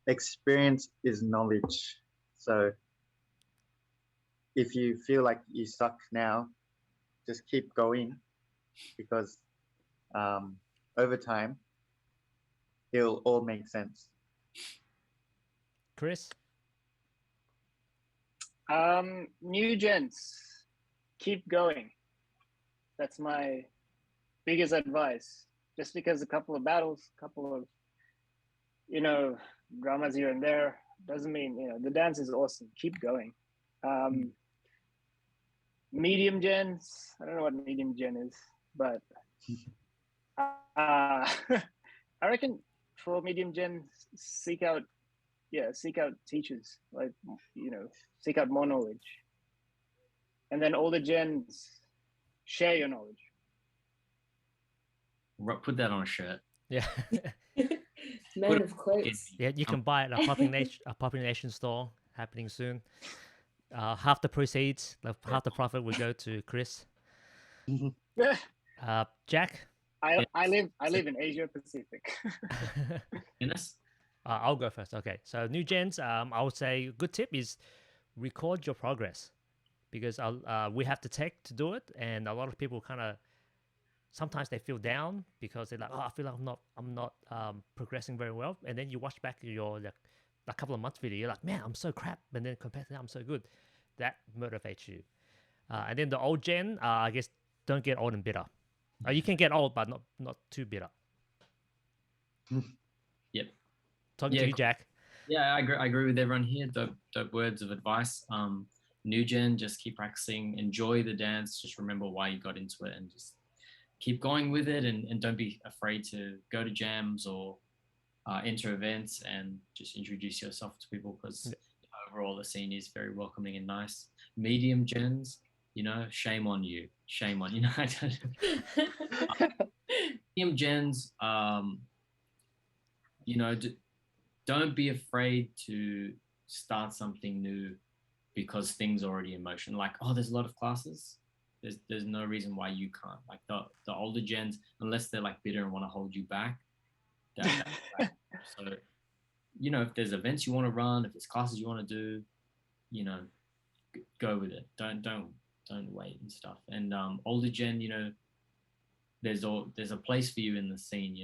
Experience is knowledge. So if you feel like you suck now, just keep going, because over time, it'll all make sense. Chris? New gents, keep going. That's my biggest advice. Just because a couple of battles, couple of, dramas here and there, doesn't mean, the dance is awesome. Keep going. Medium gens, I don't know what medium gen is, but I reckon for medium gen, seek out teachers, like, seek out more knowledge. And then older gens, share your knowledge. Put that on a shirt. Yeah. Man of quotes. Yeah, you can buy it at a Popping Nation store happening soon. Half the proceeds, half the profit will go to Chris. Jack? I live in Asia Pacific. Dennis? I'll go first. Okay, so new gens, I would say a good tip is record your progress, because we have the tech to do it, and a lot of people sometimes they feel down because they're like, I feel like I'm not progressing very well, and then you watch back your a couple of months video, you're like, man, I'm so crap, and then compared to that, I'm so good. That motivates you. And then the old gen, I guess, don't get old and bitter. You can get old, but not too bitter. Yep. Talking to you, Jack. Yeah, I agree with everyone here. The words of advice. New gen, just keep practicing. Enjoy the dance. Just remember why you got into it, and just keep going with it, and don't be afraid to go to jams or enter events and just introduce yourself to people, because overall the scene is very welcoming and nice. Medium gens, shame on you. I don't medium gens, don't be afraid to start something new because things are already in motion. Like, oh, there's a lot of classes. There's no reason why you can't. Like the older gens, unless they're like bitter and want to hold you back. So, if there's events you want to run, if there's classes you want to do, go with it. Don't wait and stuff. And older gen, there's a place for you in the scene.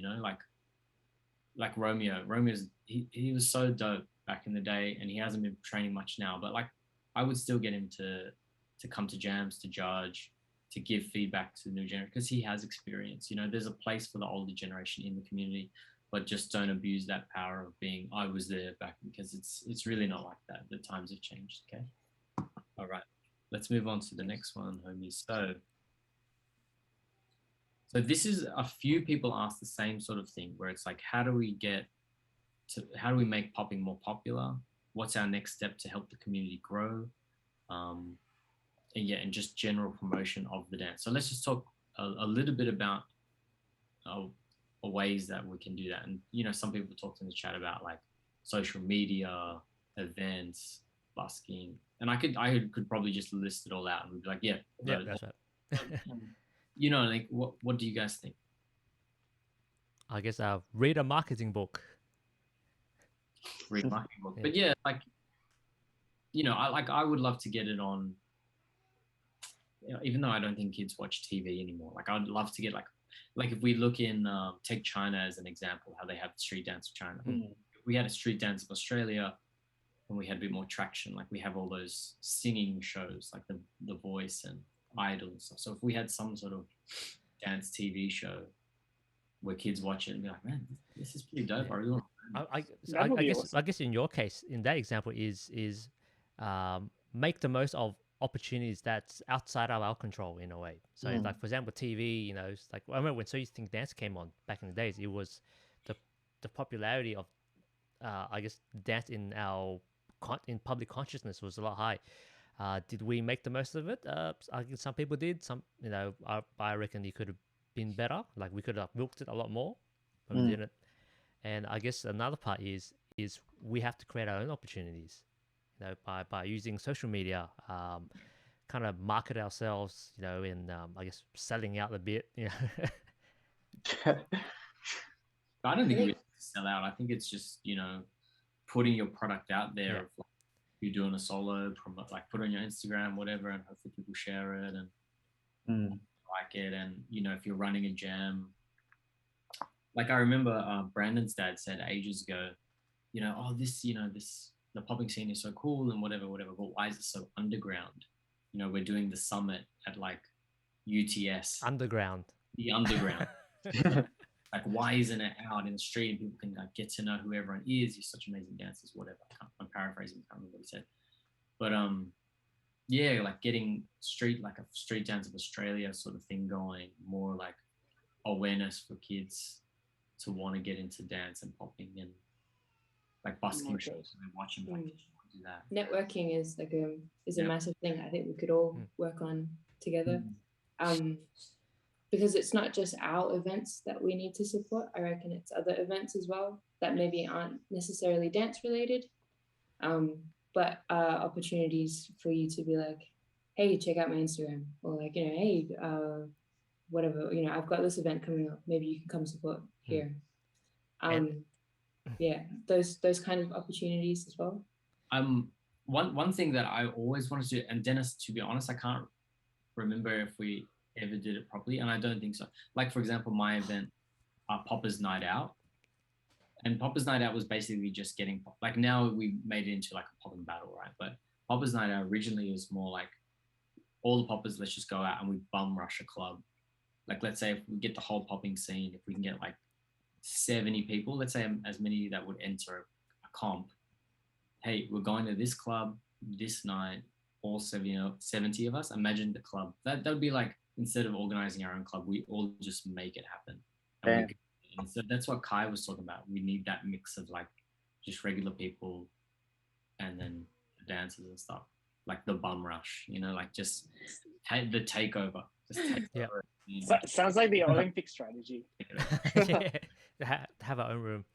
Like Romeo. He was so dope back in the day, and he hasn't been training much now. But like, I would still get him to come to jams, to judge, to give feedback to the new generation, because he has experience. There's a place for the older generation in the community, but just don't abuse that power of being, I was there back, because it's really not like that. The times have changed. Okay. All right. Let's move on to the next one, homies. So this is, a few people ask the same sort of thing, where it's like, how do we make popping more popular? What's our next step to help the community grow? And just general promotion of the dance. So let's just talk a little bit about ways that we can do that. And some people talked in the chat about like social media, events, busking, and I could probably just list it all out and we'd be like, yeah, that's right. Like what do you guys think? I guess read a marketing book. Read a marketing book. But yeah, like, I would love to get it on, even though I don't think kids watch TV anymore. Like, I'd love to get like if we look in, take China as an example, how they have the street dance of China. We had a street dance of Australia, and we had a bit more traction. Like, we have all those singing shows, like the Voice and Idol and stuff. So if we had some sort of dance TV show where kids watch it and be like, man, this is pretty dope. I really want to. I guess in your case, in that example, is make the most of opportunities that's outside of our control in a way. So like, for example, TV, it's like, I remember when So You Think Dance came on back in the days, it was the popularity of I guess dance in in public consciousness was a lot high. Did we make the most of it? I guess some people did. Some, I reckon you could have been better. Like, we could have milked it a lot more, but we didn't. And I guess another part is we have to create our own opportunities, by using social media, kind of market ourselves, and I guess selling out a bit, I don't think we have to sell out. I think it's just, putting your product out there. Yeah. Of, like, you're doing a solo promote, like put on your Instagram, whatever, and hopefully people share it and like it. And, if you're running a jam, like I remember Brandon's dad said ages ago, the popping scene is so cool and whatever, but why is it so underground? We're doing the summit at like UTS. Underground. The underground. Like, why isn't it out in the street and people can like get to know who everyone is? You're such amazing dancers, whatever. I'm paraphrasing, I can't remember what he said. But yeah, like getting like a street dance of Australia sort of thing going, more like awareness for kids to want to get into dance and popping, and like busking shows and watching like do that. Networking is like a massive thing. I think we could all work on together. Because it's not just our events that we need to support. I reckon it's other events as well that maybe aren't necessarily dance related, but opportunities for you to be like, hey, check out my Instagram, or like, hey, whatever, I've got this event coming up, maybe you can come support here. Yeah, those kind of opportunities as well. One thing that I always wanted to do, and Dennis, to be honest, I can't remember if we ever did it properly, and I don't think so. Like, for example, my event, Popper's Night Out, and Popper's Night Out was basically just getting like, now we made it into like a popping battle, right? But Popper's Night Out originally was more like, all the poppers, let's just go out and we bum rush a club. Like, let's say if we get the whole popping scene, if we can get like 70 people, let's say as many that would enter a comp. Hey, we're going to this club this night, all 70 of us. Imagine the club. That would be like instead of organizing our own club, we all just make it happen. And, and so that's what Kai was talking about. We need that mix of like just regular people and then dancers and stuff, like the bum rush, you know, like just the takeover. Just take Yeah. over. Sounds like the Olympic strategy. Yeah. Have our own room.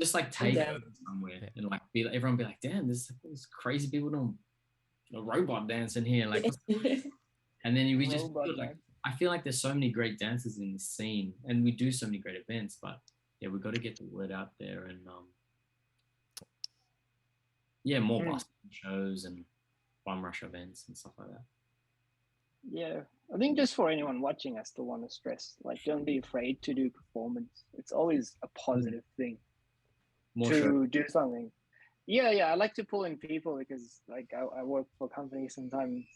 Just like take over somewhere and like everyone be like, damn, there's crazy people doing a robot dance in here, like, and then we just feel like, I feel like there's so many great dancers in the scene, and we do so many great events, but yeah, we've got to get the word out there, and yeah, more basketball shows and bum rush events and stuff like that. Yeah, I think just for anyone watching, I still want to stress, like, don't be afraid to do performance. It's always a positive thing to do something. Yeah, I like to pull in people because, like, I work for companies sometimes.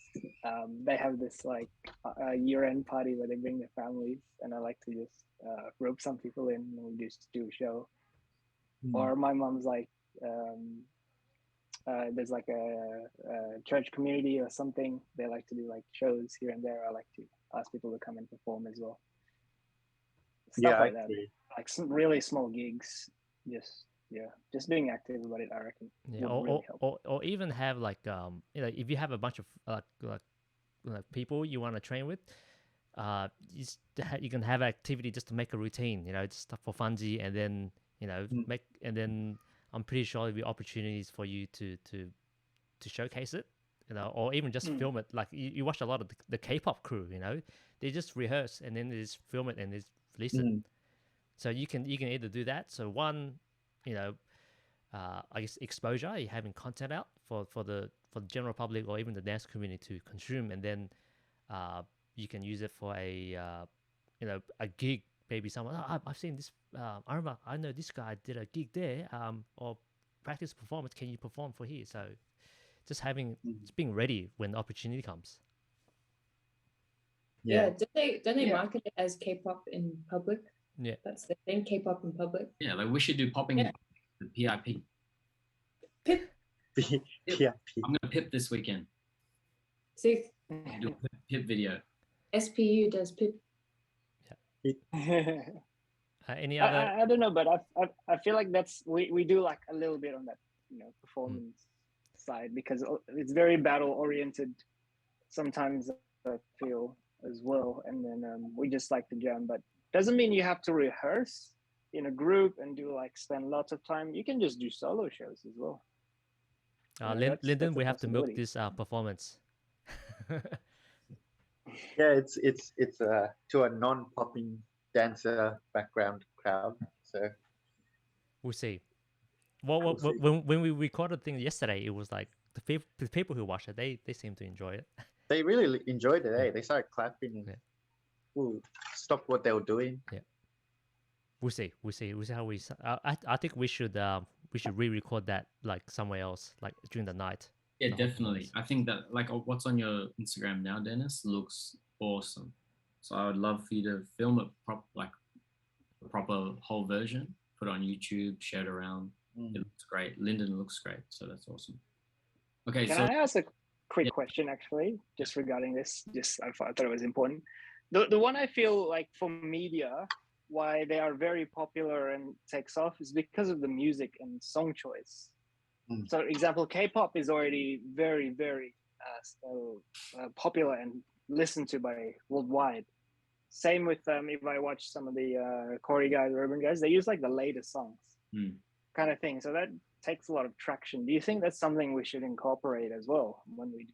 They have this like a year-end party where they bring their families, and I like to just rope some people in and we just do a show. Or my mom's like, there's like a church community or something. They like to do like shows here and there. I like to ask people to come and perform as well. Stuff like that. Like some really small gigs. Just being active about it, I reckon. Yeah, or even have like if you have a bunch of like people you want to train with, you can have activity just to make a routine, just for funsy, and then then I'm pretty sure there'll be opportunities for you to showcase it, or even just film it. Like you watch a lot of the K-pop crew, they just rehearse and then they just film it and they release it. So you can either do that. So one, I guess exposure, you're having content out for the general public or even the dance community to consume, and then you can use it for a gig. Maybe someone, I've seen this. I know this guy did a gig there, or practice performance. Can you perform for here? So just being ready when the opportunity comes. Yeah, don't they market it as K-pop in public? Yeah, that's the thing. K-pop in public. Yeah, like we should do popping in the PIP. Pip. PIP. I'm gonna pip this weekend. See, do a pip video. SPU does pip. Any other? I don't know, but I feel like we do like a little bit on that performance side, because it's very battle oriented sometimes, I feel, as well, and then we just like to jam, but doesn't mean you have to rehearse in a group and spend lots of time. You can just do solo shows as well. Lyndon, we have to milk this performance. Yeah, it's to a non-popping dancer background crowd, so we'll see. Well, when we recorded things yesterday, it was like the people who watched it, they seem to enjoy it. They really enjoyed it. They started clapping and stopped what they were doing. Yeah, we'll see how we. I think we should re-record that like somewhere else, like during the night. Yeah, definitely. I think that what's on your Instagram now, Dennis, looks awesome. So I would love for you to film it a proper whole version, put it on YouTube, share it around. It looks great. Lyndon looks great, so that's awesome. Okay, Can I ask a quick question, actually, just regarding this? I thought it was important. The one I feel like for media, why they are very popular and takes off is because of the music and song choice. So, example, K-pop is already very, very popular and listened to by worldwide. Same with if I watch some of the Corey guys, urban guys, they use like the latest songs, kind of thing. So that takes a lot of traction. Do you think that's something we should incorporate as well when we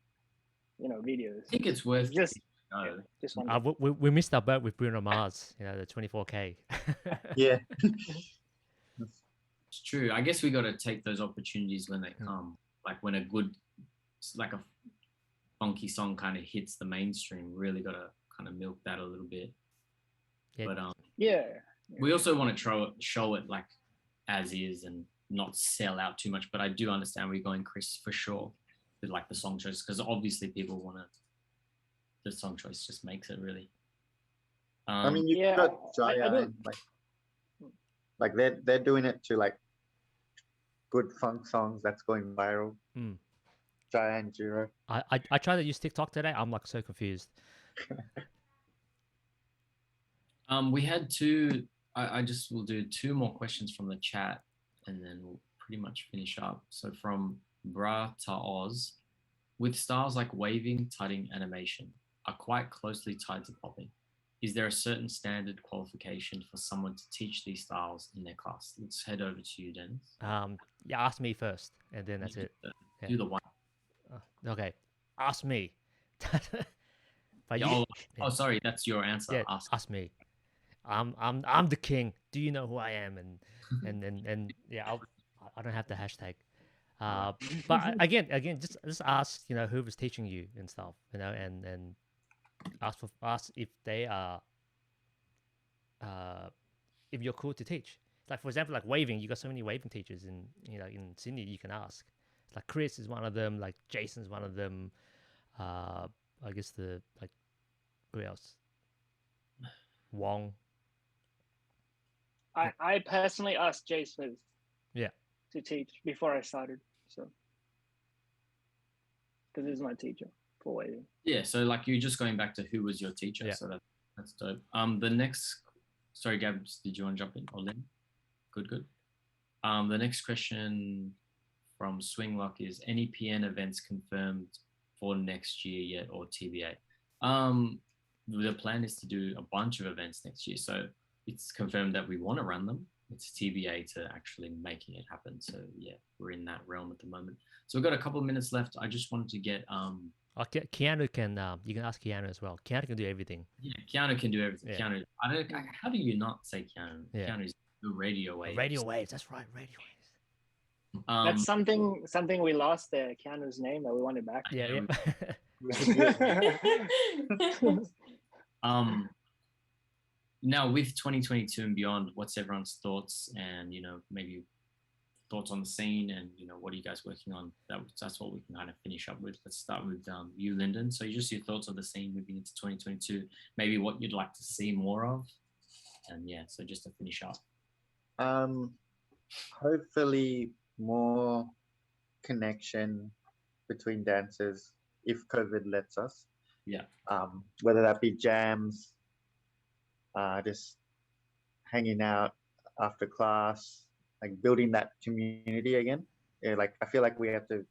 do, videos? I think it's worth just we missed our boat with Bruno Mars, the 24K. Yeah. It's true. I guess we got to take those opportunities when they come. Like when a funky song kind of hits the mainstream, really got to kind of milk that a little bit. Yeah. But we also want to show it like as is and not sell out too much. But I do understand where you're going, Chris, for sure, with like the song choice, because obviously people want to. The song choice just makes it really. I mean, you got Jaya and like they're doing it to like good funk songs that's going viral. Jaya and Jiro. I tried to use TikTok today. I'm like so confused. We had two. I just will do two more questions from the chat, and then we'll pretty much finish up. So from Bra to Oz, with styles like waving, tutting, animation are quite closely tied to popping. Is there a certain standard qualification for someone to teach these styles in their class? Let's head over to you, Dennis. Yeah, ask me first, and then that's it. Do the one. Okay, ask me. But Yeah, you, oh, sorry, that's your answer. yeah, ask me. I'm the king. Do you know who I am? And yeah, I don't have the hashtag. But again, just ask, who was teaching you and stuff, and ask if they are, if you're cool to teach. Like for example, like waving, you got so many waving teachers in Sydney. You can ask. Like Chris is one of them. Like Jason's one of them. I guess who else? Wong. I personally asked Jay Smith. Yeah. To teach before I started, so because he's my teacher for waving. Yeah, so like you're just going back to who was your teacher, Yeah. so that's dope. The next, sorry, Gabs, did you want to jump in or Lynn? Good. The next question from Swinglock is: any PN events confirmed for next year yet, or TBA? The plan is to do a bunch of events next year, so it's confirmed that we want to run them. It's TBA to actually making it happen. So yeah, we're in that realm at the moment. So we've got a couple of minutes left. I just wanted to get Okay, Keanu can you can ask Keanu as well. Keanu can do everything. Yeah, Keanu can do everything. Yeah. Keanu, how do you not say Keanu? Yeah. Keanu's the radio waves. Radio waves, that's right, radio waves. That's something we lost there. Keanu's name that we wanted back. Yeah. Now with 2022 and beyond, what's everyone's thoughts and maybe thoughts on the scene and what are you guys working on? That's what we can kind of finish up with. Let's start with you, Lyndon. So just your thoughts on the scene moving into 2022, maybe what you'd like to see more of, and yeah. So just to finish up. Hopefully more connection between dancers if COVID lets us. Yeah. Whether that be jams, just hanging out after class, like building that community again. Yeah, like I feel like we have to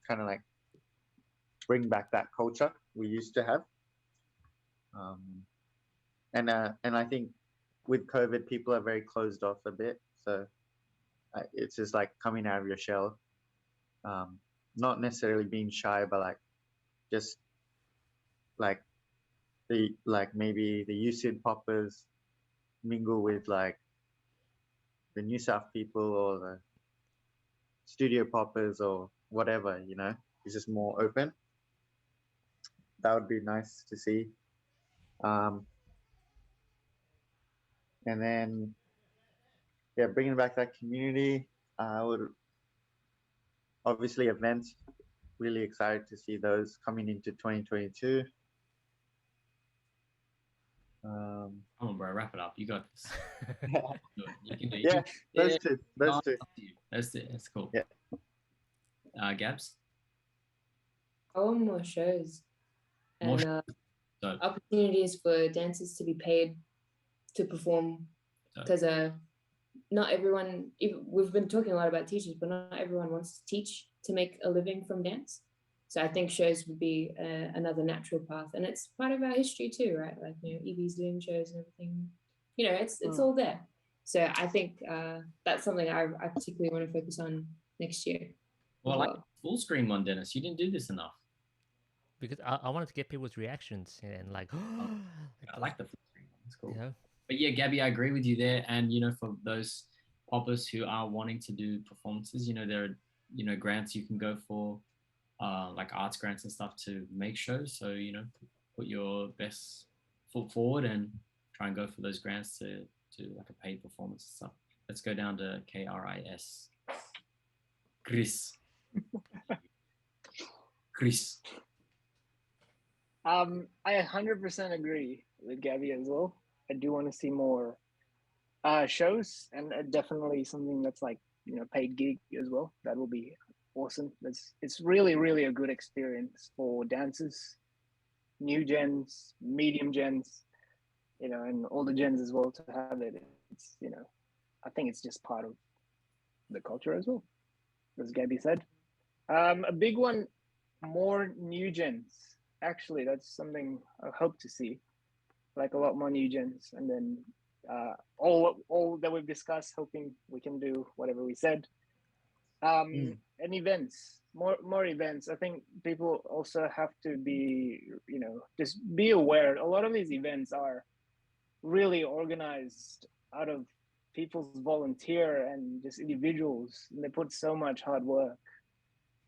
kind of like bring back that culture we used to have. And I think with COVID, people are very closed off a bit. So it's just like coming out of your shell, not necessarily being shy, but like just like maybe the UCID poppers mingle with like the New South people or the studio poppers or whatever, it's just more open. That would be nice to see. And then, yeah, bringing back that community. I would obviously events, really excited to see those coming into 2022. Come on, bro, wrap it up. You got this. You can do it. Yeah, those two. That's cool. Yeah. Gabs? I want more shows More and opportunities for dancers to be paid to perform, because not everyone, we've been talking a lot about teachers, but not everyone wants to teach to make a living from dance. So I think shows would be another natural path, and it's part of our history too, right? Like Evie's doing shows and everything. It's all there. So I think that's something I particularly want to focus on next year. Well, like full screen one, Dennis. You didn't do this enough. Because I wanted to get people's reactions and like. I like the full screen one. It's cool. Yeah. But yeah, Gabby, I agree with you there. And for those poppers who are wanting to do performances, there are grants you can go for. Like arts grants and stuff to make shows. So, put your best foot forward and try and go for those grants to like a paid performance and stuff. Let's go down to KRIS. Chris. Chris. I 100% agree with Gabby as well. I do want to see more shows and definitely something that's like, paid gig as well. That will be awesome. It's really, really a good experience for dancers, new gens, medium gens, you know, and older gens as well to have it. It's, you know, I think it's just part of the culture as well, as Gabby said. A big one, more new gens. Actually, that's something I hope to see, like a lot more new gens, and then all that we've discussed, hoping we can do whatever we said. And events, more events. I think people also have to be, you know, just be aware. A lot of these events are really organized out of people's volunteer and just individuals, and they put so much hard work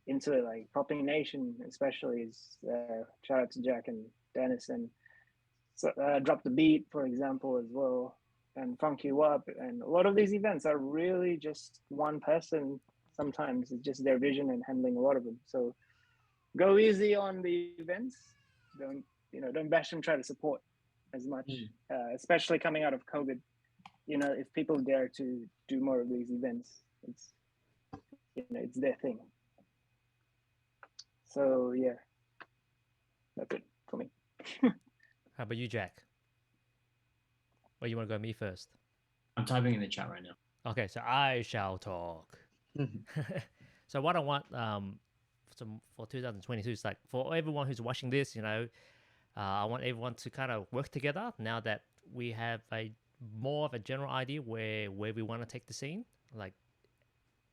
into it. Like Popping Nation, especially, is shout out to Jack and Dennis, and Drop the Beat, for example, as well, and Funk You Up. And a lot of these events are really just one person. Sometimes it's just their vision and handling a lot of them. So go easy on the events. Don't bash them. Try to support as much, especially coming out of COVID. You know, if people dare to do more of these events, it's their thing. So yeah, that's it for me. How about you, Jack? Or you want to go me first? I'm typing in the chat right now. Okay, so I shall talk. So what I want for 2022 is like for everyone who's watching this, you know, I want everyone to kind of work together now that we have a more of a general idea where we want to take the scene, like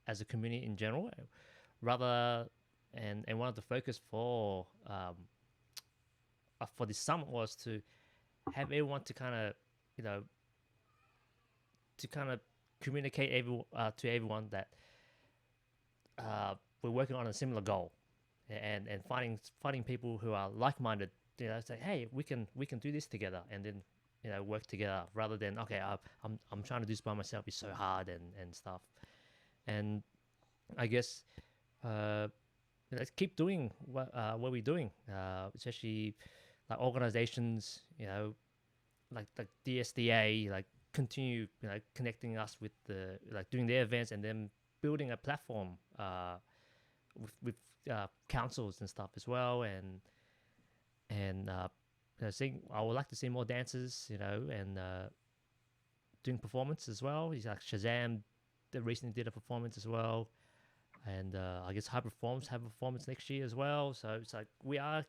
as a community in general, rather and one of the focus for this summit was to have everyone to kind of, you know, to kind of communicate to everyone that we're working on a similar goal, and finding people who are like-minded, you know, say, hey, we can do this together, and then, you know, work together rather than, okay, I'm trying to do this by myself, it's so hard and stuff. And I guess let's keep doing what we're doing, especially like organizations, you know, like DSDA, like continue, you know, connecting us with the, like doing their events and then building a platform with councils and stuff as well, and I would like to see more dancers, you know, and doing performance as well. He's like Shazam, that recently did a performance as well, and I guess High Performs have a performance next year as well. So it's like we are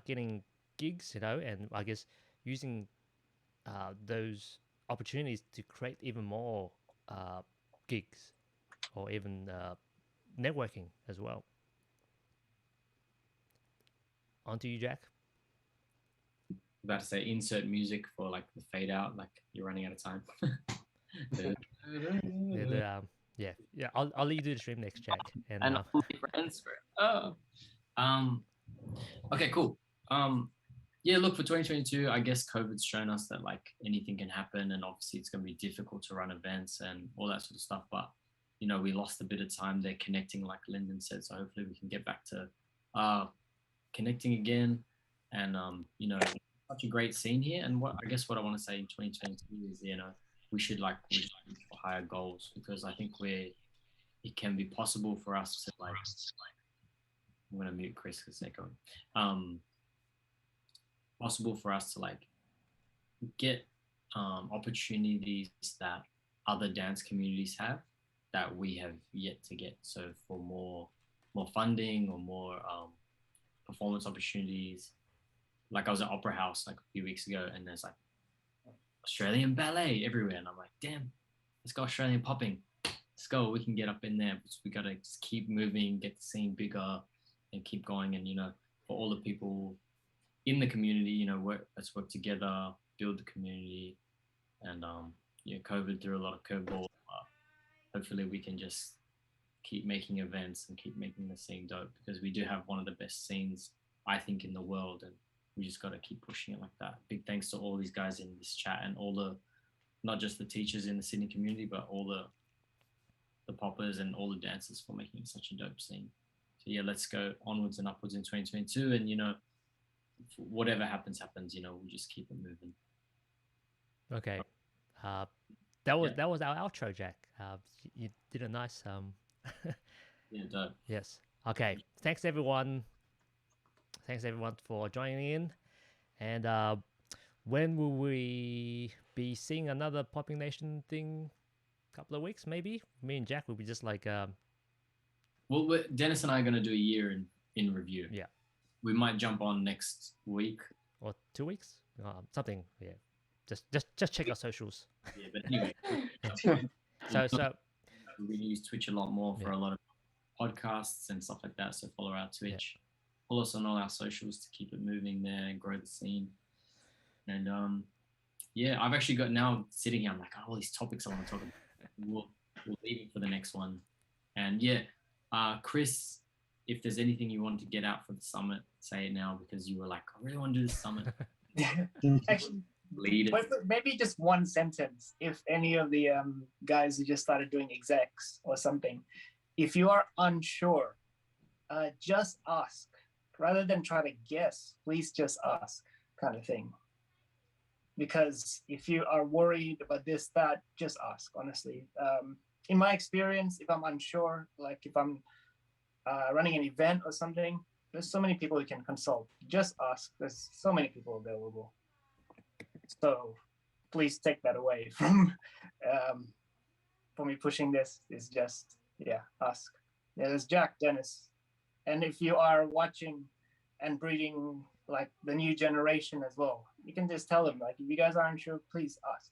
getting gigs, you know, and I guess using those opportunities to create even more gigs or even networking as well. On to you, Jack. About to say insert music for like the fade out, like you're running out of time. Yeah. I'll let you do the stream next, Jack. And friends for okay, cool. Yeah, look, for 2022, I guess COVID's shown us that like anything can happen, and obviously it's going to be difficult to run events and all that sort of stuff. But you know, we lost a bit of time there connecting, like Lyndon said. So hopefully we can get back to connecting again. And you know, such a great scene here. And what I want to say in 2022 is, you know, we should reach for higher goals, because I think it can be possible for us to like. I'm gonna mute Chris because they're going. Possible for us to like get opportunities that other dance communities have that we have yet to get. So for more funding or more performance opportunities. Like I was at Opera House like a few weeks ago, and there's like Australian ballet everywhere, and I'm like, damn, let's go Australian popping. Let's go. We can get up in there. We gotta just keep moving, get the scene bigger, and keep going. And you know, for all the people in the community, you know, let's work together, build the community. And yeah, COVID threw a lot of curveballs. Hopefully we can just keep making events and keep making the scene dope, because we do have one of the best scenes, I think, in the world, and we just got to keep pushing it like that. Big thanks to all these guys in this chat, and all the, not just the teachers in the Sydney community, but all the poppers and all the dancers for making it such a dope scene. So yeah, let's go onwards and upwards in 2022, and you know, whatever happens, you know, we'll just keep it moving. Okay. That was our outro, Jack. You did a nice yeah, dope. Yes. Okay. Thanks everyone. thanks everyone for joining in. And when will we be seeing another Popping Nation thing? Couple of weeks, maybe. Me and Jack will be just like. Well, Dennis and I are going to do a year in review. Yeah. We might jump on next week or 2 weeks, something. Yeah. Just check our socials. Yeah, but anyway. So we use Twitch a lot more for a lot of podcasts and stuff like that. So follow our Twitch. Follow us on all our socials to keep it moving there and grow the scene. And I've actually got now sitting here. I'm like, all these topics I want to talk about. We'll leave it for the next one. And Chris, if there's anything you want to get out for the summit, say it now, because you were like, I really want to do the summit. Actually, lead it. Maybe just one sentence. If any of the guys who just started doing execs or something, if you are unsure, just ask. Rather than try to guess, please just ask, kind of thing. Because if you are worried about this, that, just ask, honestly. In my experience, if I'm unsure, like if I'm running an event or something, there's so many people you can consult. Just ask. There's so many people available. So please take that away from me pushing this. Is just ask. There's Jack, Dennis, and if you are watching and breeding like the new generation as well, you can just tell them, like, if you guys aren't sure, please ask.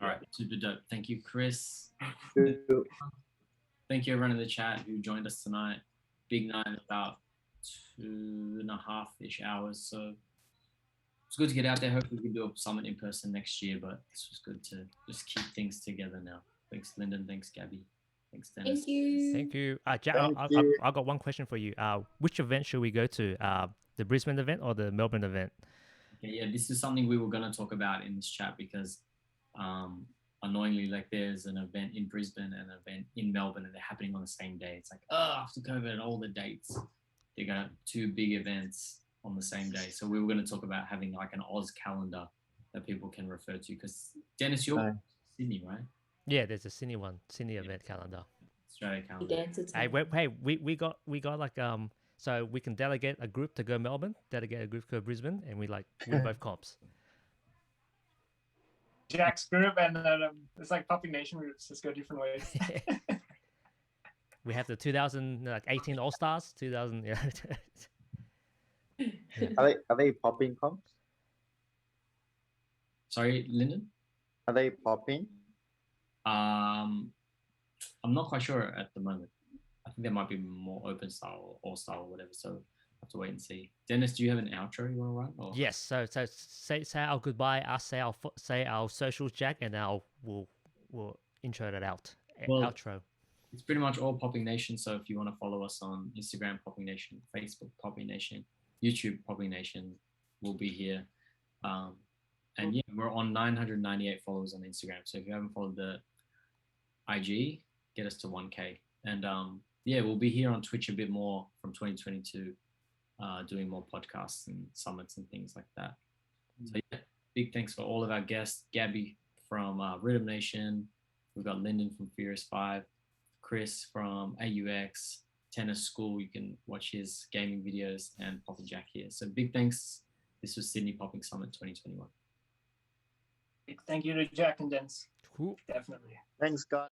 All right, super dope. Thank you, Chris. Thank you everyone in the chat who joined us tonight. Big night, about 2.5-ish hours. So it's good to get out there. Hopefully we can do a summit in person next year, but this was good to just keep things together now. Thanks, Lyndon. Thanks, Gabby. Thanks, Dennis. Thank you. thank you. Jack, Thank you. I got one question for you. Which event should we go to? The Brisbane event or the Melbourne event? Okay, this is something we were going to talk about in this chat because annoyingly, like, there's an event in Brisbane and an event in Melbourne and they're happening on the same day. It's like, after COVID and all the dates, they got 2 big events on the same day. So we were going to talk about having like an Oz calendar that people can refer to, because Dennis, you're Sydney, right? Yeah, there's a Sydney one, Sydney event calendar. Australia calendar. Hey, we got like so we can delegate a group to go Melbourne, delegate a group to go Brisbane, and we both comps. Jack's group, and it's like Popping Nation groups, just go different ways. We have the 2018 All Stars, 2000. Yeah. Are they popping comps? Sorry, Lyndon? Are they popping? I'm not quite sure at the moment. I think there might be more open style or all style or whatever. So I have to wait and see. Dennis, do you have an outro you want to run? Or? Yes. So say our goodbye. Us say our socials, Jack, and we'll intro that out. Outro. It's pretty much all Popping Nation. So if you want to follow us on Instagram, Popping Nation, Facebook, Popping Nation, YouTube, Popping Nation, we'll be here. And we're on 998 followers on Instagram. So if you haven't followed the IG, get us to 1K. And we'll be here on Twitch a bit more from 2022, doing more podcasts and summits and things like that. So big thanks for all of our guests. Gabby from Rhythm Nation. We've got Lyndon from Furious 5, Chris from AUX, Tennis School. You can watch his gaming videos, and Papa Jack here. So big thanks. This was Sydney Popping Summit 2021. Thank you to Jack and Dennis. Cool. Definitely. Thanks, God.